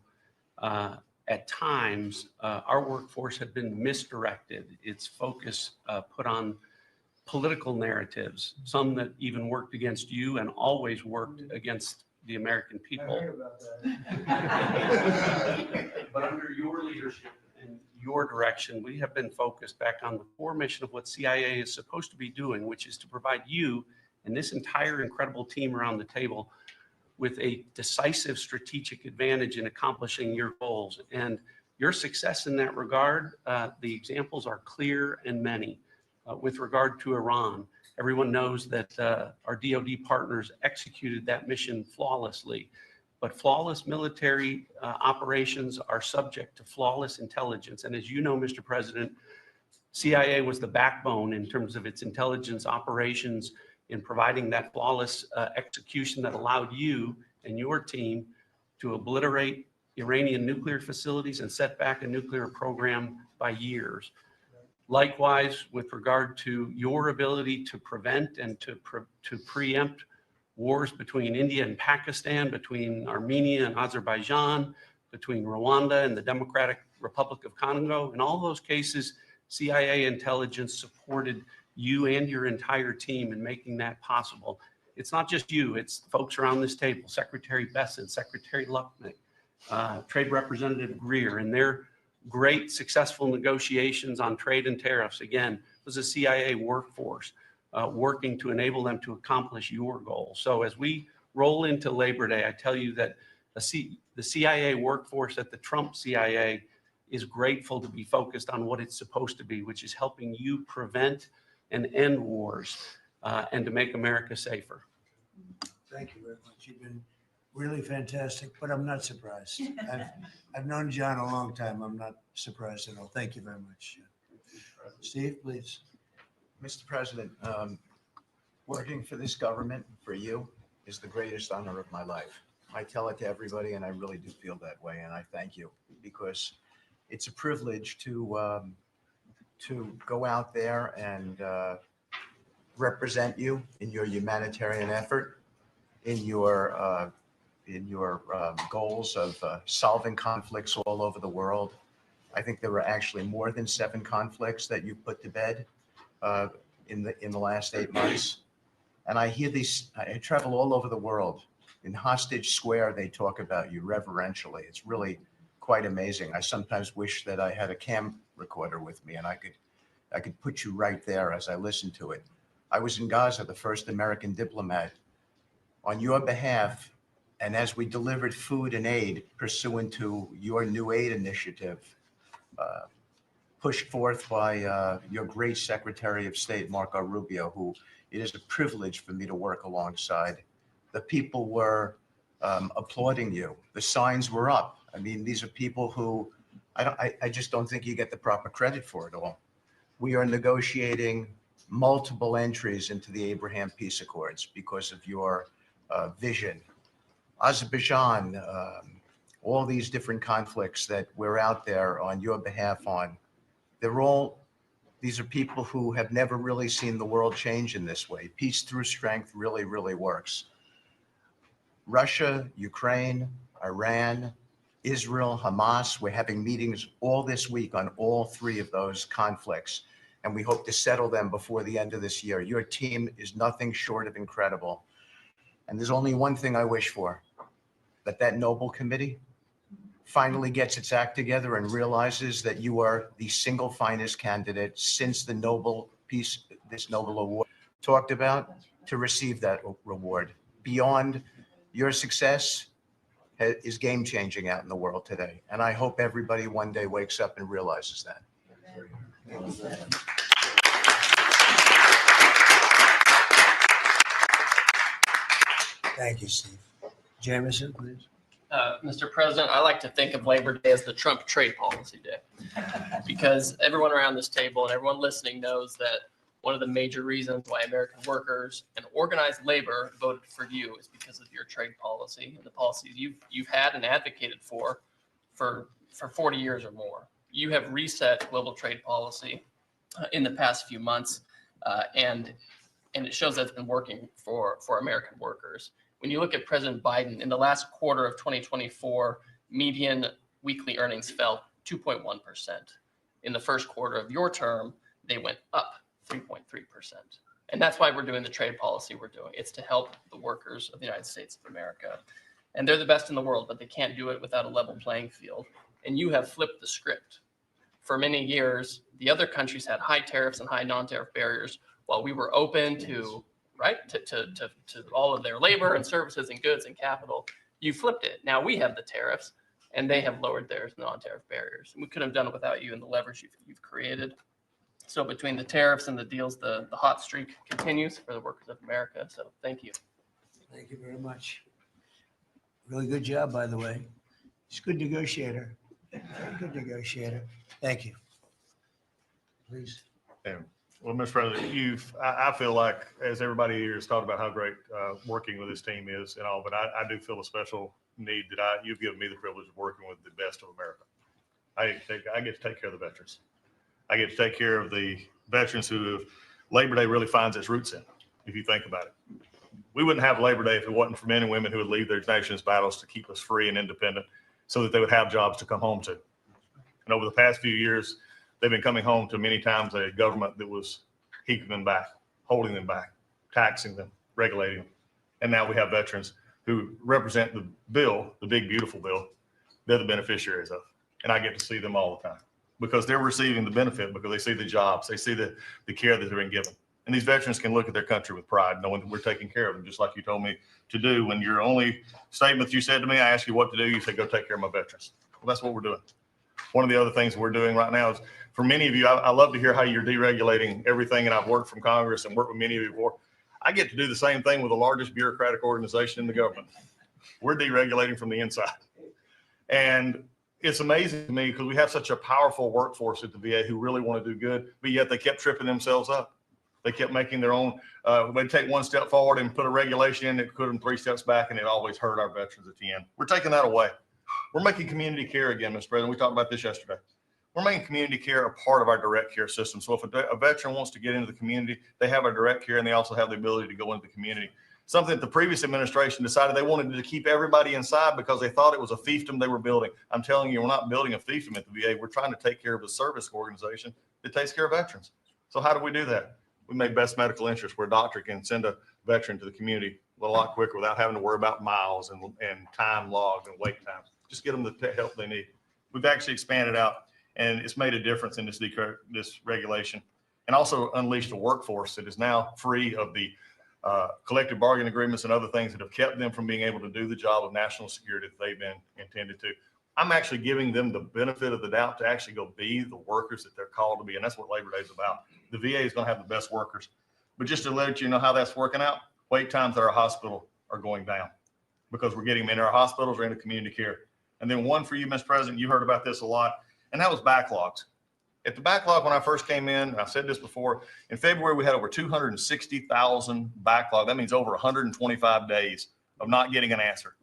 at times, our workforce had been misdirected. Its focus put on political narratives, some that even worked against you and always worked against the American people. I heard about that. But under your leadership and your direction, we have been focused back on the core mission of what CIA is supposed to be doing, which is to provide you and this entire incredible team around the table with a decisive strategic advantage in accomplishing your goals. And your success in that regard, the examples are clear and many. With regard to Iran, everyone knows that our DoD partners executed that mission flawlessly. But flawless military operations are subject to flawless intelligence. And as you know, Mr. President, CIA was the backbone in terms of its intelligence operations in providing that flawless execution that allowed you and your team to obliterate Iranian nuclear facilities and set back a nuclear program by years. Likewise, with regard to your ability to prevent and to preempt wars between India and Pakistan, between Armenia and Azerbaijan, between Rwanda and the Democratic Republic of Congo. In all those cases, CIA intelligence supported you and your entire team in making that possible. It's not just you, it's folks around this table, Secretary Bessent, Secretary Lupnick, Trade Representative Greer, and their great successful negotiations on trade and tariffs. Again, it was a CIA workforce working to enable them to accomplish your goals. So as we roll into Labor Day, I tell you that the CIA workforce at the Trump CIA is grateful to be focused on what it's supposed to be, which is helping you prevent and end wars and to make America safer. Thank you very much. You've been really fantastic, but I'm not surprised. I've known John a long time. I'm not surprised at all. Thank you very much. Steve, please. Mr. President, working for this government, for you, is the greatest honor of my life. I tell it to everybody, and I really do feel that way, and I thank you, because it's a privilege to go out there and represent you in your humanitarian effort, in your goals of solving conflicts all over the world. I think there were actually more than 7 conflicts that you put to bed in the last 8 months. And I hear these, I travel all over the world. In Hostage Square, they talk about you reverentially. It's really quite amazing. I sometimes wish that I had a camcorder with me and I could put you right there as I listen to it. I was in Gaza, the first American diplomat. On your behalf And as we delivered food and aid pursuant to your new aid initiative, pushed forth by your great Secretary of State, Marco Rubio, who it is a privilege for me to work alongside. The people were applauding you. The signs were up. I mean, these are people who I just don't think you get the proper credit for it all. We are negotiating multiple entries into the Abraham Peace Accords because of your vision. Azerbaijan, all these different conflicts that we're out there on your behalf on, these are people who have never really seen the world change in this way. Peace through strength really, really works. Russia, Ukraine, Iran, Israel, Hamas, we're having meetings all this week on all three of those conflicts, and we hope to settle them before the end of this year. Your team is nothing short of incredible. And there's only one thing I wish for, that noble committee finally gets its act together and realizes that you are the single finest candidate since the this Nobel Award talked about to receive that reward. Beyond your success is game changing out in the world today. And I hope everybody one day wakes up and realizes that. Thank you, Steve. Jameson, please. Mr. President, I like to think of Labor Day as the Trump trade policy day, because everyone around this table and everyone listening knows that one of the major reasons why American workers and organized labor voted for you is because of your trade policy and the policies you've had and advocated for 40 years or more. You have reset global trade policy in the past few months, and it shows that it's been working for American workers. When you look at President Biden, in the last quarter of 2024, median weekly earnings fell 2.1%. In the first quarter of your term, they went up 3.3%. And that's why we're doing the trade policy we're doing. It's to help the workers of the United States of America. And they're the best in the world, but they can't do it without a level playing field. And you have flipped the script. For many years, the other countries had high tariffs and high non-tariff barriers, while we were open to all of their labor and services and goods and capital. You flipped it. Now we have the tariffs and they have lowered their non-tariff barriers. And we couldn't have done it without you and the leverage you've created. So between the tariffs and the deals, the hot streak continues for the workers of America. So thank you. Thank you very much. Really good job, by the way. He's a good negotiator. Very good negotiator. Thank you. Please. Yeah. Well, Mr. President, I feel like, as everybody here has talked about how great working with this team is and all, but I do feel a special need that you've given me the privilege of working with the best of America. I get to take care of the veterans. I get to take care of the veterans who Labor Day really finds its roots in, if you think about it. We wouldn't have Labor Day if it wasn't for men and women who would leave their nation's battles to keep us free and independent so that they would have jobs to come home to. And over the past few years, they've been coming home to many times a government that was keeping them back, holding them back, taxing them, regulating them. And now we have veterans who represent the bill, the big, beautiful bill, they're the beneficiaries of. And I get to see them all the time because they're receiving the benefit because they see the jobs, they see the care that they're being given. And these veterans can look at their country with pride, knowing that we're taking care of them, just like you told me to do. When your only statement you said to me, I asked you what to do, you said, go take care of my veterans. Well, that's what we're doing. One of the other things we're doing right now is, for many of you, I love to hear how you're deregulating everything, and I've worked from Congress and worked with many of you before. I get to do the same thing with the largest bureaucratic organization in the government. We're deregulating from the inside. And it's amazing to me because we have such a powerful workforce at the VA who really want to do good, but yet they kept tripping themselves up. They kept making their own, they'd take one step forward and put a regulation in that put them 3 steps back, and it always hurt our veterans at the end. We're taking that away. We're making community care again, Mr. President. We talked about this yesterday. We're making community care a part of our direct care system. So if a veteran wants to get into the community, they have our direct care and they also have the ability to go into the community. Something that the previous administration decided they wanted to keep everybody inside because they thought it was a fiefdom they were building. I'm telling you, we're not building a fiefdom at the VA. We're trying to take care of a service organization that takes care of veterans. So how do we do that? We make best medical interest where a doctor can send a veteran to the community a lot quicker without having to worry about miles and time logged and wait times. Just get them the help they need. We've actually expanded out, and it's made a difference in this regulation, and also unleashed a workforce that is now free of the collective bargaining agreements and other things that have kept them from being able to do the job of national security that they've been intended to. I'm actually giving them the benefit of the doubt to actually go be the workers that they're called to be. And that's what Labor Day is about. The VA is going to have the best workers. But just to let you know how that's working out, wait times at our hospital are going down because we're getting them into our hospitals or into community care. And then one for you, Mr. President, you heard about this a lot, and that was backlogs. At the backlog, when I first came in, and I've said this before, in February, we had over 260,000 backlog. That means over 125 days of not getting an answer.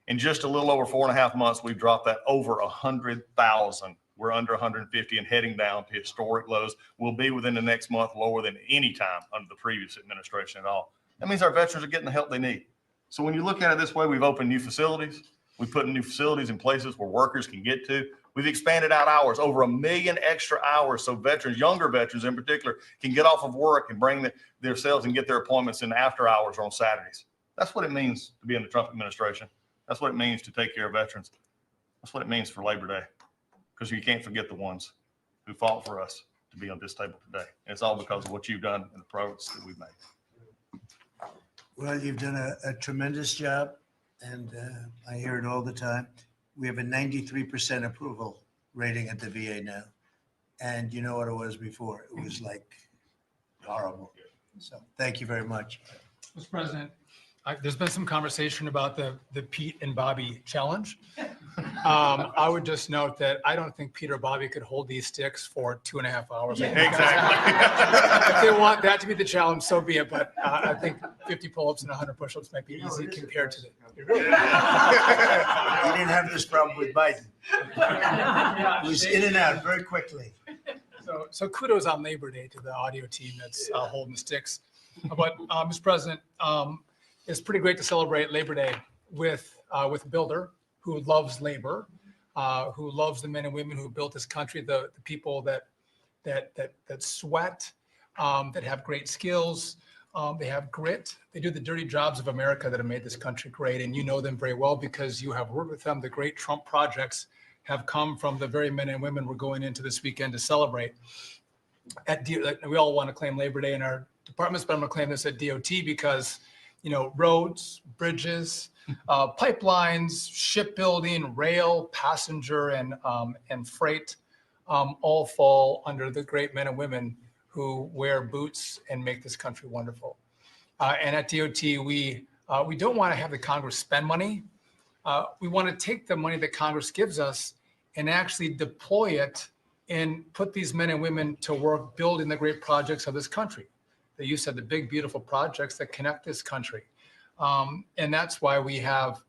In just a little over 4.5 months, we've dropped that over 100,000. We're under 150 and heading down to historic lows. We'll be within the next month lower than any time under the previous administration at all. That means our veterans are getting the help they need. So when you look at it this way, we've opened new facilities. We've put new facilities in places where workers can get to. We've expanded out hours, over 1 million extra hours, so veterans, younger veterans in particular, can get off of work and bring themselves and get their appointments in after hours or on Saturdays. That's what it means to be in the Trump administration. That's what it means to take care of veterans. That's what it means for Labor Day, because you can't forget the ones who fought for us to be on this table today. And it's all because of what you've done and the progress that we've made. Well, you've done a tremendous job, and I hear it all the time. We have a 93% approval rating at the VA now. And you know what it was before? It was like horrible. So thank you very much. Mr. President, there's been some conversation about the Pete and Bobby challenge. I would just note that I don't think Pete or Bobby could hold these sticks for 2.5 hours. Exactly. If they want that to be the challenge, so be it. But I think 50 pull-ups and 100 push-ups might be easy compared to the. You didn't have this problem with Biden. It was in and out very quickly. So kudos on Labor Day to the audio team that's holding the sticks. But Mr. President, it's pretty great to celebrate Labor Day with a builder who loves labor, who loves the men and women who built this country, the people that sweat, that have great skills, they have grit. They do the dirty jobs of America that have made this country great, and you know them very well because you have worked with them. The great Trump projects have come from the very men and women we're going into this weekend to celebrate. We all want to claim Labor Day in our departments, but I'm going to claim this at DOT because, you know, roads, bridges, pipelines, shipbuilding, rail, passenger, and freight all fall under the great men and women who wear boots and make this country wonderful. And at DOT, we don't want to have the Congress spend money. We want to take the money that Congress gives us and actually deploy it and put these men and women to work building the great projects of this country. That you said, the big, beautiful projects that connect this country. And that's why we have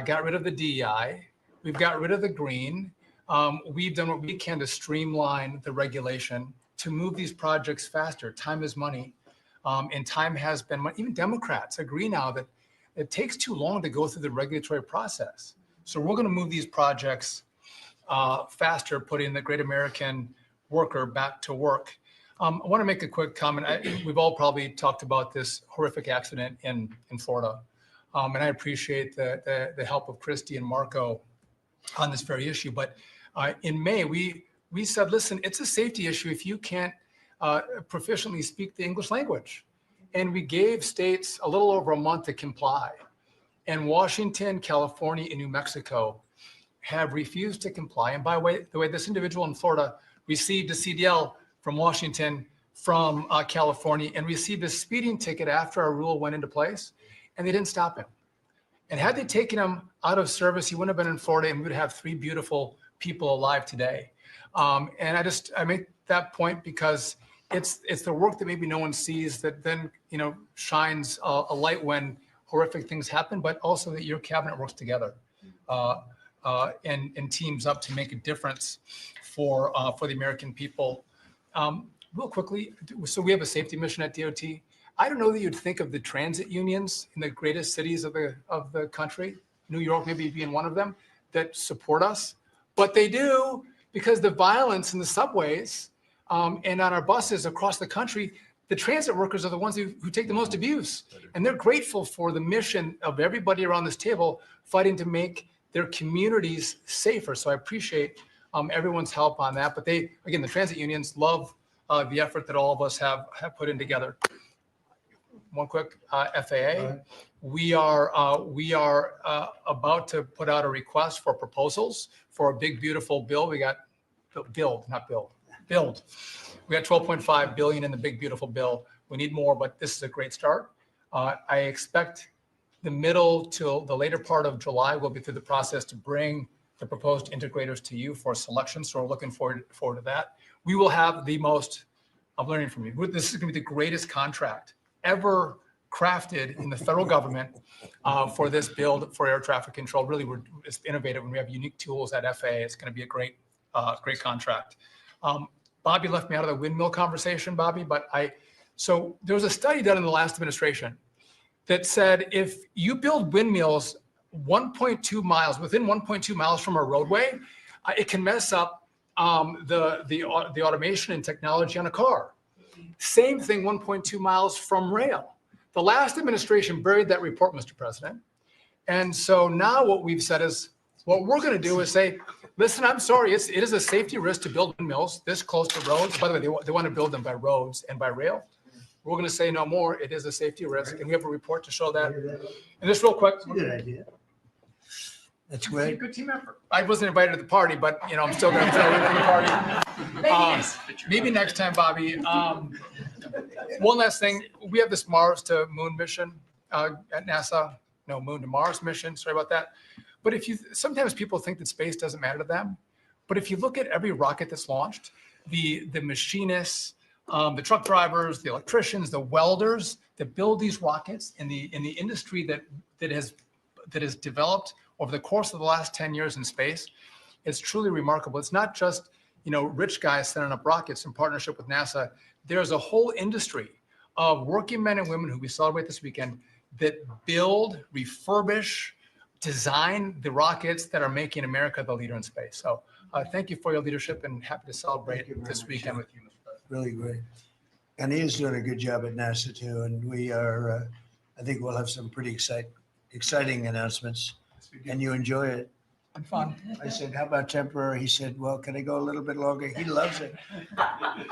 got rid of the DEI. We've got rid of the green. We've done what we can to streamline the regulation to move these projects faster. Time is money. And time has been money. Even Democrats agree now that it takes too long to go through the regulatory process. So we're going to move these projects faster, putting the great American worker back to work. I want to make a quick comment. We've all probably talked about this horrific accident in Florida. And I appreciate the help of Christy and Marco on this very issue. But in May, we said, listen, it's a safety issue if you can't proficiently speak the English language. And we gave states a little over a month to comply. And Washington, California, and New Mexico have refused to comply. And by the way, this individual in Florida received a CDL from Washington, from California, and received a speeding ticket after our rule went into place, and they didn't stop him. And had they taken him out of service, he wouldn't have been in Florida, and we would have 3 beautiful people alive today. And I make that point because it's the work that maybe no one sees that then, you know, shines a light when horrific things happen, but also that your cabinet works together and teams up to make a difference for the American people. Real quickly, so we have a safety mission at DOT. I don't know that you'd think of the transit unions in the greatest cities of the country, New York maybe being one of them, that support us, but they do, because the violence in the subways and on our buses across the country, the transit workers are the ones who take the most abuse. And they're grateful for the mission of everybody around this table fighting to make their communities safer. So I appreciate everyone's help on that. But the transit unions love the effort that all of us have put in together. one quick FAA. We are about to put out a request for proposals for a big, beautiful bill. We got build. We got 12.5 billion in the big, beautiful bill. We need more, but this is a great start. I expect the middle to the later part of July, we'll be through the process to bring the proposed integrators to you for selection. So we're looking forward to that. We will have the most, I'm learning from you, this is going to be the greatest contract ever crafted in the federal government for this build for air traffic control. Really, it's innovative, and we have unique tools at FAA. It's going to be a great contract. Bobby left me out of the windmill conversation, Bobby, but so there was a study done in the last administration that said if you build windmills 1.2 miles, within 1.2 miles from a roadway, it can mess up the automation and technology on a car. Same thing 1.2 miles from rail. The last administration buried that report, Mr. President. And so now what we've said is, what we're going to do is say, listen, I'm sorry, it is a safety risk to build windmills this close to roads. By the way, they want to build them by roads and by rail. We're going to say no more. It is a safety risk, and we have a report to show that. And just real quick. Good idea. That's great. Good team effort. I wasn't invited to the party, but I'm still going to tell you to the party. Maybe next time, Bobby. One last thing. We have this Mars to Moon mission at NASA. No, Moon to Mars mission. Sorry about that. But sometimes people think that space doesn't matter to them. But if you look at every rocket that's launched, the machinists, the truck drivers, the electricians, the welders that build these rockets in the industry that has developed over the course of the last 10 years in space, it's truly remarkable. It's not just rich guys sending up rockets in partnership with NASA. There's a whole industry of working men and women who we celebrate this weekend that build, refurbish, design the rockets that are making America the leader in space. So thank you for your leadership, and happy to celebrate this weekend with you. Really great. And he is doing a good job at NASA too. And we are, I think we'll have some pretty exciting announcements, and you enjoy it. And fun. I said, how about temporary? He said, well, can I go a little bit longer? He loves it.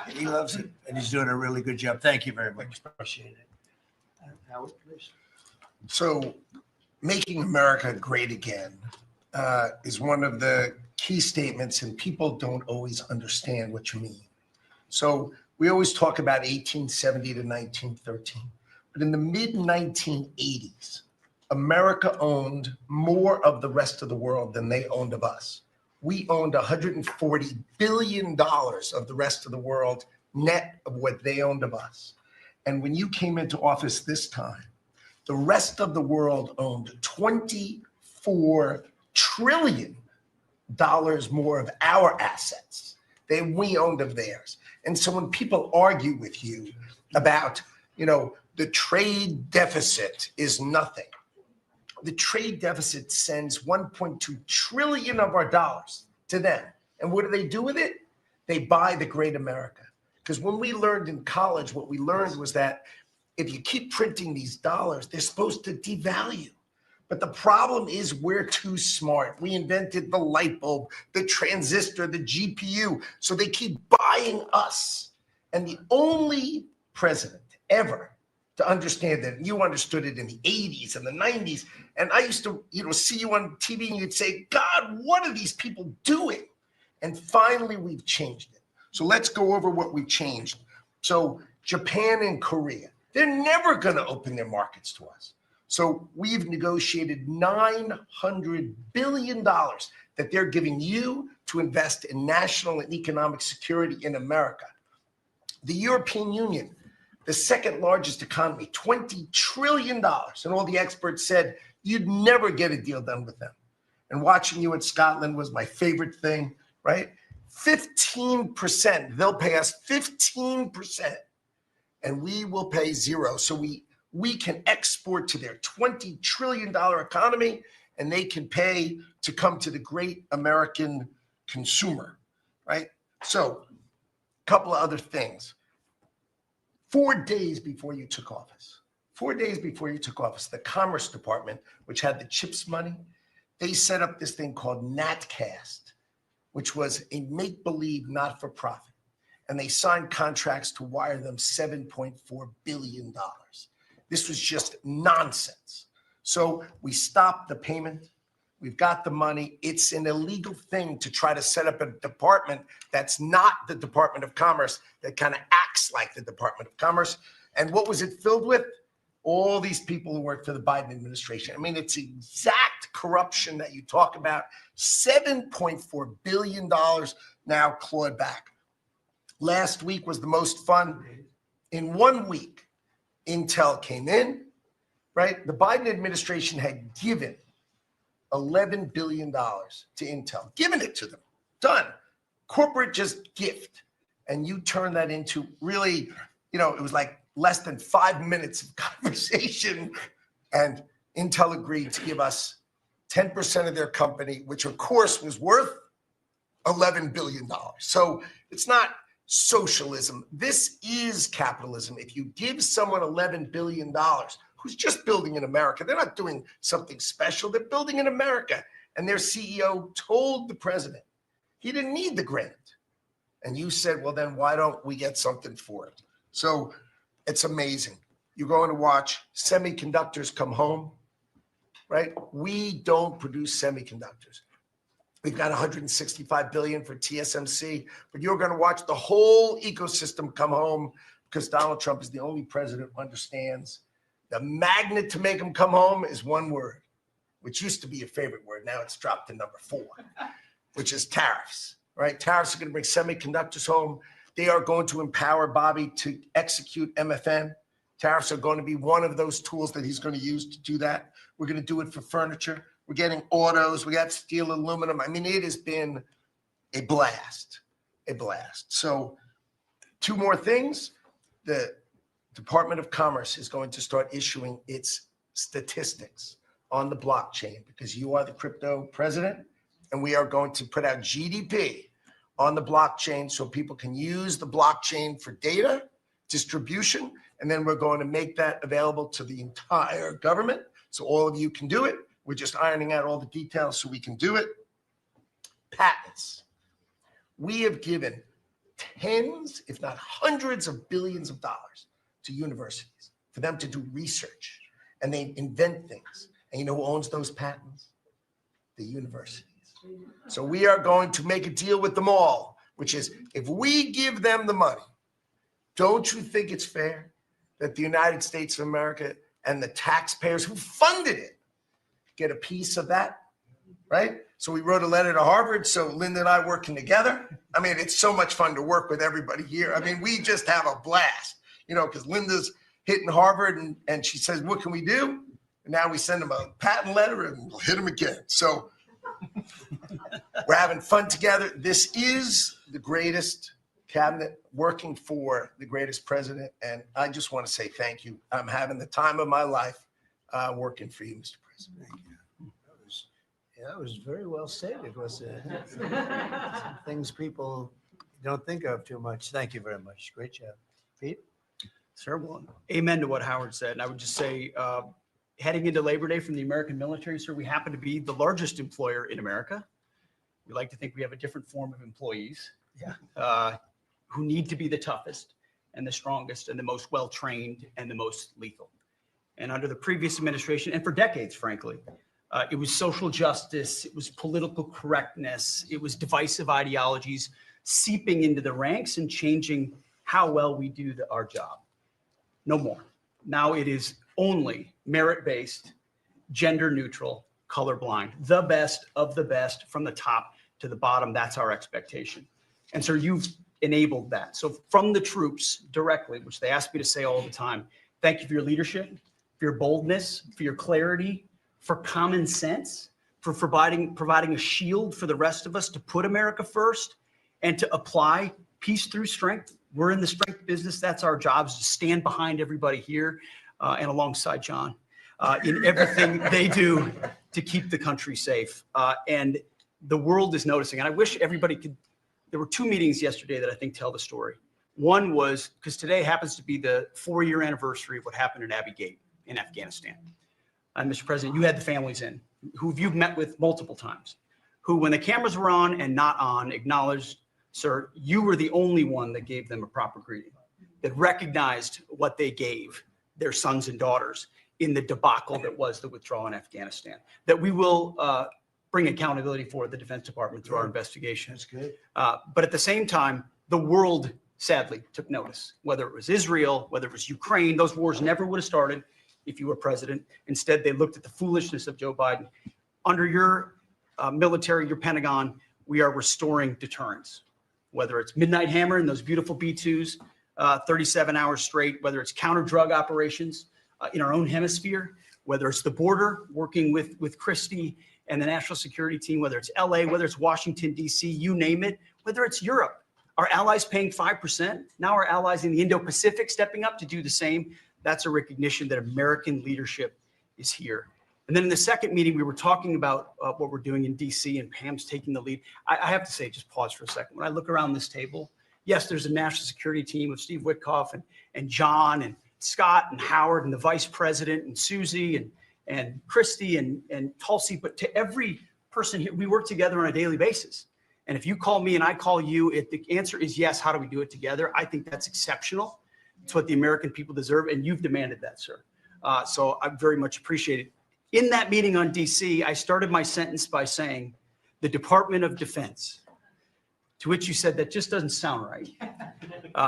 He loves it. And he's doing a really good job. Thank you very much. Appreciate it. Howard, please. So making America great again is one of the key statements, and people don't always understand what you mean. So we always talk about 1870 to 1913, but in the mid-1980s, America owned more of the rest of the world than they owned of us. We owned $140 billion of the rest of the world net of what they owned of us. And when you came into office this time, the rest of the world owned $24 trillion more of our assets than we owned of theirs. And so when people argue with you about, the trade deficit is nothing, the trade deficit sends 1.2 trillion of our dollars to them. And what do they do with it? They buy the great America. Because when we learned in college, what we learned was that if you keep printing these dollars, they're supposed to devalue. But the problem is we're too smart. We invented the light bulb, the transistor, the GPU. So they keep buying us. And the only president ever to understand that, you understood it in the 80s and the 90s. And I used to, see you on TV and you'd say, God, what are these people doing? And finally, we've changed it. So let's go over what we've changed. So Japan and Korea, they're never going to open their markets to us. So we've negotiated $900 billion that they're giving you to invest in national and economic security in America. The European Union, the second largest economy, $20 trillion. And all the experts said you'd never get a deal done with them. And watching you in Scotland was my favorite thing, right? 15%, they'll pay us 15%, and we will pay zero. So we can export to their $20 trillion economy, and they can pay to come to the great American consumer, right? So a couple of other things. 4 days before you took office, the Commerce Department, which had the CHIPS money, they set up this thing called NatCast, which was a make-believe not-for-profit. And they signed contracts to wire them $7.4 billion. This was just nonsense. So we stopped the payment. We've got the money. It's an illegal thing to try to set up a department that's not the Department of Commerce, that kind of acts like the Department of Commerce. And what was it filled with? All these people who work for the Biden administration. I mean, it's exact corruption that you talk about. $7.4 billion now clawed back. Last week was the most fun. In 1 week, Intel came in, right? The Biden administration had given $11 billion to Intel, given it to them, done. Corporate just gift. And you turn that into really, it was like less than 5 minutes of conversation. And Intel agreed to give us 10% of their company, which of course was worth $11 billion. So it's not socialism. This is capitalism. If you give someone $11 billion, who's just building in America, they're not doing something special. They're building in America. And their CEO told the president he didn't need the grant. And you said, well, then why don't we get something for it? So it's amazing. You're going to watch semiconductors come home, right? We don't produce semiconductors. We've got 165 billion for TSMC, but you're going to watch the whole ecosystem come home because Donald Trump is the only president who understands the magnet to make them come home is one word, which used to be a favorite word. Now it's dropped to number 4, which is tariffs, right? Tariffs are going to bring semiconductors home. They are going to empower Bobby to execute MFN. Tariffs are going to be one of those tools that he's going to use to do that. We're going to do it for furniture. We're getting autos. We got steel, aluminum. I mean, it has been a blast, a blast. So 2 more things. The Department of Commerce is going to start issuing its statistics on the blockchain because you are the crypto president, and we are going to put out GDP on the blockchain so people can use the blockchain for data distribution, and then we're going to make that available to the entire government so all of you can do it. We're just ironing out all the details so we can do it. Patents. We have given tens, if not hundreds of billions of dollars to universities for them to do research, and they invent things. And you know who owns those patents? The universities. So we are going to make a deal with them all, which is if we give them the money, don't you think it's fair that the United States of America and the taxpayers who funded it get a piece of that, right? So we wrote a letter to Harvard. So Linda and I working together. I mean, it's so much fun to work with everybody here. I mean, we just have a blast, because Linda's hitting Harvard and she says, what can we do? And now we send them a patent letter and we'll hit them again. So we're having fun together. This is the greatest cabinet working for the greatest president. And I just want to say thank you. I'm having the time of my life working for you, Mr. President. Thank you. That was very well stated. Was it? Some things people don't think of too much. Thank you very much. Great job. Pete? Sir, well, amen to what Howard said. And I would just say, heading into Labor Day from the American military, sir, we happen to be the largest employer in America. We like to think we have a different form of employees who need to be the toughest and the strongest and the most well-trained and the most lethal. And under the previous administration, and for decades, frankly, it was social justice, it was political correctness, it was divisive ideologies seeping into the ranks and changing how well we do our job. No more. Now it is only merit-based, gender-neutral, colorblind, the best of the best from the top to the bottom. That's our expectation. And sir, you've enabled that. So from the troops directly, which they ask me to say all the time, thank you for your leadership, for your boldness, for your clarity, for common sense, for providing a shield for the rest of us to put America first and to apply peace through strength. We're in the strength business. That's our job, is to stand behind everybody here and alongside John in everything they do to keep the country safe. And the world is noticing. And I wish everybody could. There were 2 meetings yesterday that I think tell the story. One was because today happens to be the 4-year anniversary of what happened in Abbey Gate in Afghanistan. And Mr. President, you had the families in who you've met with multiple times, who when the cameras were on and not on acknowledged, sir, you were the only one that gave them a proper greeting, that recognized what they gave their sons and daughters in the debacle that was the withdrawal in Afghanistan, that we will bring accountability for the Defense Department through our investigation. That's good. But at the same time, the world sadly took notice, whether it was Israel, whether it was Ukraine. Those wars never would have started if you were president. Instead, they looked at the foolishness of Joe Biden. Under your military, your Pentagon, we are restoring deterrence, whether it's Midnight Hammer and those beautiful B-2s, 37 hours straight, whether it's counter-drug operations in our own hemisphere, whether it's the border, working with Christie and the national security team, whether it's LA, whether it's Washington, D.C., you name it, whether it's Europe. Our allies paying 5%. Now our allies in the Indo-Pacific stepping up to do the same. That's a recognition that American leadership is here. And then in the second meeting, we were talking about what we're doing in D.C. and Pam's taking the lead. I have to say, just pause for a second. When I look around this table, yes, there's a national security team of Steve Witkoff and John and Scott and Howard and the vice president and Susie and Christy and Tulsi, but to every person here, we work together on a daily basis. And if you call me and I call you, if the answer is yes, how do we do it together? I think that's exceptional. It's what the American people deserve, and you've demanded that, sir. So I very much appreciate it. In that meeting on DC, I started my sentence by saying, the Department of Defense, to which you said, that just doesn't sound right.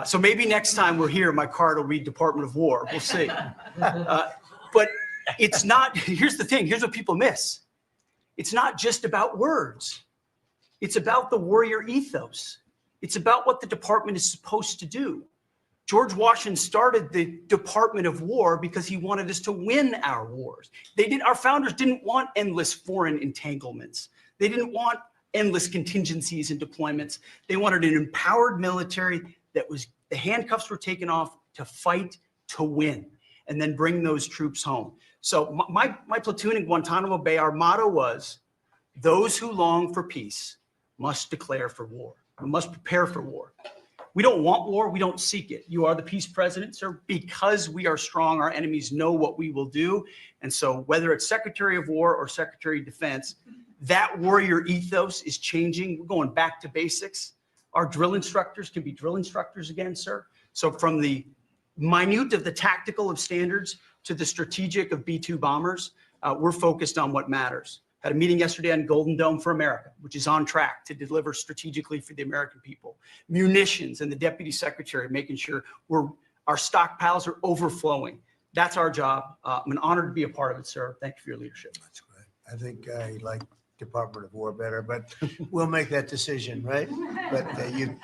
So maybe next time we're here, my card will read Department of War. We'll see. But it's not, here's the thing, here's what people miss. It's not just about words. It's about the warrior ethos. It's about what the department is supposed to do. George Washington started the Department of War because he wanted us to win our wars. Our founders didn't want endless foreign entanglements. They didn't want endless contingencies and deployments. They wanted an empowered military that was, the handcuffs were taken off to fight to win and then bring those troops home. So my platoon in Guantanamo Bay, our motto was, those who long for peace must declare for war. We must prepare for war. We don't want war. We don't seek it. You are the peace president, sir. Because we are strong, our enemies know what we will do. And so whether it's Secretary of War or Secretary of Defense, that warrior ethos is changing. We're going back to basics. Our drill instructors can be drill instructors again, sir. So from the minute of the tactical of standards to the strategic of B-2 bombers, we're focused on what matters. Had a meeting yesterday on Golden Dome for America, which is on track to deliver strategically for the American people. Munitions and the Deputy Secretary making sure our stockpiles are overflowing. That's our job. I'm an honor to be a part of it, sir. Thank you for your leadership. That's great. I think I like Department of War better, but we'll make that decision, right? But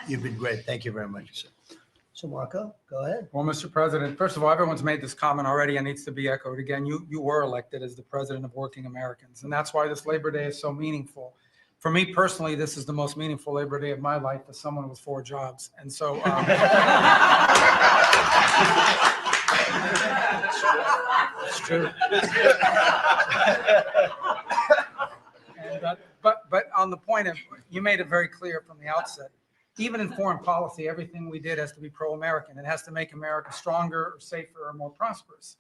you've been great. Thank you very much, sir. So Marco, go ahead. Well, Mr. President, first of all, everyone's made this comment already and needs to be echoed again. You were elected as the president of Working Americans, and that's why this Labor Day is so meaningful. For me personally, this is the most meaningful Labor Day of my life as someone with 4 jobs. And so, it's true. And, but on the point of, you made it very clear from the outset, even in foreign policy, everything we did has to be pro-American. It has to make America stronger or safer or more prosperous.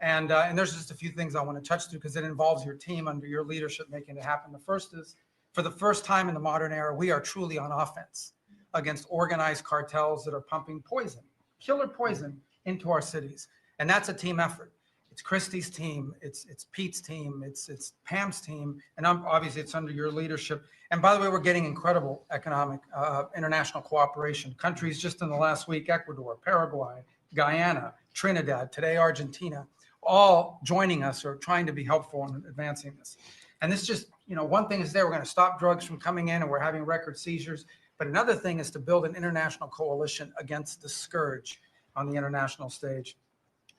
And there's just a few things I want to touch to because it involves your team under your leadership making it happen. The first is, for the first time in the modern era, we are truly on offense against organized cartels that are pumping poison, killer poison, into our cities. And that's a team effort. It's Christie's team, it's Pete's team, it's Pam's team, and obviously it's under your leadership. And by the way, we're getting incredible economic international cooperation. Countries just in the last week, Ecuador, Paraguay, Guyana, Trinidad, today Argentina, all joining us or trying to be helpful in advancing this. And this just, one thing is we're going to stop drugs from coming in and we're having record seizures. But another thing is to build an international coalition against the scourge on the international stage.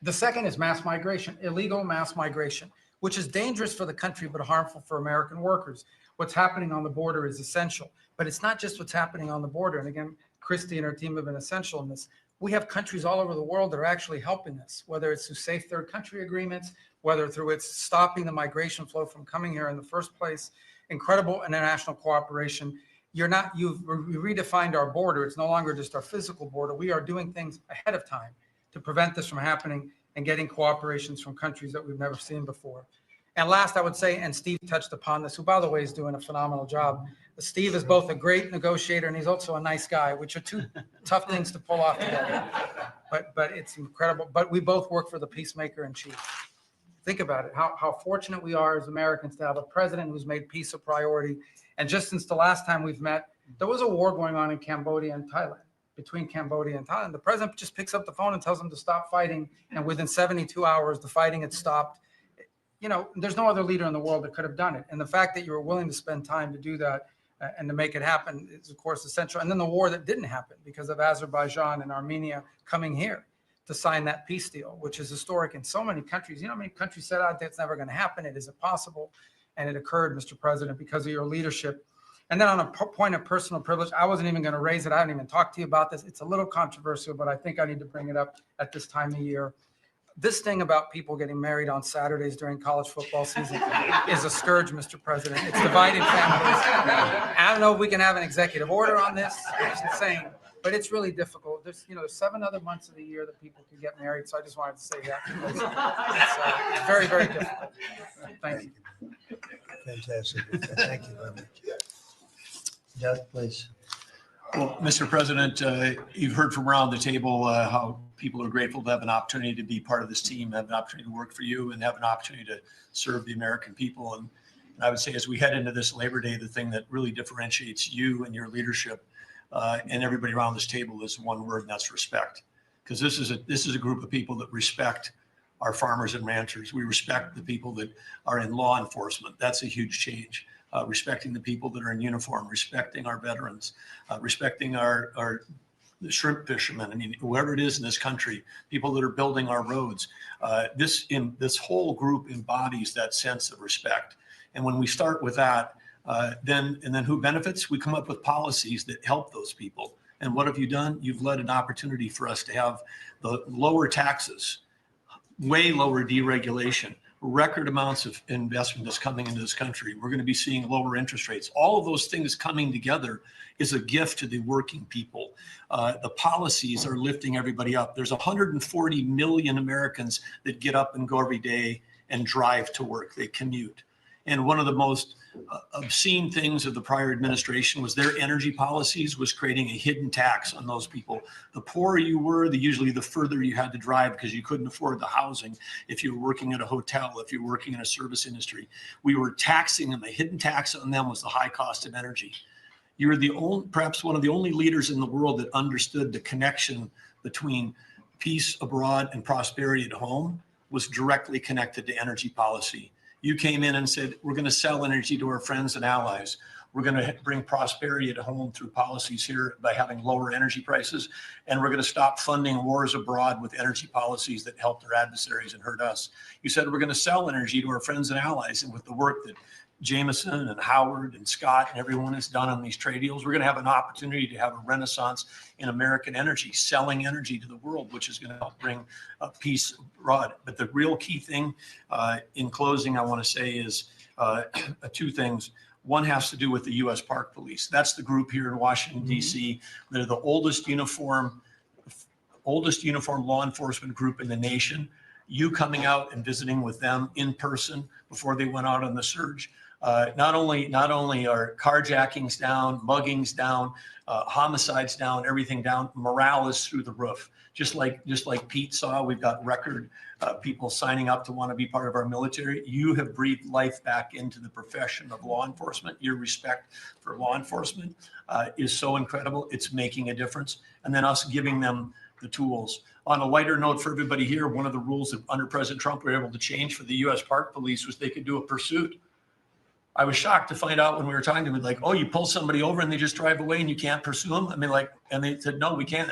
The second is mass migration, illegal mass migration, which is dangerous for the country but harmful for American workers. What's happening on the border is essential, but it's not just what's happening on the border. And again, Christy and her team have been essential in this. We have countries all over the world that are actually helping us, whether it's through safe third country agreements, whether through it's stopping the migration flow from coming here in the first place. Incredible international cooperation. You've redefined our border. It's no longer just our physical border. We are doing things ahead of time to prevent this from happening and getting cooperations from countries that we've never seen before. And last, I would say, and Steve touched upon this, who by the way is doing a phenomenal job. Steve is both a great negotiator and he's also a nice guy, which are two tough things to pull off together. But it's incredible. But we both work for the peacemaker in chief. Think about it, how fortunate we are as Americans to have a president who's made peace a priority. And just since the last time we've met, there was a war going on in Cambodia and Thailand, between Cambodia and Thailand. The president just picks up the phone and tells them to stop fighting. And within 72 hours, the fighting had stopped. You know, there's no other leader in the world that could have done it. And the fact that you were willing to spend time to do that and to make it happen is, of course, essential. And then the war that didn't happen because of Azerbaijan and Armenia coming here to sign that peace deal, which is historic in so many countries. You know how many countries said, "Oh, that's never going to happen. It is impossible." And it occurred, Mr. President, because of your leadership. And then on a point of personal privilege, I wasn't even going to raise it. I haven't even talked to you about this. It's a little controversial, but I think I need to bring it up at this time of year. This thing about people getting married on Saturdays during college football season is a scourge, Mr. President. It's divided families. I don't know if we can have an executive order on this. It's insane, but it's really difficult. There's 7 other months of the year that people can get married. So I just wanted to say that. It's very, very difficult. Thank you. Fantastic. Thank you very much. Doug, please. Well, Mr. President, you've heard from around the table how people are grateful to have an opportunity to be part of this team, have an opportunity to work for you, and have an opportunity to serve the American people. And I would say as we head into this Labor Day, the thing that really differentiates you and your leadership and everybody around this table is one word, and that's respect. Because this is a group of people that respect our farmers and ranchers. We respect the people that are in law enforcement. That's a huge change. Respecting the people that are in uniform, respecting our veterans, respecting our shrimp fishermen. I mean, whoever it is in this country, people that are building our roads. This whole group embodies that sense of respect. And when we start with that, then who benefits? We come up with policies that help those people. And what have you done? You've led an opportunity for us to have the lower taxes, way lower deregulation, record amounts of investment that's coming into this country. We're going to be seeing lower interest rates. All of those things coming together is a gift to the working people. The policies are lifting everybody up. There's 140 million Americans that get up and go every day and drive to work. They commute. And one of the most obscene things of the prior administration was their energy policies was creating a hidden tax on those people. The poorer you were, usually the further you had to drive because you couldn't afford the housing if you were working at a hotel, if you were working in a service industry. We were taxing them. A hidden tax on them was the high cost of energy. You were perhaps one of the only leaders in the world that understood the connection between peace abroad and prosperity at home was directly connected to energy policy. You came in and said, we're going to sell energy to our friends and allies. We're going to bring prosperity at home through policies here by having lower energy prices. And we're going to stop funding wars abroad with energy policies that help their adversaries and hurt us. You said we're going to sell energy to our friends and allies. And with the work that Jameson and Howard and Scott and everyone has done on these trade deals, we're going to have an opportunity to have a renaissance in American energy, selling energy to the world, which is going to help bring peace abroad. But the real key thing in closing, I want to say is 2 things. One has to do with the U.S. Park Police. That's the group here in Washington, D.C. They're the oldest uniform law enforcement group in the nation. You coming out and visiting with them in person before they went out on the surge. Not only are carjackings down, muggings down, homicides down, everything down, morale is through the roof. Just like Pete saw, we've got record people signing up to want to be part of our military. You have breathed life back into the profession of law enforcement. Your respect for law enforcement is so incredible. It's making a difference. And then us giving them the tools. On a lighter note for everybody here, one of the rules that under President Trump we were able to change for the U.S. Park Police was they could do a pursuit. I was shocked to find out when we were talking to them, like, oh, you pull somebody over and they just drive away and you can't pursue them? I mean, and they said, no, we can't.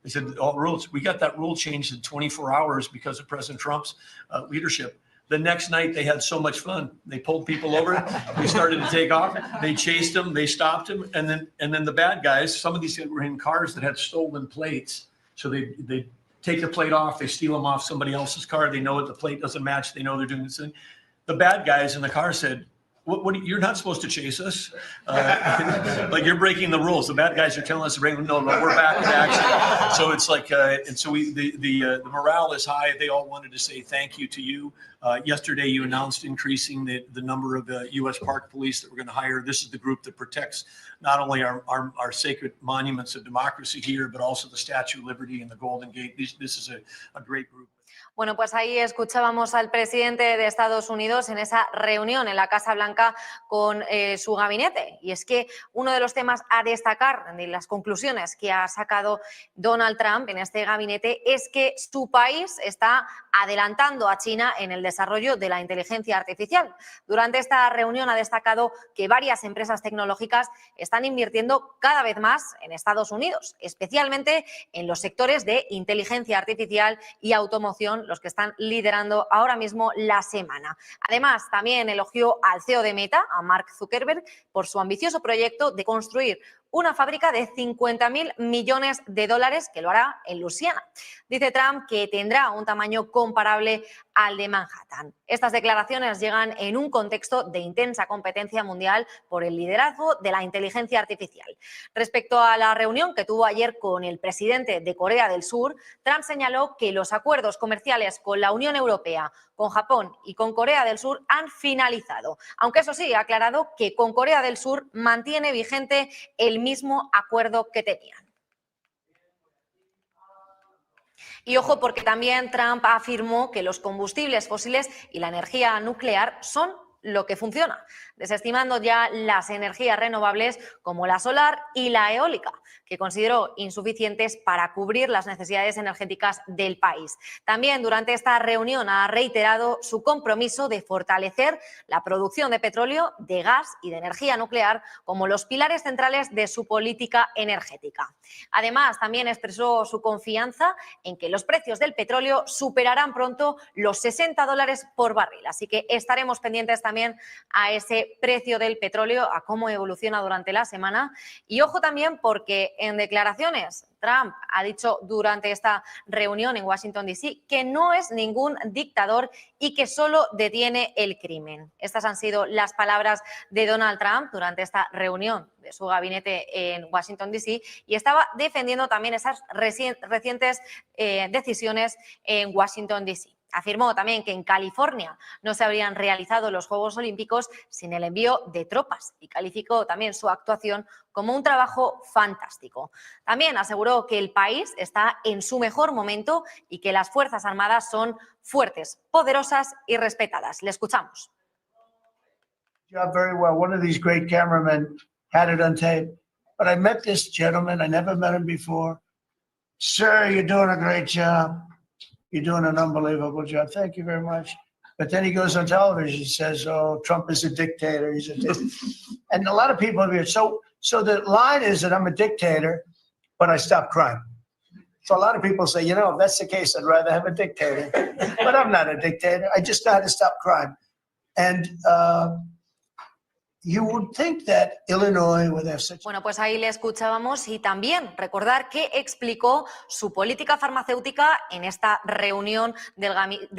They said, all rules. We got that rule changed in 24 hours because of President Trump's leadership. The next night they had so much fun. They pulled people over. They started to take off. They chased them. They stopped them. And then the bad guys, some of these were in cars that had stolen plates. So they take the plate off. They steal them off somebody else's car. They know the plate doesn't match. They know they're doing this thing. The bad guys in the car said, You're not supposed to chase us. Like you're breaking the rules. The bad guys are telling us to bring. No, we're back in action. So it's like, and so the morale is high. They all wanted to say thank you to you. Yesterday, you announced increasing the number of U.S. Park Police that we're going to hire. This is the group that protects not only our sacred monuments of democracy here, but also the Statue of Liberty and the Golden Gate. This is a great group. Bueno, pues ahí escuchábamos al presidente de Estados Unidos en esa reunión en la Casa Blanca con su gabinete. Y es que uno de los temas a destacar de las conclusiones que ha sacado Donald Trump en este gabinete es que su país está adelantando a China en el desarrollo de la inteligencia artificial. Durante esta reunión ha destacado que varias empresas tecnológicas están invirtiendo cada vez más en Estados Unidos, especialmente en los sectores de inteligencia artificial y automoción, los que están liderando ahora mismo la semana. Además, también elogió al CEO de Meta, a Mark Zuckerberg, por su ambicioso proyecto de construir una fábrica de 50.000 millones de dólares que lo hará en Luisiana. Dice Trump que tendrá un tamaño comparable al de Manhattan. Estas declaraciones llegan en un contexto de intensa competencia mundial por el liderazgo de la inteligencia artificial. Respecto a la reunión que tuvo ayer con el presidente de Corea del Sur, Trump señaló que los acuerdos comerciales con la Unión Europea, con Japón y con Corea del Sur han finalizado. Aunque eso sí, ha aclarado que con Corea del Sur mantiene vigente el mismo acuerdo que tenían. Y ojo, porque también Trump afirmó que los combustibles fósiles y la energía nuclear son lo que funciona, desestimando ya las energías renovables como la solar y la eólica, que consideró insuficientes para cubrir las necesidades energéticas del país. También durante esta reunión ha reiterado su compromiso de fortalecer la producción de petróleo, de gas y de energía nuclear como los pilares centrales de su política energética. Además, también expresó su confianza en que los precios del petróleo superarán pronto los $60 por barril. Así que estaremos pendientes también a ese precio del petróleo, a cómo evoluciona durante la semana. Y ojo también porque en declaraciones Trump ha dicho durante esta reunión en Washington, D.C. que no es ningún dictador y que solo detiene el crimen. Estas han sido las palabras de Donald Trump durante esta reunión de su gabinete en Washington, D.C. y estaba defendiendo también esas recientes decisiones en Washington, D.C. Afirmó también que en California no se habrían realizado los Juegos Olímpicos sin el envío de tropas y calificó también su actuación como un trabajo fantástico. También aseguró que el país está en su mejor momento y que las Fuerzas Armadas son fuertes, poderosas y respetadas. Le escuchamos. Job very well. One of these great cameramen had it on tape. But I met this gentleman. I never met him before. Sir, you're doing a great job. You're doing an unbelievable job. Thank you very much. But then he goes on television and says, oh, Trump is a dictator. He's a dictator. And a lot of people are here. So the line is that I'm a dictator, but I stop crime. So a lot of people say, you know, if that's the case, I'd rather have a dictator. But I'm not a dictator. I just know how to stop crime. And you would think that Illinois would have such... Bueno, pues ahí le escuchábamos y también recordar que explicó su política farmacéutica en esta reunión del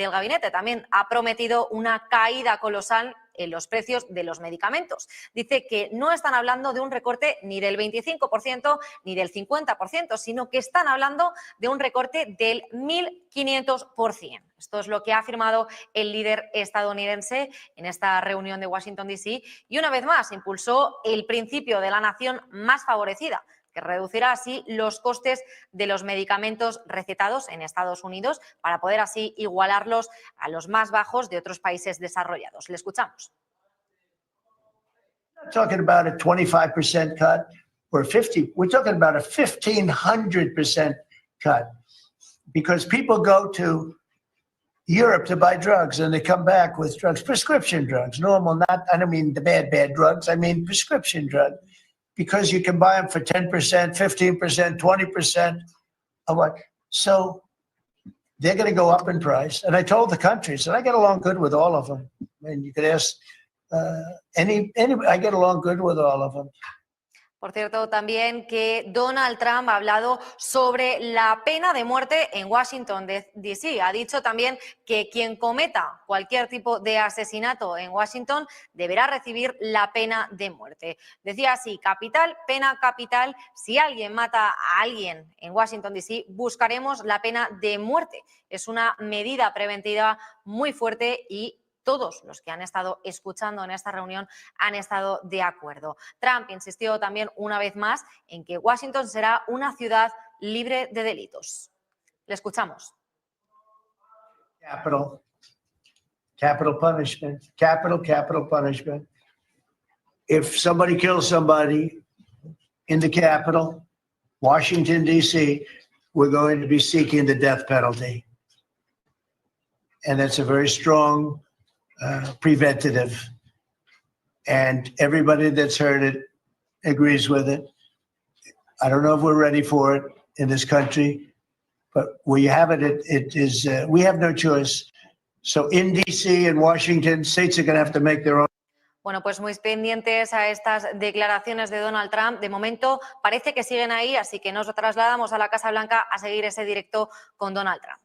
gabinete. También ha prometido una caída colosal en los precios de los medicamentos. Dice que no están hablando de un recorte ni del 25% ni del 50%, sino que están hablando de un recorte del 1.500%. Esto es lo que ha afirmado el líder estadounidense en esta reunión de Washington, D.C. y una vez más impulsó el principio de la nación más favorecida, que reducirá así los costes de los medicamentos recetados en Estados Unidos para poder así igualarlos a los más bajos de otros países desarrollados. Le escuchamos. We're not talking about a 25% cut or 50%. We're talking about a 1,500% cut because people go to Europe to buy drugs and they come back with drugs, prescription drugs, normal, not, I don't mean the bad drugs, I mean prescription drugs. Because you can buy them for 10%, 15%, 20% of what. So they're going to go up in price. And I told the countries, and I get along good with all of them. And you could ask I get along good with all of them. Por cierto, también que Donald Trump ha hablado sobre la pena de muerte en Washington, D.C. Ha dicho también que quien cometa cualquier tipo de asesinato en Washington deberá recibir la pena de muerte. Decía así, capital, pena capital. Si alguien mata a alguien en Washington, D.C., buscaremos la pena de muerte. Es una medida preventiva muy fuerte y todos los que han estado escuchando en esta reunión han estado de acuerdo. Trump insistió también una vez más en que Washington será una ciudad libre de delitos. Le escuchamos. Capital punishment, capital punishment. If somebody kills somebody in the Capitol, Washington, D.C., we're going to be seeking the death penalty. And that's a very strong preventative. And everybody that's heard it agrees with it. I don't know if we're ready for it in this country, but where you have it, it is, we have no choice. So in D.C. and Washington, states are going to have to make their own. Bueno, pues muy pendientes a estas declaraciones de Donald Trump. De momento parece que siguen ahí, así que nos trasladamos a la Casa Blanca a seguir ese directo con Donald Trump.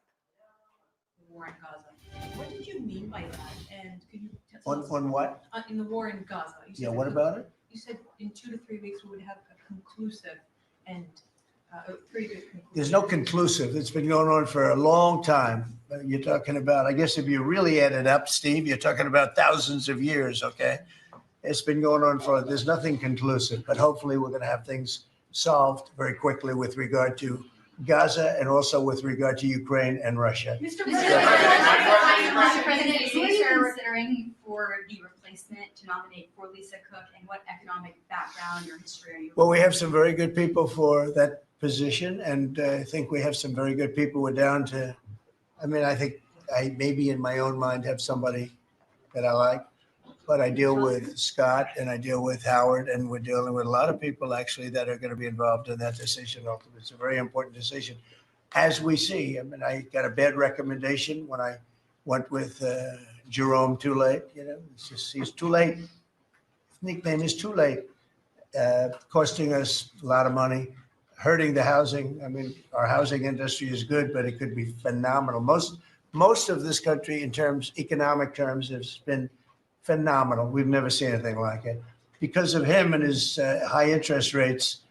What did you mean by that? And could you tell us On what? in the war in Gaza? You said Yeah, what about it? You said in 2 to 3 weeks we would have a conclusive and a pretty good conclusion. There's no conclusive. It's been going on for a long time. You're talking about, I guess if you really add it up, Steve, you're talking about thousands of years, okay? It's been going on for, there's nothing conclusive, but hopefully we're going to have things solved very quickly with regard to Gaza and also with regard to Ukraine and Russia. Mr. President, who are you considering for the replacement to nominate for Lisa Cook, and what economic background or history are you? Well, we have some very good people for that position, and I think we have some very good people. We're down to, I mean, I think I maybe in my own mind have somebody that I like, but I deal with Scott and I deal with Howard, and we're dealing with a lot of people actually that are going to be involved in that decision. Ultimately, it's a very important decision. As we see, I mean, I got a bad recommendation when I went with Jerome Too Late. You know, it's just, he's too late. His nickname is Too Late, costing us a lot of money, hurting the housing. I mean, our housing industry is good, but it could be phenomenal. Most of this country, in terms economic terms, has been phenomenal. We've never seen anything like it. Because of him and his high interest rates,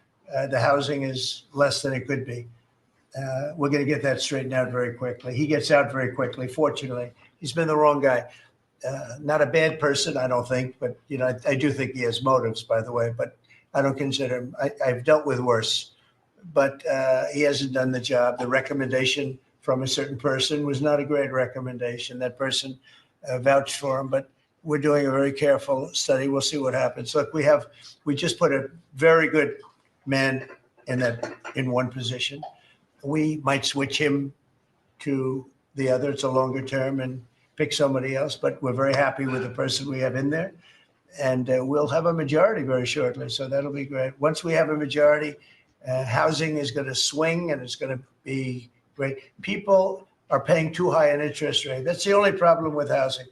the housing is less than it could be. We're going to get that straightened out very quickly. He gets out very quickly. Fortunately, he's been the wrong guy. Not a bad person, I don't think, but you know, I do think he has motives, by the way. But I don't consider him. I've dealt with worse, but he hasn't done the job. The recommendation from a certain person was not a great recommendation. That person vouched for him, but we're doing a very careful study. We'll see what happens. Look, we just put a very good man in one position. We might switch him to the other. It's a longer term and pick somebody else, but we're very happy with the person we have in there. And we'll have a majority very shortly. So that'll be great. Once we have a majority, housing is going to swing and it's going to be great. People are paying too high an interest rate. That's the only problem with housing.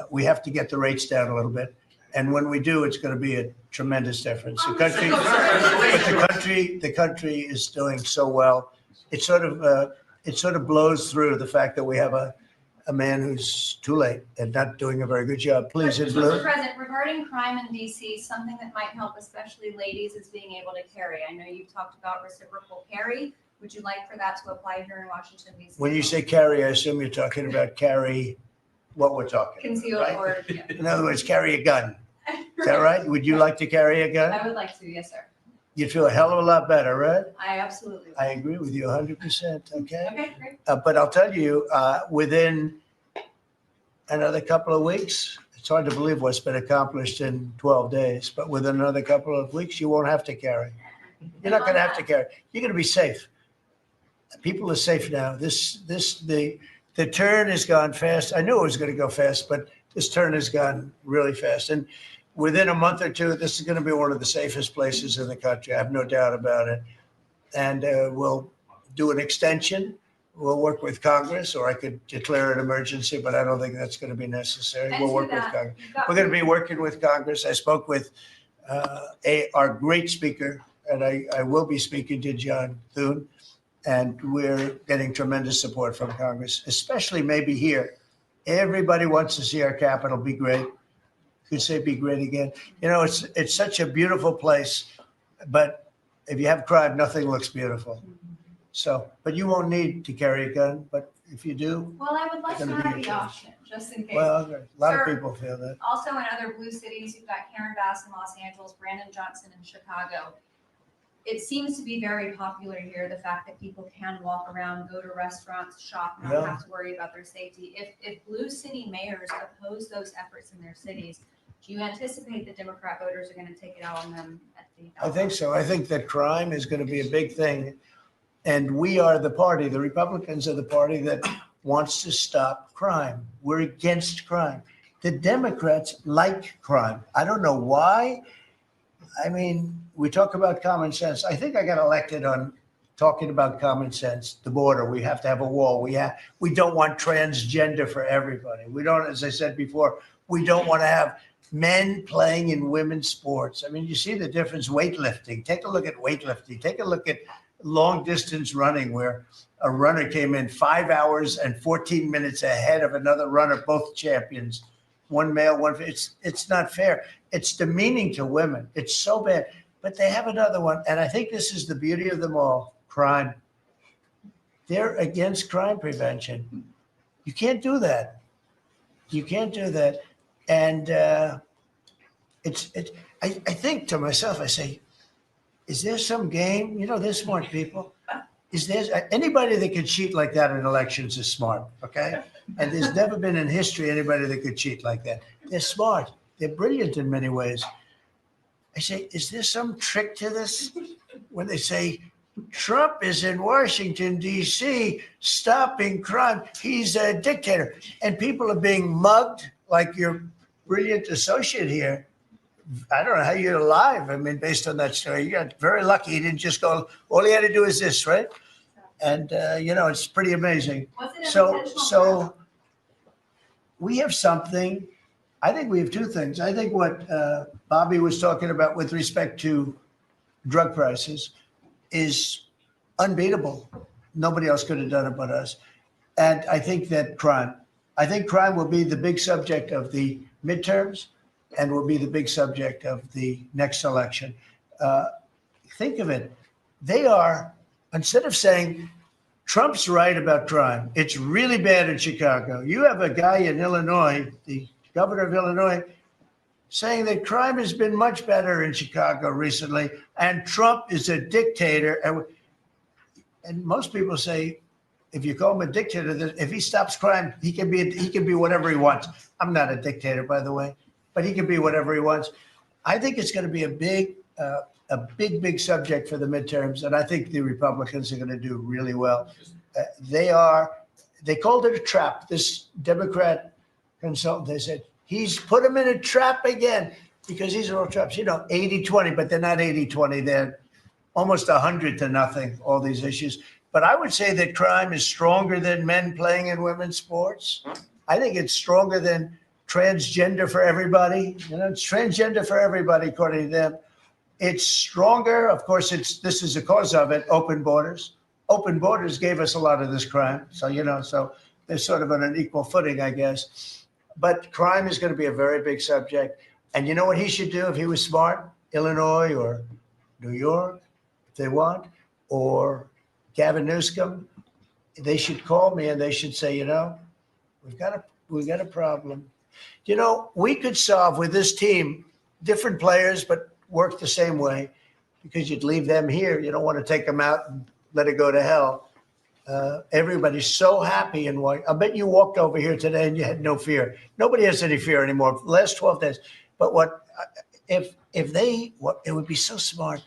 We have to get the rates down a little bit. And when we do, it's going to be a tremendous difference. The country is doing so well. It sort of blows through the fact that we have a man who's too late and not doing a very good job. Please, in blue. Mr. President, regarding crime in DC, something that might help, especially ladies, is being able to carry. I know you've talked about reciprocal carry. Would you like for that to apply here in Washington, D.C.? When you say carry, I assume you're talking about carry what we're talking Concealed about, or, right? yeah. In other words, carry a gun. Is that right? Would you like to carry a gun? I would like to, yes, sir. You'd feel a hell of a lot better, right? I absolutely would. I agree with you 100%, okay? Okay, great. But I'll tell you, within another couple of weeks, it's hard to believe what's been accomplished in 12 days, but within another couple of weeks, you won't have to carry. You're not going to have to carry. You're going to be safe. People are safe now. The turn has gone fast. I knew it was going to go fast, but this turn has gone really fast. And within a month or two, this is going to be one of the safest places in the country. I have no doubt about it. And we'll do an extension. We'll work with Congress, or I could declare an emergency, but I don't think that's going to be necessary. We'll work with Congress. We're going to be working with Congress. I spoke with our great speaker, and I will be speaking to John Thune, and we're getting tremendous support from Congress, especially maybe here. Everybody wants to see our capital be great. Could say be great again. You know, it's such a beautiful place, but if you have crime, nothing looks beautiful. So, but you won't need to carry a gun, but if you do. Well, I would like to It's gonna be have the your choice. option, just in case. Well, a lot of Sir, people feel that. Also in other blue cities, you've got Karen Bass in Los Angeles, Brandon Johnson in Chicago. It seems to be very popular here, the fact that people can walk around, go to restaurants, shop, not Yeah. have to worry about their safety. If blue city mayors oppose those efforts in their cities, do you anticipate that Democrat voters are going to take it out on them at the I think so. I think that crime is going to be a big thing. And we are the party, the Republicans are the party that wants to stop crime. We're against crime. The Democrats like crime. I don't know why. I mean, we talk about common sense. I think I got elected on talking about common sense, the border. We have to have a wall. We don't want transgender for everybody. We don't, as I said before, we don't want to have men playing in women's sports. I mean, you see the difference, weightlifting. Take a look at weightlifting. Take a look at long distance running, where a runner came in 5 hours and 14 minutes ahead of another runner, both champions, one male, one. It's not fair. It's demeaning to women. It's so bad. But they have another one, and I think this is the beauty of them all: crime. They're against crime prevention. You can't do that. You can't do that. And I think to myself, I say, is there some game? You know, they're smart people. Is there anybody that could cheat like that in elections is smart, okay? And there's never been in history anybody that could cheat like that. They're smart. They're brilliant in many ways. I say, is there some trick to this? When they say, Trump is in Washington, D.C., stopping crime. He's a dictator. And people are being mugged like your brilliant associate here. I don't know how you're alive. I mean, based on that story, you got very lucky. He didn't just go, all he had to do is this, right? And, you know, it's pretty amazing. So we have something. I think we have two things. I think what Bobby was talking about with respect to drug prices is unbeatable. Nobody else could have done it but us. And I think that crime will be the big subject of the midterms and will be the big subject of the next election. Think of it. They are, instead of saying Trump's right about crime, it's really bad in Chicago. You have a guy in Illinois, the governor of Illinois, saying that crime has been much better in Chicago recently, and Trump is a dictator. And most people say, if you call him a dictator, if he stops crime, he can be whatever he wants. I'm not a dictator, by the way, but he can be whatever he wants. I think it's going to be a big subject for the midterms, and I think the Republicans are going to do really well. They called it a trap. This Democrat consultant, they said, he's put him in a trap again, because these are all traps, 80-20, but they're not 80-20. They're almost 100-0, all these issues. But I would say that crime is stronger than men playing in women's sports. I think it's stronger than transgender for everybody. It's transgender for everybody, according to them. It's stronger. Of course, this is the cause of it, open borders. Open borders gave us a lot of this crime. So, so they're sort of on an equal footing, I guess. But crime is going to be a very big subject. And you know what he should do if he was smart? Illinois or New York, if they want, or Gavin Newsom, they should call me and they should say, we've got a problem. We could solve with this team, different players, but work the same way, because you'd leave them here. You don't want to take them out and let it go to hell. Everybody's so happy in Washington. I bet you walked over here today and you had no fear. Nobody has any fear anymore. The last 12 days. But it would be so smart.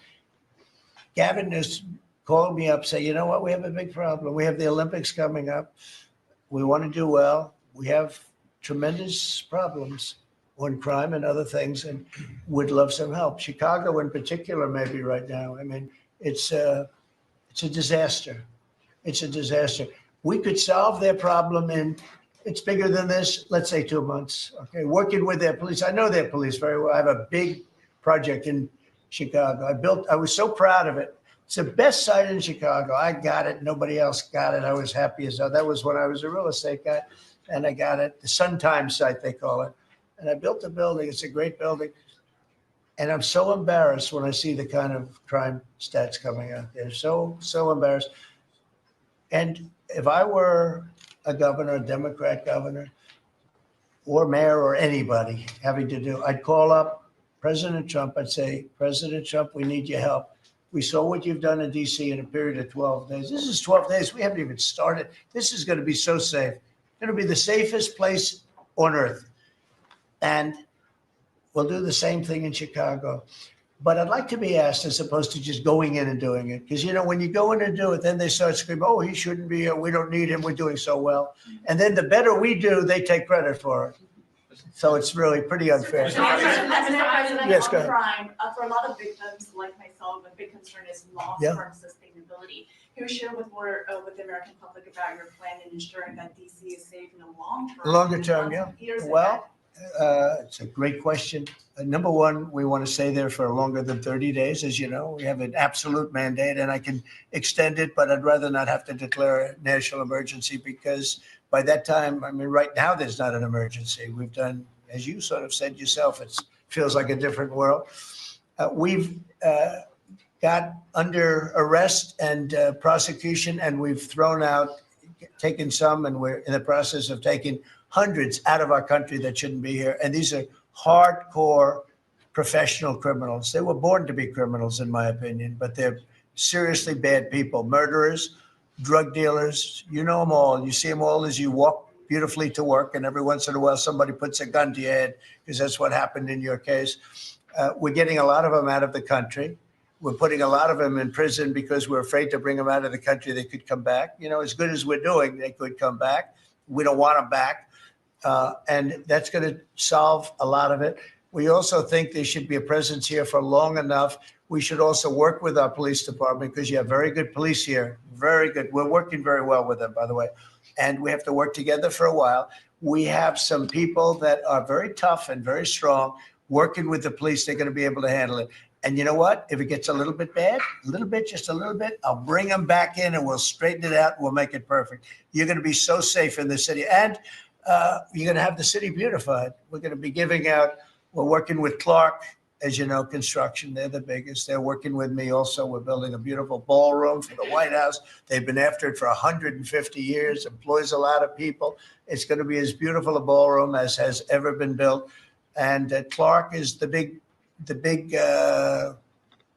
Gavin Newsom called me up, say, you know what, we have a big problem. We have the Olympics coming up. We want to do well. We have tremendous problems on crime and other things, and would love some help. Chicago in particular, maybe right now. I mean, it's a disaster. It's a disaster. We could solve their problem in, it's bigger than this, let's say 2 months. Okay, working with their police. I know their police very well. I have a big project in Chicago. I was so proud of it. It's the best site in Chicago. I got it. Nobody else got it. I was happy as hell. That was when I was a real estate guy, and I got it. The Sun Times site, they call it. And I built the building. It's a great building. And I'm so embarrassed when I see the kind of crime stats coming out there. So embarrassed. And if I were a governor, a Democrat governor, or mayor, or anybody having to do, I'd call up President Trump. I'd say, President Trump, we need your help. We saw what you've done in DC in a period of 12 days. This is 12 days. We haven't even started. This is going to be so safe. It's going to be the safest place on earth. And we'll do the same thing in Chicago. But I'd like to be asked, as opposed to just going in and doing it. Because, you know, when you go in and do it, then they start screaming, oh, he shouldn't be here. We don't need him. We're doing so well. And then the better we do, they take credit for it. So it's really pretty unfair. Mr. President, Yes, on go ahead. crime, for a lot of victims like myself, a big concern is long-term sustainability. Can you share with the American public about your plan in ensuring that DC is safe in the long term? Longer term, yeah. Well, it's a great question. Number one, we want to stay there for longer than 30 days. As you know, we have an absolute mandate, and I can extend it, but I'd rather not have to declare a national emergency, because by that time, I mean, right now, there's not an emergency. We've done, as you sort of said yourself, it feels like a different world. We've got under arrest and prosecution, and we've thrown out, taken some, and we're in the process of taking hundreds out of our country that shouldn't be here. And these are hardcore professional criminals. They were born to be criminals, in my opinion, but they're seriously bad people, murderers, drug dealers. You know them all. You see them all as you walk beautifully to work, and every once in a while somebody puts a gun to your head, because that's what happened in your case. We're getting a lot of them out of the country. We're putting a lot of them in prison because we're afraid to bring them out of the country. They could come back. You know, as good as we're doing, they could come back. We don't want them back. And that's going to solve a lot of it. We also think there should be a presence here for long enough. We should also work with our police department, because you have very good police here. Very good. We're working very well with them, by the way. And we have to work together for a while. We have some people that are very tough and very strong working with the police. They're going to be able to handle it. And you know what? If it gets a little bit bad, a little bit, just a little bit, I'll bring them back in and we'll straighten it out. We'll make it perfect. You're going to be so safe in the city. And you're going to have the city beautified. We're going to be giving out, we're working with Clark, as you know, construction. They're the biggest. They're working with me also. We're building a beautiful ballroom for the White House. They've been after it for 150 years, employs a lot of people. It's going to be as beautiful a ballroom as has ever been built. And Clark is the big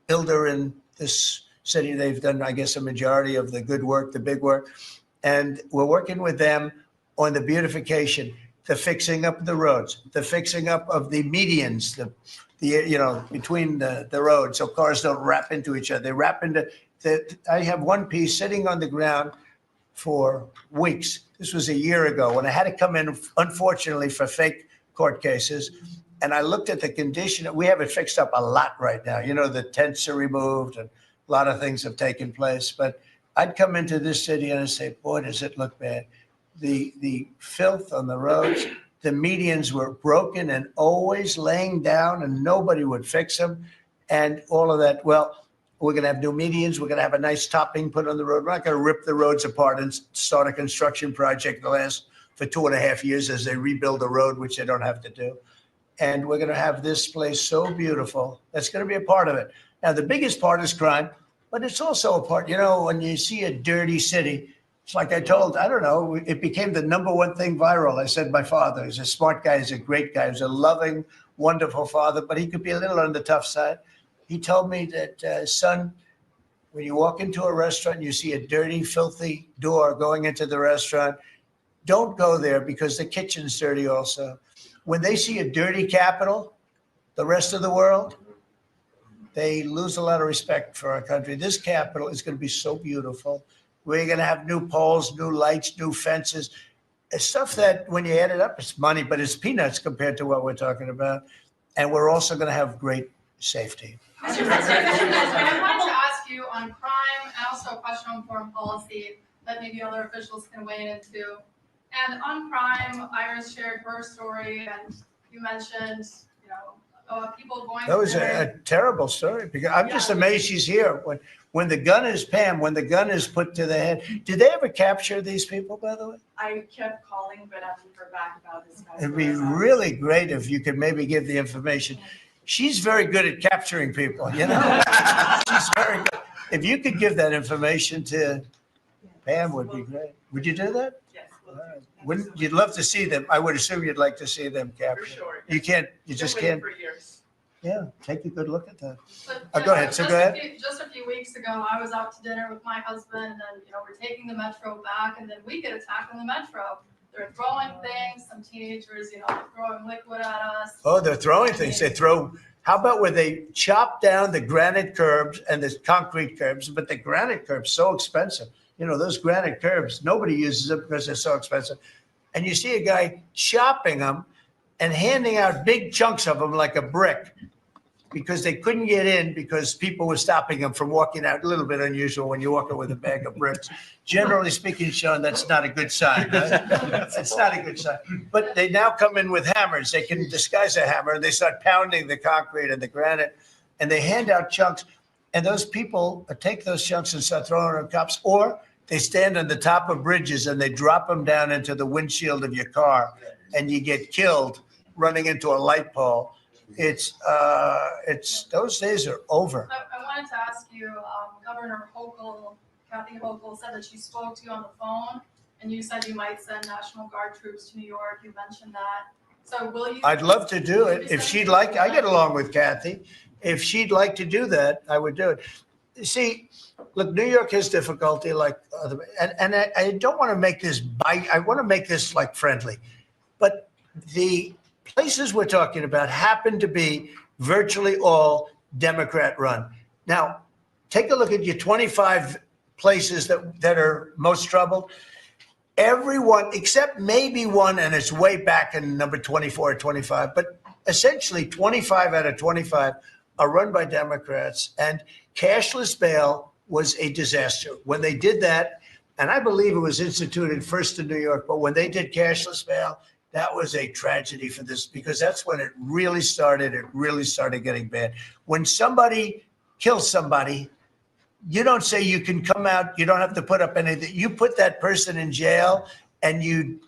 builder in this city. They've done, I guess, a majority of the good work, the big work. And we're working with them on the beautification, the fixing up of the roads, the fixing up of the medians, between the roads, so cars don't wrap into each other. They wrap into I have one piece sitting on the ground for weeks. This was a year ago when I had to come in, unfortunately, for fake court cases. And I looked at the condition. We have it fixed up a lot right now. You know, the tents are removed and a lot of things have taken place. But I'd come into this city and I'd say, boy, does it look bad. The filth on the roads, the medians were broken and always laying down, and nobody would fix them. And all of that. Well, we're going to have new medians. We're going to have a nice topping put on the road. We're not going to rip the roads apart and start a construction project that lasts for 2.5 years as they rebuild the road, which they don't have to do. And we're going to have this place so beautiful. That's going to be a part of it. Now, the biggest part is crime, but it's also a part, you know, when you see a dirty city, it's like I told, I don't know, it became the #1 thing viral. I said my father, he's a smart guy, he's a great guy, he's a loving, wonderful father, but he could be a little on the tough side. He told me that, son, when you walk into a restaurant and you see a dirty, filthy door going into the restaurant, don't go there because the kitchen's dirty also. When they see a dirty capital, the rest of the world, they lose a lot of respect for our country. This capital is going to be so beautiful. We're going to have new poles, new lights, new fences. It's stuff that when you add it up, it's money, but it's peanuts compared to what we're talking about. And we're also going to have great safety. Mr. President, I wanted to ask you on crime and also a question on foreign policy that maybe other officials can weigh into. And on crime, Iris shared her story, and you mentioned, people going. That was there. a terrible story, because I'm just amazed she's here. When the gun is, Pam, when the gun is put to the head, did they ever capture these people, by the way? I kept calling, but I haven't heard back about this guy. It'd be really great if you could maybe give the information. She's very good at capturing people, you know? She's very good. If you could give that information to Pam, would be great. Would you do that? Yes. Wouldn't, you'd love to see them. I would assume you'd like to see them captured. For sure. You can't, you just Been waiting can't. For years. Yeah, take a good look at that. But, Go ahead. So go ahead. Just a few weeks ago, I was out to dinner with my husband, and we're taking the metro back, and then we get attacked on the metro. They're throwing things. Some teenagers, they're throwing liquid at us. Oh, they're throwing things. They throw, how about where they chop down the granite curbs and the concrete curbs, but the granite curbs so expensive. Those granite curbs, nobody uses them because they're so expensive. And you see a guy chopping them and handing out big chunks of them like a brick, because they couldn't get in because people were stopping them from walking out. A little bit unusual when you're walking with a bag of bricks. Generally speaking, Sean, that's not a good sign. Right? It's not a good sign. But they now come in with hammers. They can disguise a hammer, and they start pounding the concrete and the granite, and they hand out chunks. And those people take those chunks and start throwing them at cops, or they stand on the top of bridges and they drop them down into the windshield of your car, and you get killed running into a light pole. It's those days are over. I wanted to ask you, Governor Hochul, Kathy Hochul said that she spoke to you on the phone, and you said you might send National Guard troops to New York. You mentioned that. So will you? I'd love to do it if she'd like. I get along with Kathy. If she'd like to do that, I would do it. See, look, New York has difficulty, like other, and I don't want to make this bite. I want to make this like friendly, but the places we're talking about happen to be virtually all Democrat run. Now, take a look at your 25 places that are most troubled. Everyone, except maybe one, and it's way back in number 24 or 25, but essentially 25 out of 25 are run by Democrats, and cashless bail was a disaster. When they did that, and I believe it was instituted first in New York, but when they did cashless bail, that was a tragedy for this, because that's when it really started. It really started getting bad. When somebody kills somebody, you don't say you can come out, you don't have to put up anything. You put that person in jail, and you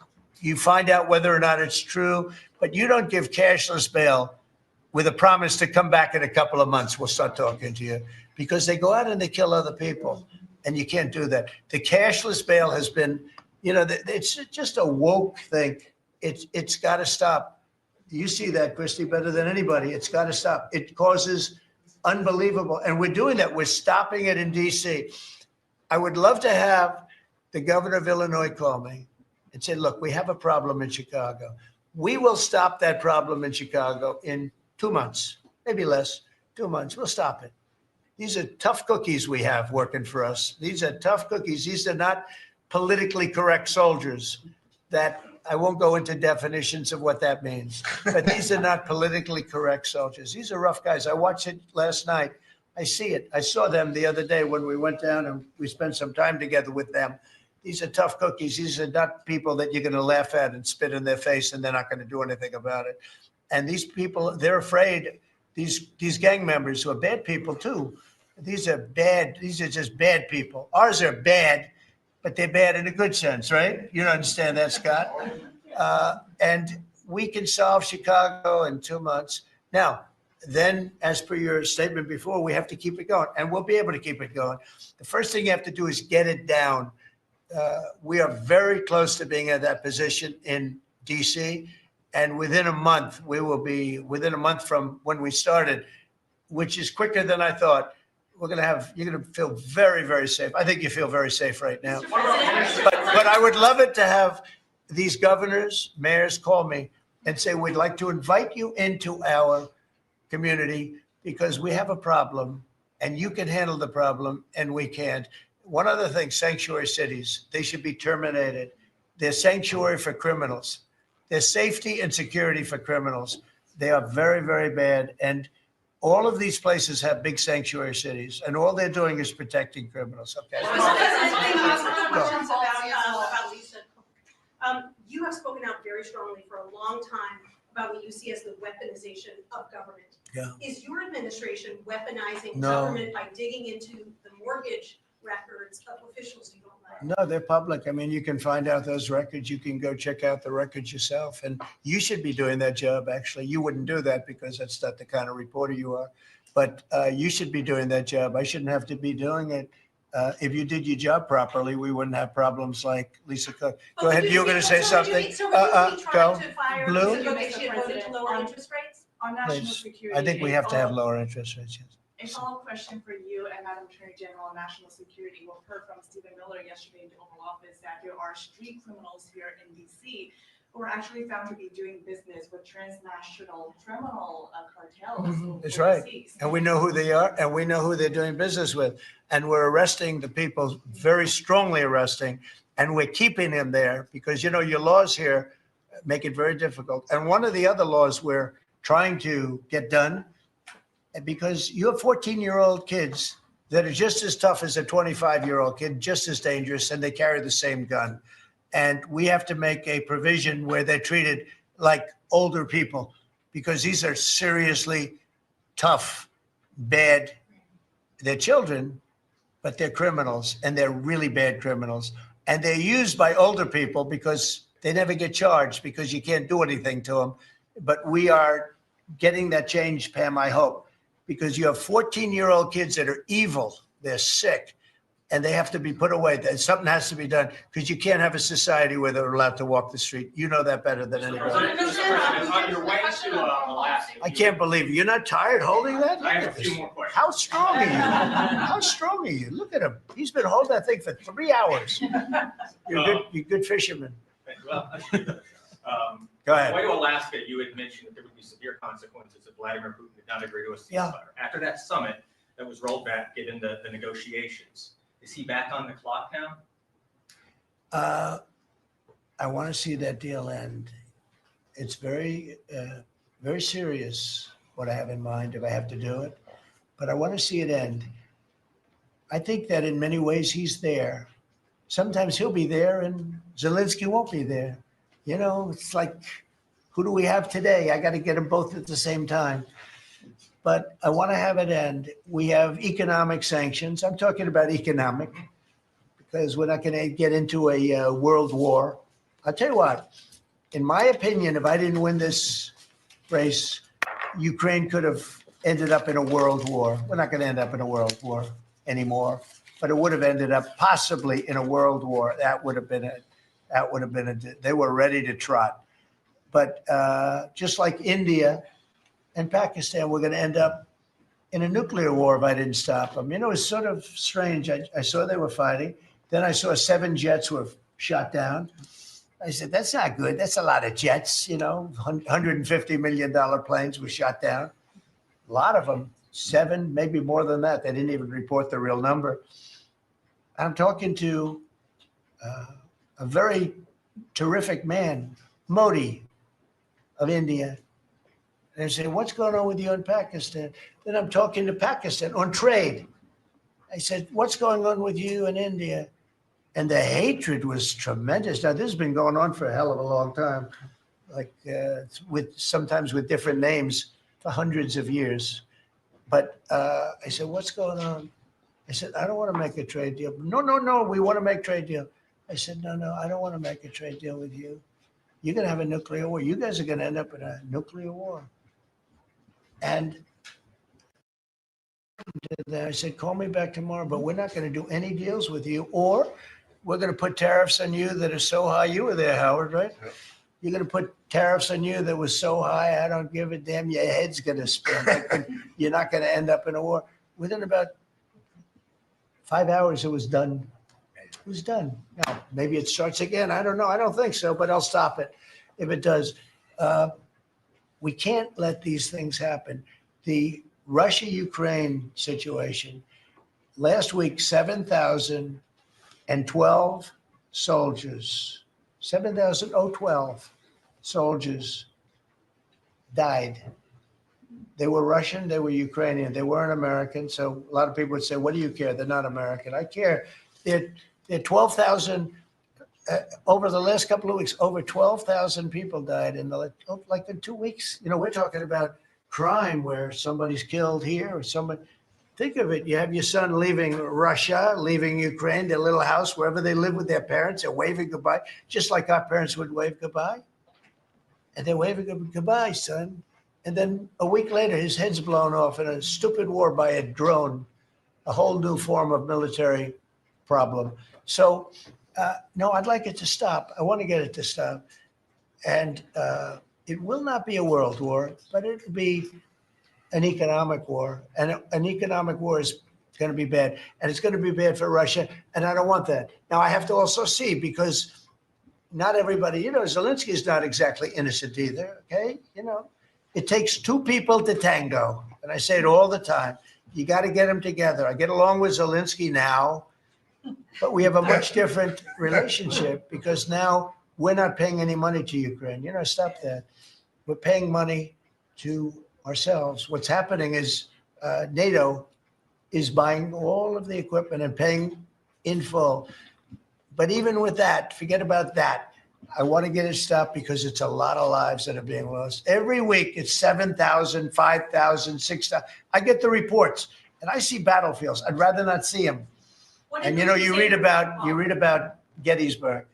find out whether or not it's true, but you don't give cashless bail with a promise to come back in a couple of months. We'll start talking to you, because they go out and they kill other people, and you can't do that. The cashless bail has been, it's just a woke thing. It's got to stop. You see that, Christy, better than anybody. It's got to stop. It causes unbelievable, and we're doing that. We're stopping it in D.C. I would love to have the governor of Illinois call me and say, look, we have a problem in Chicago. We will stop that problem in Chicago in 2 months, maybe less, 2 months. We'll stop it. These are tough cookies we have working for us. These are tough cookies. These are not politically correct soldiers. That I won't go into definitions of what that means, but these are not politically correct soldiers. These are rough guys. I watched it last night. I see it. I saw them the other day when we went down and we spent some time together with them. These are tough cookies. These are not people that you're going to laugh at and spit in their face, and they're not going to do anything about it. And these people, they're afraid. These gang members, who are bad people too. These are bad. These are just bad people. Ours are bad, but they're bad in a good sense, right? You don't understand that, Scott. And we can solve Chicago in 2 months. Now, then, as per your statement before, we have to keep it going, and we'll be able to keep it going. The first thing you have to do is get it down. We are very close to being at that position in D.C., and within a month, we will be, within a month from when we started, which is quicker than I thought. You're going to feel very, very safe. I think you feel very safe right now. But I would love it to have these governors, mayors call me and say, we'd like to invite you into our community because we have a problem and you can handle the problem and we can't. One other thing, sanctuary cities, they should be terminated. They're sanctuary for criminals. They're safety and security for criminals. They are very, very bad. And all of these places have big sanctuary cities, and all they're doing is protecting criminals. Okay. You have spoken out very strongly for a long time about what you see as the weaponization of government. Yeah. Is your administration weaponizing No. government by digging into the mortgage records of officials you don't like? No, they're public. I mean, you can find out those records. You can go check out the records yourself. And you should be doing that job, actually. You wouldn't do that because that's not the kind of reporter you are. But you should be doing that job. I shouldn't have to be doing it. If you did your job properly, we wouldn't have problems like Lisa Cook. Go ahead. You were going to say something? So would you be Go. trying to fire Blue? Lisa Cook if she had voted to lower interest rates? On national Please. security. I think we have to have lower interest rates. Yes. A follow-up question for you and Madam Attorney General on national security. We've heard from Stephen Miller yesterday in the Oval Office that there are street criminals here in DC who are actually found to be doing business with transnational criminal cartels. That's right. overseas. And we know who they are and we know who they're doing business with. And we're arresting the people, very strongly arresting, and we're keeping them there because, you know, your laws here make it very difficult. And one of the other laws we're trying to get done, because you have 14-year-old kids that are just as tough as a 25-year-old kid, just as dangerous, and they carry the same gun. And we have to make a provision where they're treated like older people, because these are seriously tough, bad. They're children, but they're criminals, and they're really bad criminals. And they're used by older people because they never get charged because you can't do anything to them. But we are getting that change, Pam, I hope, because you have 14-year-old kids that are evil. They're sick, and they have to be put away. Something has to be done because you can't have a society where they're allowed to walk the street. You know that better than anybody. On your way to Alaska. I can't believe it. You're not tired holding that? I have a few more questions. How strong are you? How strong are you? Look at him. He's been holding that thing for 3 hours. You're a good fisherman. Well, Go ahead. On the way to Alaska, you had mentioned that there would be severe consequences if Vladimir Putin did not agree to a ceasefire. Yeah. After that summit that was rolled back, given the negotiations, is he back on the clock now? I want to see that deal end. It's very, very serious what I have in mind if I have to do it, but I want to see it end. I think that in many ways he's there. Sometimes he'll be there and Zelensky won't be there. You know, it's like, who do we have today? I got to get them both at the same time. But I want to have it end. We have economic sanctions. I'm talking about economic because we're not going to get into a world war. I'll tell you what, in my opinion, if I didn't win this race, Ukraine could have ended up in a world war. We're not going to end up in a world war anymore, but it would have ended up possibly in a world war. That would have been they were ready to trot. But just like India and Pakistan, we're going to end up in a nuclear war if I didn't stop them. You know, it's sort of strange. I saw they were fighting. Then I saw 7 jets were shot down. I said, that's not good. That's a lot of jets, you know, $150 million planes were shot down. A lot of them, 7, maybe more than that. They didn't even report the real number. I'm talking to a very terrific man, Modi of India. And I say, what's going on with you in Pakistan? Then I'm talking to Pakistan on trade. I said, what's going on with you in India? And the hatred was tremendous. Now, this has been going on for a hell of a long time, like sometimes with different names for hundreds of years. But I said, what's going on? I said, I don't want to make a trade deal. No, we want to make a trade deal. I said, no, I don't want to make a trade deal with you. You're going to have a nuclear war. You guys are going to end up in a nuclear war. And I said, call me back tomorrow, but we're not going to do any deals with you, or we're going to put tariffs on you that are so high. You were there, Howard, right? Yep. You're going to put tariffs on you that was so high, I don't give a damn. Your head's going to spin. You're not going to end up in a war. Within about 5 hours, it was done. It was done. Now, maybe it starts again. I don't know. I don't think so, but I'll stop it if it does. We can't let these things happen. The Russia-Ukraine situation, last week, 7,012 soldiers, 7,012 soldiers died. They were Russian, they were Ukrainian, they weren't American. So a lot of people would say, what do you care? They're not American. I care. They're 12,000, over the last couple of weeks, over 12,000 people died in in 2 weeks. You know, we're talking about crime where somebody's killed here or somebody. Think of it. You have your son leaving Russia, leaving Ukraine, their little house, wherever they live with their parents. They're waving goodbye, just like our parents would wave goodbye. And they're waving goodbye, son. And then a week later, his head's blown off in a stupid war by a drone, a whole new form of military problem. So, no, I'd like it to stop. I want to get it to stop. And it will not be a world war, but it'll be an economic war. And an economic war is going to be bad. And it's going to be bad for Russia. And I don't want that. Now, I have to also see, because not everybody, Zelensky is not exactly innocent either, okay? It takes two people to tango. And I say it all the time. You got to get them together. I get along with Zelensky now, but we have a much different relationship because now we're not paying any money to Ukraine. Stop that. We're paying money to ourselves. What's happening is NATO is buying all of the equipment and paying in full. But even with that, forget about that. I want to get it stopped because it's a lot of lives that are being lost. Every week it's 7,000, 5,000, 6,000. I get the reports and I see battlefields. I'd rather not see them. And you read about Gettysburg.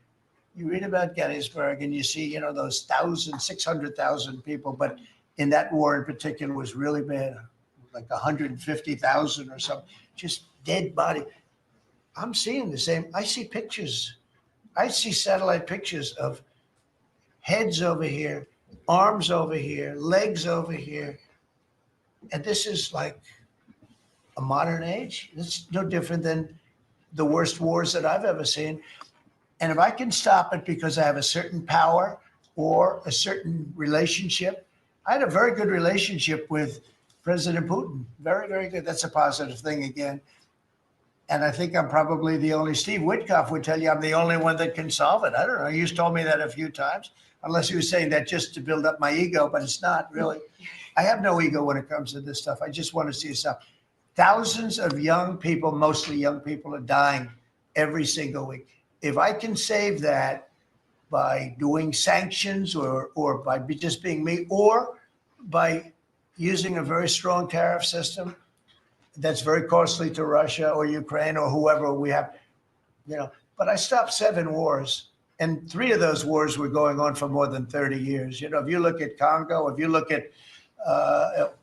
You read about Gettysburg and you see, those 600,000 people. But in that war in particular was really bad, like 150,000 or something, just dead body. I'm seeing the same. I see pictures. I see satellite pictures of heads over here, arms over here, legs over here. And this is like a modern age. It's no different than the worst wars that I've ever seen. And if I can stop it because I have a certain power or a certain relationship, I had a very good relationship with President Putin. Very, very good. That's a positive thing again. And I think I'm probably the only, Steve Witkoff would tell you I'm the only one that can solve it. I don't know. He's told me that a few times, unless he was saying that just to build up my ego, but it's not really. I have no ego when it comes to this stuff. I just want to see it stop. Thousands of young people, mostly young people, are dying every single week. If I can save that by doing sanctions or by just being me, or by using a very strong tariff system, that's very costly to Russia or Ukraine or whoever we have, but I stopped 7 wars and 3 of those wars were going on for more than 30 years. If you look at Congo, if you look at,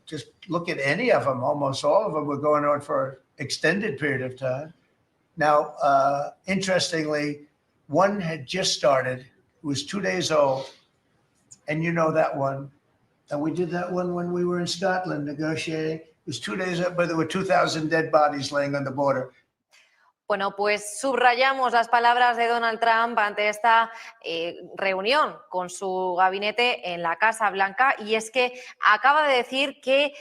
just look at any of them, almost all of them were going on for an extended period of time. Now, interestingly, one had just started, it was 2 days old, and that one. And we did that one when we were in Scotland negotiating. It was 2 days up, but there were 2,000 dead bodies laying on the border. Bueno, pues subrayamos las palabras de Donald Trump ante esta reunión con su gabinete en la Casa Blanca, y es que acaba de decir que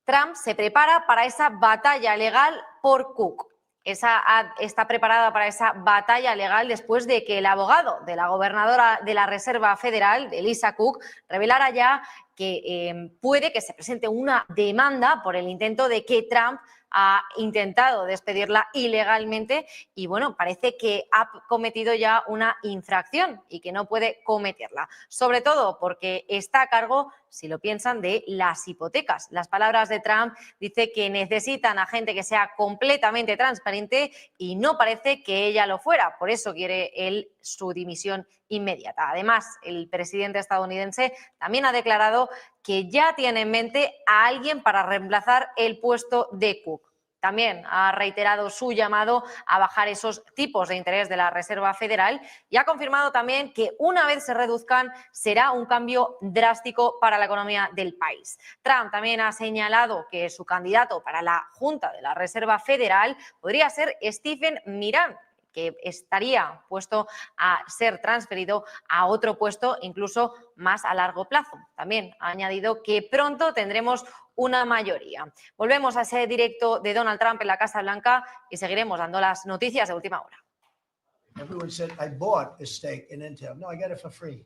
Trump se prepara para esa batalla legal por Cook. Está preparada para esa batalla legal después de que el abogado de la gobernadora de la Reserva Federal, de Lisa Cook, revelara ya que puede que se presente una demanda por el intento de que Trump ha intentado despedirla ilegalmente y, bueno, parece que ha cometido ya una infracción y que no puede cometerla. Sobre todo porque está a cargo, si lo piensan, de las hipotecas. Las palabras de Trump dice que necesitan a gente que sea completamente transparente y no parece que ella lo fuera. Por eso quiere él su dimisión inmediata. Además, el presidente estadounidense también ha declarado que ya tiene en mente a alguien para reemplazar el puesto de Cook. También ha reiterado su llamado a bajar esos tipos de interés de la Reserva Federal y ha confirmado también que una vez se reduzcan será un cambio drástico para la economía del país. Trump también ha señalado que su candidato para la Junta de la Reserva Federal podría ser Stephen Miran, que estaría puesto a ser transferido a otro puesto incluso más a largo plazo. También ha añadido que pronto tendremos una mayoría. Volvemos a ese directo de Donald Trump en la Casa Blanca y seguiremos dando las noticias de última hora. Everyone said, I bought a stake in Intel. No, I got it for free.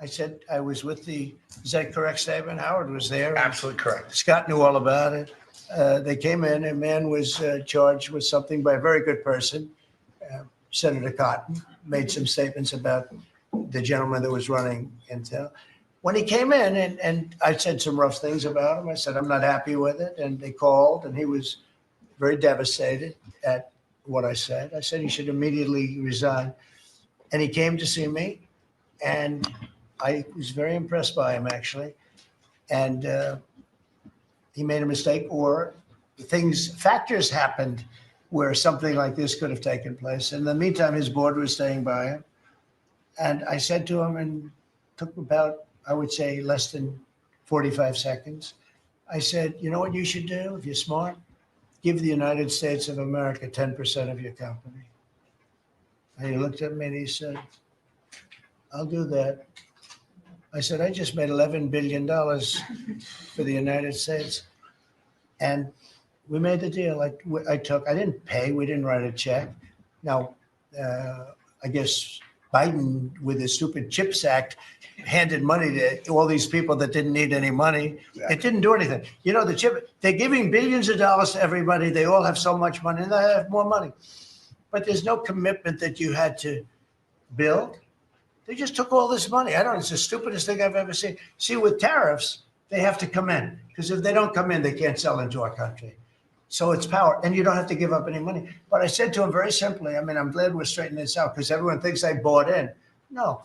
I said I was with is that correct statement? Howard was there. Absolutely correct. Scott knew all about it. They came in, a man was charged with something by a very good person. Senator Cotton made some statements about the gentleman that was running Intel. when he came in and I said some rough things about him, I said, I'm not happy with it. And they called and he was very devastated at what I said. I said he should immediately resign. And he came to see me and I was very impressed by him actually. And he made a mistake or factors happened where something like this could have taken place. In the meantime, his board was staying by him. And I said to him, and took about, I would say, less than 45 seconds. I said, you know what you should do if you're smart? Give the United States of America 10% of your company. And he looked at me and he said, I'll do that. I said, I just made $11 billion for the United States. And we made the deal. I didn't pay, we didn't write a check. Now, I guess Biden, with his stupid CHIPS Act, handed money to all these people that didn't need any money. It didn't do anything. You know, they're giving billions of dollars to everybody. They all have so much money and they have more money. But there's no commitment that you had to build. They just took all this money. It's the stupidest thing I've ever seen. See, with tariffs, they have to come in because if they don't come in, they can't sell into our country. So it's power, and you don't have to give up any money. But I said to him very simply, I'm glad we're straightening this out because everyone thinks I bought in. No,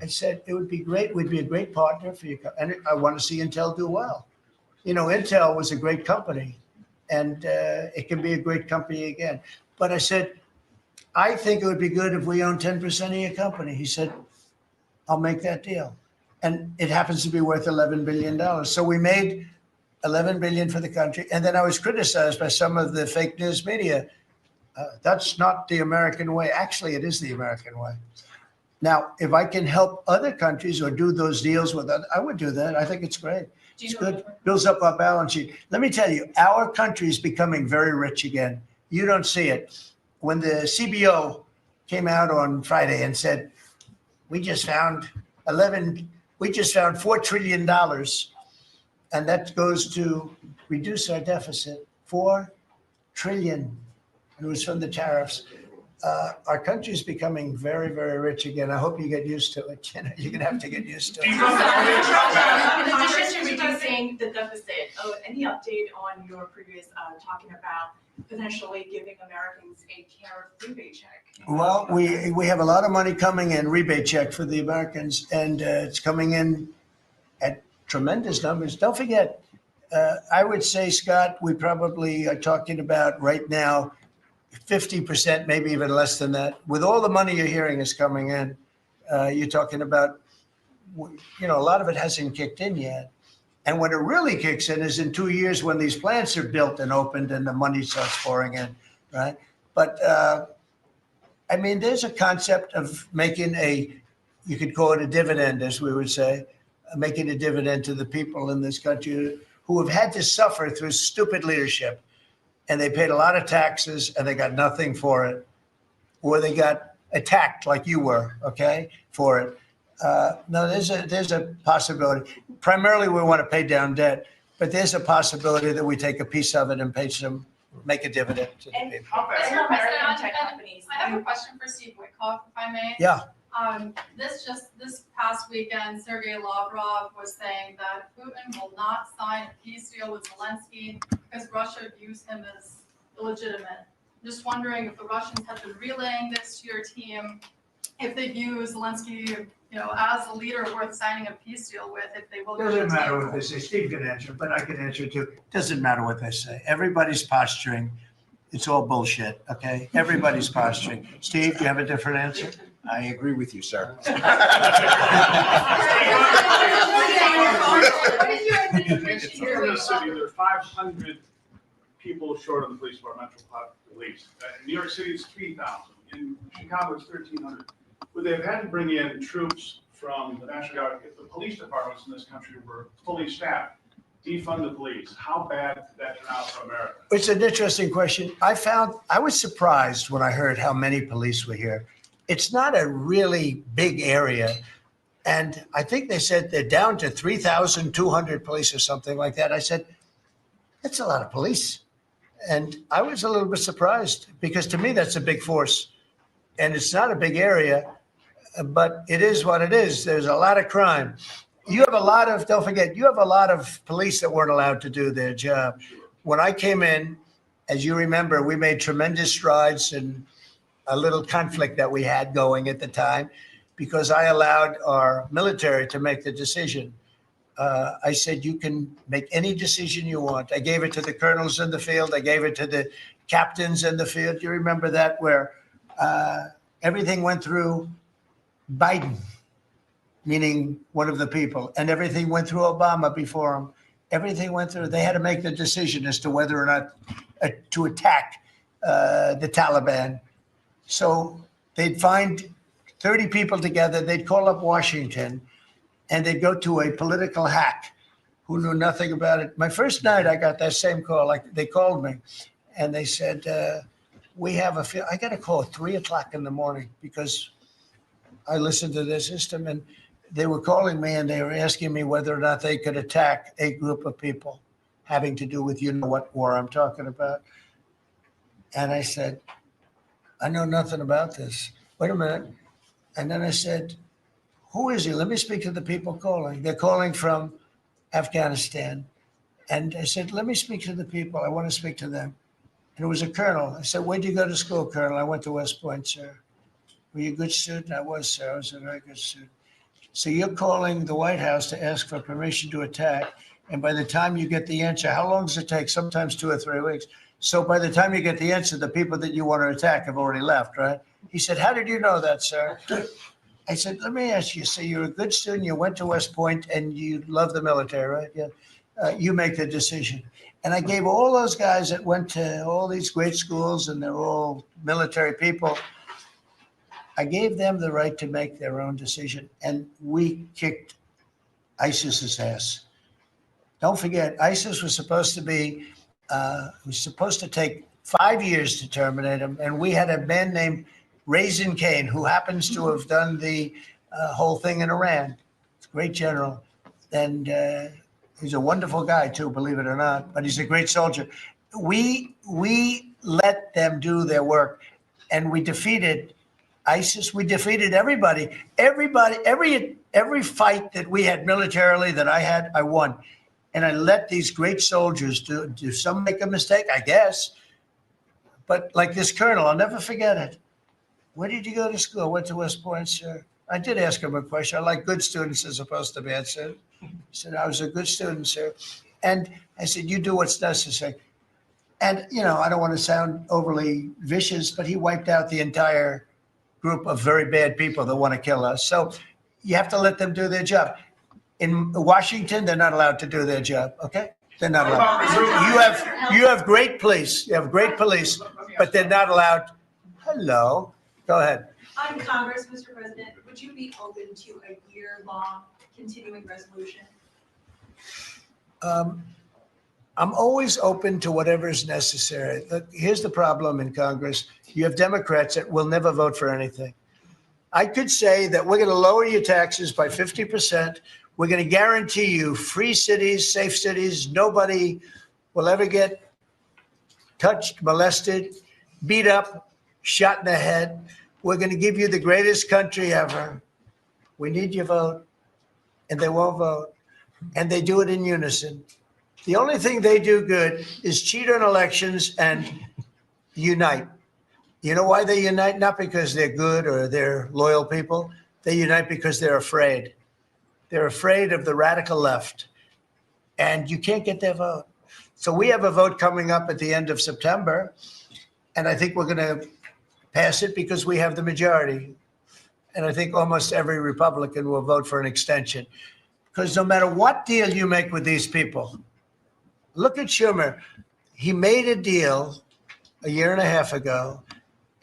I said, it would be great. We'd be a great partner for you. And I want to see Intel do well. You know, Intel was a great company and it can be a great company again. But I said, I think it would be good if we own 10% of your company. He said, I'll make that deal. And it happens to be worth $11 billion. So we made $11 billion for the country. And then I was criticized by some of the fake news media. That's not the American way. Actually, it is the American way. Now, if I can help other countries or do those deals with them, I would do that. I think it's great. It's good. Builds up our balance sheet. Let me tell you, our country is becoming very rich again. You don't see it. When the CBO came out on Friday and said, we just found $4 trillion. And that goes to reduce our deficit, $4 trillion. And it was from the tariffs. Our country is becoming very, very rich again. I hope you get used to it. You know, you're gonna have to get used to it. In addition to reducing the deficit, any update on your previous talking about potentially giving Americans a tariff rebate check? Well, we have a lot of money coming in, rebate check for the Americans, and it's coming in at tremendous numbers. Don't forget, I would say, Scott, we probably are talking about right now 50%, maybe even less than that. With all the money you're hearing is coming in, you're talking about, a lot of it hasn't kicked in yet. And when it really kicks in is in 2 years when these plants are built and opened and the money starts pouring in, right? But there's a concept of making you could call it a dividend, as we would say, making a dividend to the people in this country who have had to suffer through stupid leadership. And they paid a lot of taxes and they got nothing for it, or they got attacked like you were, for it. No, there's a possibility. Primarily, we want to pay down debt, but there's a possibility that we take a piece of it and make a dividend to the people. Mr. President, I have a question for Steve Witkoff, if I may. Yeah. This past weekend, Sergei Lavrov was saying that Putin will not sign a peace deal with Zelensky because Russia views him as illegitimate. Just wondering if the Russians have been relaying this to your team, if they view Zelensky, as a leader worth signing a peace deal with, if they will. Doesn't matter what they say. Steve can answer, but I can answer too. Doesn't matter what they say. Everybody's posturing. It's all bullshit, okay? Everybody's posturing. Steve, do you have a different answer? I agree with you, sir. In Florida City, there are 500 people short of the police department, police. In New York City, it's 3,000. In Chicago, it's 1,300. Would they have had to bring in troops from the National Guard if the police departments in this country were fully staffed? Defund the police. How bad did that turn out for America? It's an interesting question. I was surprised when I heard how many police were here. It's not a really big area. And I think they said they're down to 3,200 police or something like that. I said, that's a lot of police. And I was a little bit surprised because to me, that's a big force. And it's not a big area, but it is what it is. There's a lot of crime. you have a lot of, don't forget, you have a lot of police that weren't allowed to do their job. When I came in, as you remember, we made tremendous strides in a little conflict that we had going at the time because I allowed our military to make the decision. I said, you can make any decision you want. I gave it to the colonels in the field. I gave it to the captains in the field. You remember that, where everything went through Biden, meaning one of the people, and everything went through Obama before him. Everything went through. They had to make the decision as to whether or not to attack the Taliban. So they'd find 30 people together. They'd call up Washington, and they'd go to a political hack who knew nothing about it. My first night, I got that same call. Like, they called me, and they said, "We have a." I got a call at 3 o'clock in the morning because I listened to their system, and they were calling me and they were asking me whether or not they could attack a group of people having to do with, you know what war I'm talking about. And I said, I know nothing about this. Wait a minute. And then I said, who is he? Let me speak to the people calling. They're calling from Afghanistan. And I said, let me speak to the people. I want to speak to them. And it was a colonel. I said, where'd you go to school, Colonel? I went to West Point, sir. Were you a good student? I was, sir. I was a very good student. So you're calling the White House to ask for permission to attack. And by the time you get the answer, how long does it take? Sometimes 2 or 3 weeks. So by the time you get the answer, the people that you want to attack have already left, right? He said, how did you know that, sir? I said, let me ask you. So you're a good student. You went to West Point and you love the military, right? Yeah. You make the decision. And I gave all those guys that went to all these great schools and they're all military people, I gave them the right to make their own decision, and we kicked ISIS's ass. Don't forget, ISIS was supposed to be, take 5 years to terminate them, and we had a man named Raisin Kane, who happens to have done the whole thing in Iran. He's a great general, and he's a wonderful guy too, believe it or not, but he's a great soldier. We let them do their work, and we defeated ISIS. We defeated everybody. Every fight that we had militarily that I had, I won. And I let these great soldiers do some make a mistake, I guess. But like this colonel, I'll never forget it. Where did you go to school? I went to West Point, sir. I did ask him a question. I like good students as opposed to bad students. He said, I was a good student, sir. And I said, you do what's necessary. And, you know, I don't want to sound overly vicious, but he wiped out the entire group of very bad people that want to kill us. So you have to let them do their job. In Washington, they're not allowed to do their job, okay? They're not allowed. You have great police. You have great police, but they're not allowed. Hello. Go ahead. On Congress, Mr. President, would you be open to a year-long continuing resolution? I'm always open to whatever is necessary. Here's the problem in Congress. You have Democrats that will never vote for anything. I could say that we're going to lower your taxes by 50%. We're going to guarantee you free cities, safe cities. Nobody will ever get touched, molested, beat up, shot in the head. We're going to give you the greatest country ever. We need your vote. And they won't vote. And they do it in unison. The only thing they do good is cheat on elections and unite. You know why they unite? Not because they're good or they're loyal people. They unite because they're afraid. They're afraid of the radical left. And you can't get their vote. So we have a vote coming up at the end of September. And I think we're going to pass it because we have the majority. And I think almost every Republican will vote for an extension. Because no matter what deal you make with these people, look at Schumer. He made a deal a year and a half ago.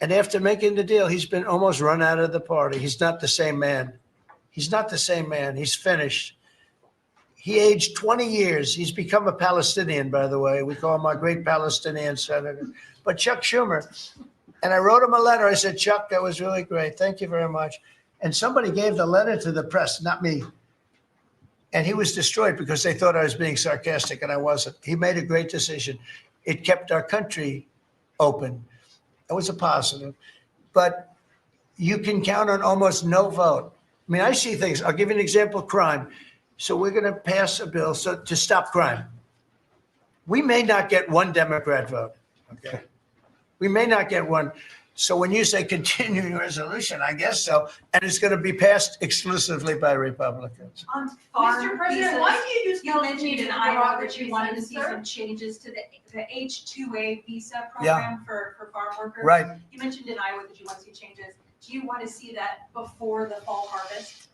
And after making the deal, he's been almost run out of the party. He's not the same man. He's not the same man. He's finished. He aged 20 years. He's become a Palestinian, by the way. We call him our great Palestinian senator. But Chuck Schumer, and I wrote him a letter. I said, Chuck, that was really great. Thank you very much. And somebody gave the letter to the press, not me. And he was destroyed because they thought I was being sarcastic, and I wasn't. He made a great decision. It kept our country open. It was a positive. But you can count on almost no vote. I mean, I see things. I'll give you an example, crime. So we're going to pass a bill to stop crime. We may not get one Democrat vote. Okay. We may not get one. So when you say continuing resolution, I guess so. And it's going to be passed exclusively by Republicans. Mr. President, why do you use You mentioned California in and Iowa Iowa that you wanted to see some changes to the H-2A visa program for farm workers. Right. You mentioned in Iowa that you want to see changes. Do you want to see that before the fall harvest?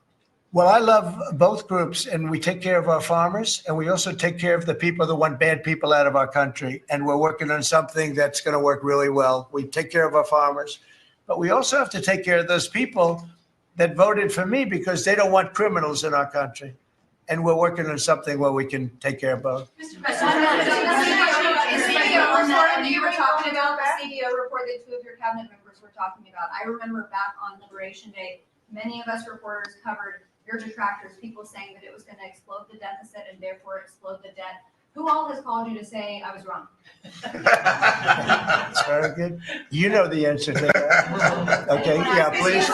Well, I love both groups, and we take care of our farmers, and we also take care of the people that want bad people out of our country. And we're working on something that's going to work really well. We take care of our farmers, but we also have to take care of those people that voted for me because they don't want criminals in our country. And we're working on something where we can take care of both. Mr. President, the CBO report that you were talking about, the CBO report that two of your cabinet members were talking about. I remember back on Liberation Day, many of us reporters covered your detractors, people saying that it was going to explode the deficit and therefore explode the debt. Who all has called you to say I was wrong? That's very good. You know the answer to that. Okay, yeah, please.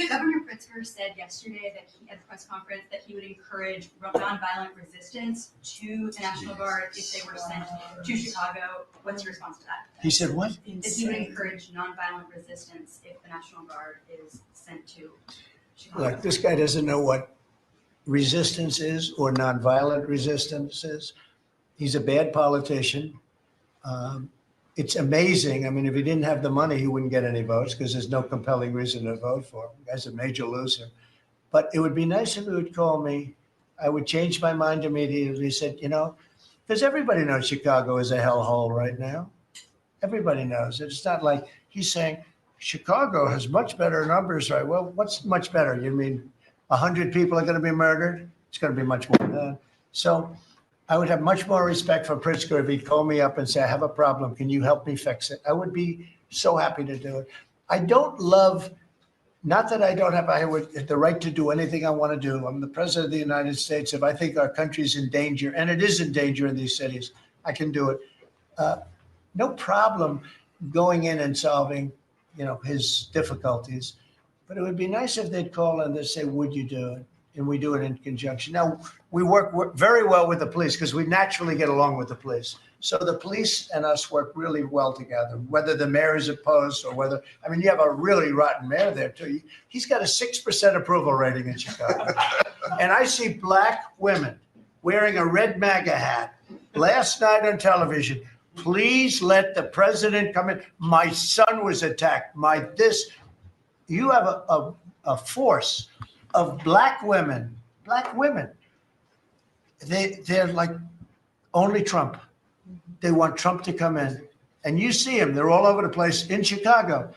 Governor Pritzker said yesterday that at the press conference that he would encourage nonviolent resistance to the National Guard if they were sent to Chicago. What's your response to that? He said what? That he would encourage nonviolent resistance if the National Guard is sent to Chicago. Look, this guy doesn't know what resistance is or nonviolent resistance is. He's a bad politician. It's amazing. I mean, if he didn't have the money, he wouldn't get any votes because there's no compelling reason to vote for him. The guy's a major loser. But it would be nice if he would call me. I would change my mind immediately. He said, you know, because everybody knows Chicago is a hellhole right now. Everybody knows it. It's not like he's saying Chicago has much better numbers, right? Well, what's much better? You mean 100 people are going to be murdered? It's going to be much more than that. So I would have much more respect for Pritzker if he'd call me up and say, I have a problem. Can you help me fix it? I would be so happy to do it. I don't love, not that I don't have the right to do anything I want to do. I'm the president of the United States. If I think our country's in danger, and it is in danger in these cities, I can do it. No problem going in and solving, you know, his difficulties. But it would be nice if they'd call and they'd say, would you do it? And we do it in conjunction. Now, we work very well with the police because we naturally get along with the police. So the police and us work really well together, whether the mayor is opposed or whether, I mean, you have a really rotten mayor there too. He's got a 6% approval rating in Chicago. And I see black women wearing a red MAGA hat last night on television. Please let the president come in. My son was attacked. You have a force of black women. They're like only Trump. They want Trump to come in. And you see them, they're all over the place in Chicago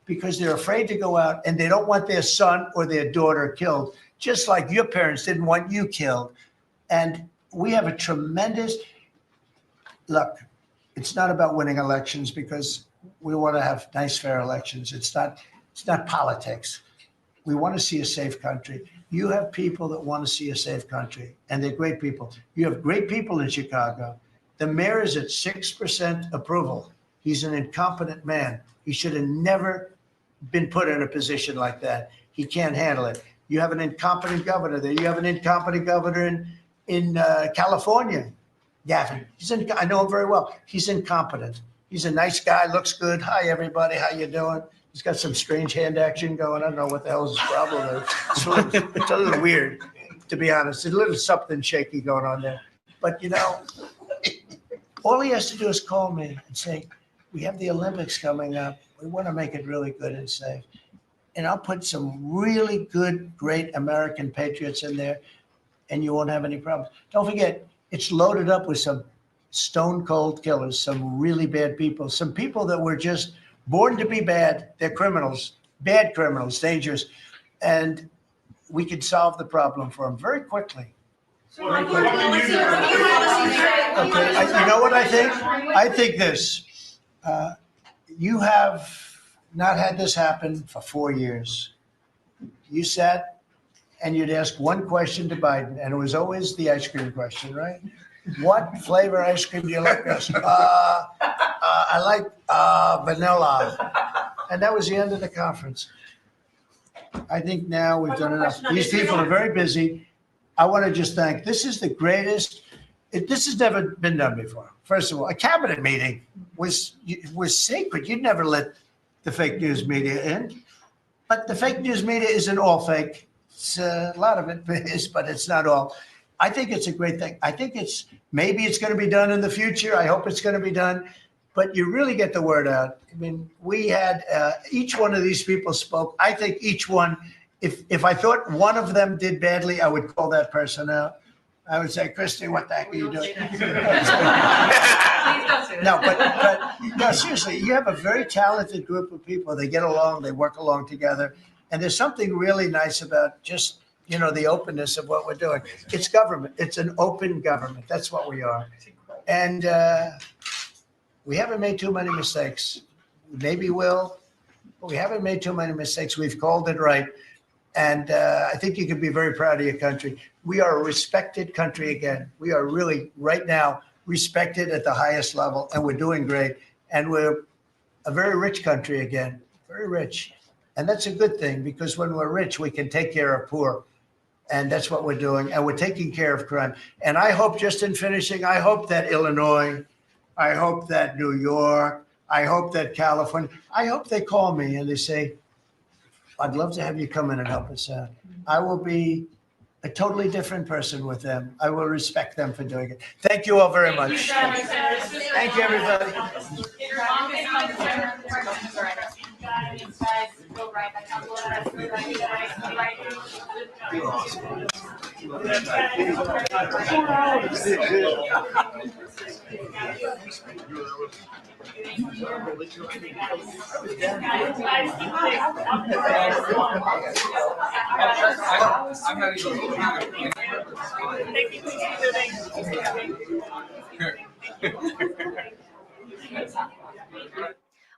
because they're afraid to go out and they don't want their son or their daughter killed, just like your parents didn't want you killed. And we have a tremendous, look, it's not about winning elections because we want to have nice, fair elections. It's not politics. We want to see a safe country. You have people that want to see a safe country, and they're great people. You have great people in Chicago. The mayor is at 6% approval. He's an incompetent man. He should have never been put in a position like that. He can't handle it. You have an incompetent governor there. You have an incompetent governor in California, Gavin. I know him very well. He's incompetent. He's a nice guy, looks good. Hi, everybody. How you doing? He's got some strange hand action going. I don't know what the hell his problem is. It's a little weird, to be honest. There's a little something shaky going on there. But, you know, all he has to do is call me and say, we have the Olympics coming up. We want to make it really good and safe. And I'll put some really good, great American patriots in there, and you won't have any problems. Don't forget, it's loaded up with some stone cold killers, some really bad people, some people that were just born to be bad. They're criminals, bad criminals, dangerous. And we could solve the problem for them very quickly. Okay, you know what I think? I think this. You have not had this happen for 4 years. You sat and you'd ask one question to Biden, and it was always the ice cream question, right? What flavor ice cream do you like best? I like vanilla. And that was the end of the conference. I think now we've done enough. These people are very busy. I want to just thank, this is the greatest, this has never been done before. First of all, a cabinet meeting was sacred. You'd never let the fake news media in. But the fake news media isn't all fake. It's, a lot of it is, but it's not all. I think it's a great thing. I think maybe it's going to be done in the future. I hope it's going to be done. But you really get the word out. I mean, we had, each one of these people spoke. I think each one, if I thought one of them did badly, I would call that person out. I would say, Christy, what the heck are you doing? No, but no, seriously, you have a very talented group of people. They get along, they work along together. And there's something really nice about just, you know, the openness of what we're doing. It's government. It's an open government. That's what we are. And we haven't made too many mistakes. Maybe we'll, but we haven't made too many mistakes. We've called it right. And I think you can be very proud of your country. We are a respected country again. We are really, right now, respected at the highest level, and we're doing great. And we're a very rich country again, very rich. And that's a good thing, because when we're rich, we can take care of poor. And that's what we're doing. And we're taking care of crime. And I hope, just in finishing, I hope that Illinois, I hope that New York, I hope that California, I hope they call me and they say, I'd love to have you come in and help us out. I will be a totally different person with them. I will respect them for doing it. Thank you all very much. Thank you, everybody.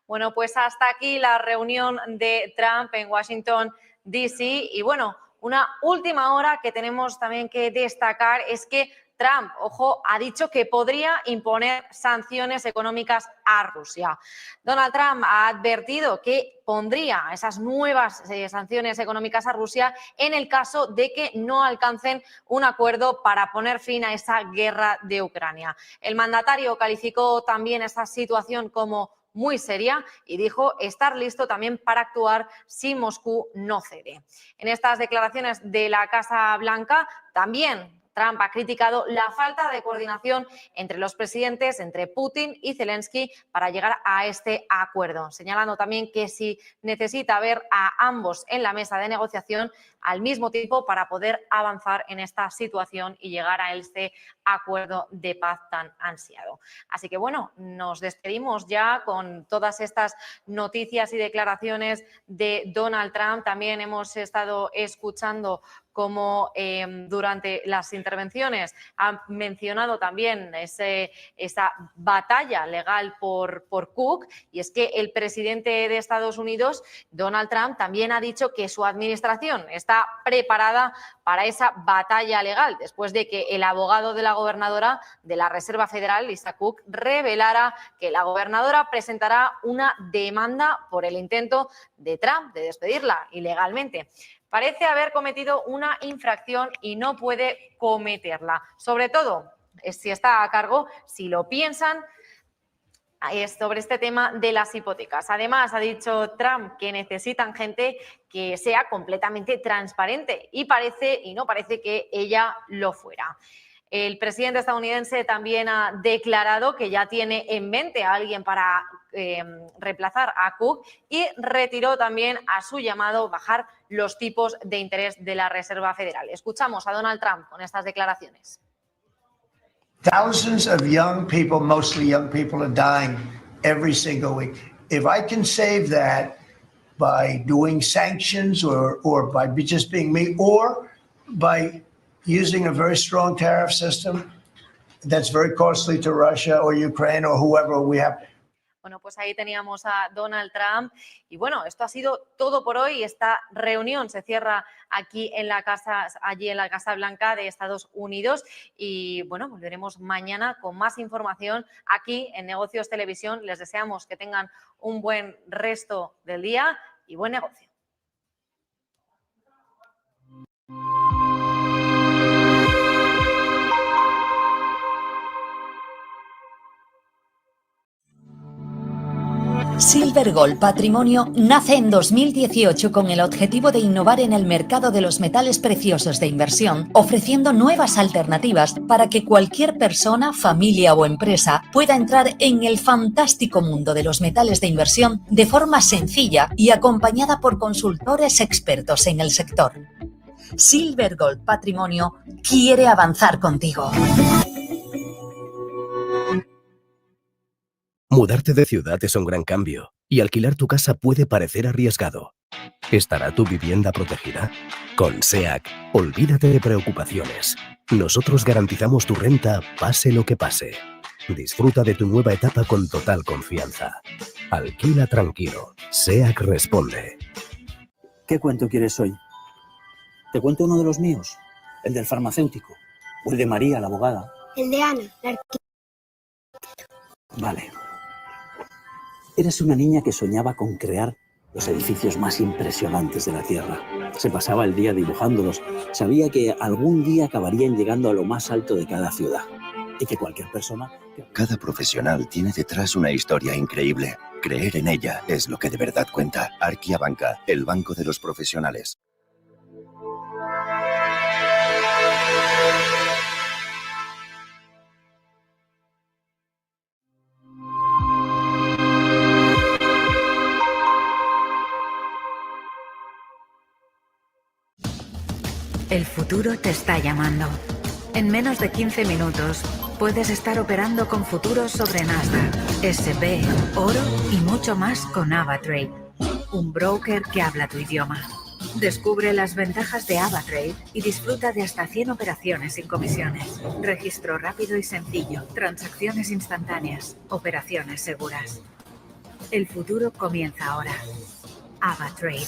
Bueno, pues hasta aquí la reunión de Trump en Washington, D.C. Y bueno, una última hora que tenemos también que destacar es que Trump, ojo, ha dicho que podría imponer sanciones económicas a Rusia. Donald Trump ha advertido que pondría esas nuevas sanciones económicas a Rusia en el caso de que no alcancen un acuerdo para poner fin a esa guerra de Ucrania. El mandatario calificó también esta situación como muy seria y dijo estar listo también para actuar si Moscú no cede. En estas declaraciones de la Casa Blanca también Trump ha criticado la falta de coordinación entre los presidentes, entre Putin y Zelensky, para llegar a este acuerdo, señalando también que si necesita ver a ambos en la mesa de negociación al mismo tiempo para poder avanzar en esta situación y llegar a este acuerdo de paz tan ansiado. Así que bueno, nos despedimos ya con todas estas noticias y declaraciones de Donald Trump. También hemos estado escuchando cómo durante las intervenciones han mencionado también esa batalla legal por Cook, y es que el presidente de Estados Unidos, Donald Trump, también ha dicho que su administración está preparada para esa batalla legal, después de que el abogado de la gobernadora de la Reserva Federal, Lisa Cook, revelara que la gobernadora presentará una demanda por el intento de Trump de despedirla ilegalmente. Parece haber cometido una infracción y no puede cometerla. Sobre todo, si está a cargo, si lo piensan, sobre este tema de las hipotecas. Además, ha dicho Trump que necesitan gente que sea completamente transparente y no parece que ella lo fuera. El presidente estadounidense también ha declarado que ya tiene en mente a alguien para reemplazar a Cook y retiró también a su llamado bajar los tipos de interés de la Reserva Federal. Escuchamos a Donald Trump con estas declaraciones. Thousands of young people, mostly young people, are dying every single week. If I can save that by doing sanctions or by just being me, or by using a very strong tariff system that's very costly to Russia or Ukraine or whoever we have. Bueno, pues ahí teníamos a Donald Trump y bueno, esto ha sido todo por hoy. Esta reunión se cierra aquí allí en la Casa Blanca de Estados Unidos y bueno, volveremos mañana con más información aquí en Negocios Televisión. Les deseamos que tengan un buen resto del día y buen negocio. Silver Gold Patrimonio nace en 2018 con el objetivo de innovar en el mercado de los metales preciosos de inversión, ofreciendo nuevas alternativas para que cualquier persona, familia o empresa pueda entrar en el fantástico mundo de los metales de inversión de forma sencilla y acompañada por consultores expertos en el sector. Silver Gold Patrimonio quiere avanzar contigo. Mudarte de ciudad es un gran cambio y alquilar tu casa puede parecer arriesgado. ¿Estará tu vivienda protegida? Con SEAC, olvídate de preocupaciones. Nosotros garantizamos tu renta, pase lo que pase. Disfruta de tu nueva etapa con total confianza. Alquila tranquilo. SEAC responde. ¿Qué cuento quieres hoy? ¿Te cuento uno de los míos? ¿El del farmacéutico? ¿O el de María, la abogada? El de Ana, la arquitecta. Vale. Eres una niña que soñaba con crear los edificios más impresionantes de la Tierra. Se pasaba el día dibujándolos. Sabía que algún día acabarían llegando a lo más alto de cada ciudad. Y que cualquier persona... Cada profesional tiene detrás una historia increíble. Creer en ella es lo que de verdad cuenta. Arquia Banca, el banco de los profesionales. El futuro te está llamando. En menos de 15 minutos puedes estar operando con futuros sobre Nasdaq, SP, oro y mucho más con AvaTrade, un broker que habla tu idioma. Descubre las ventajas de AvaTrade y disfruta de hasta 100 operaciones sin comisiones. Registro rápido y sencillo, transacciones instantáneas, operaciones seguras. El futuro comienza ahora. AvaTrade.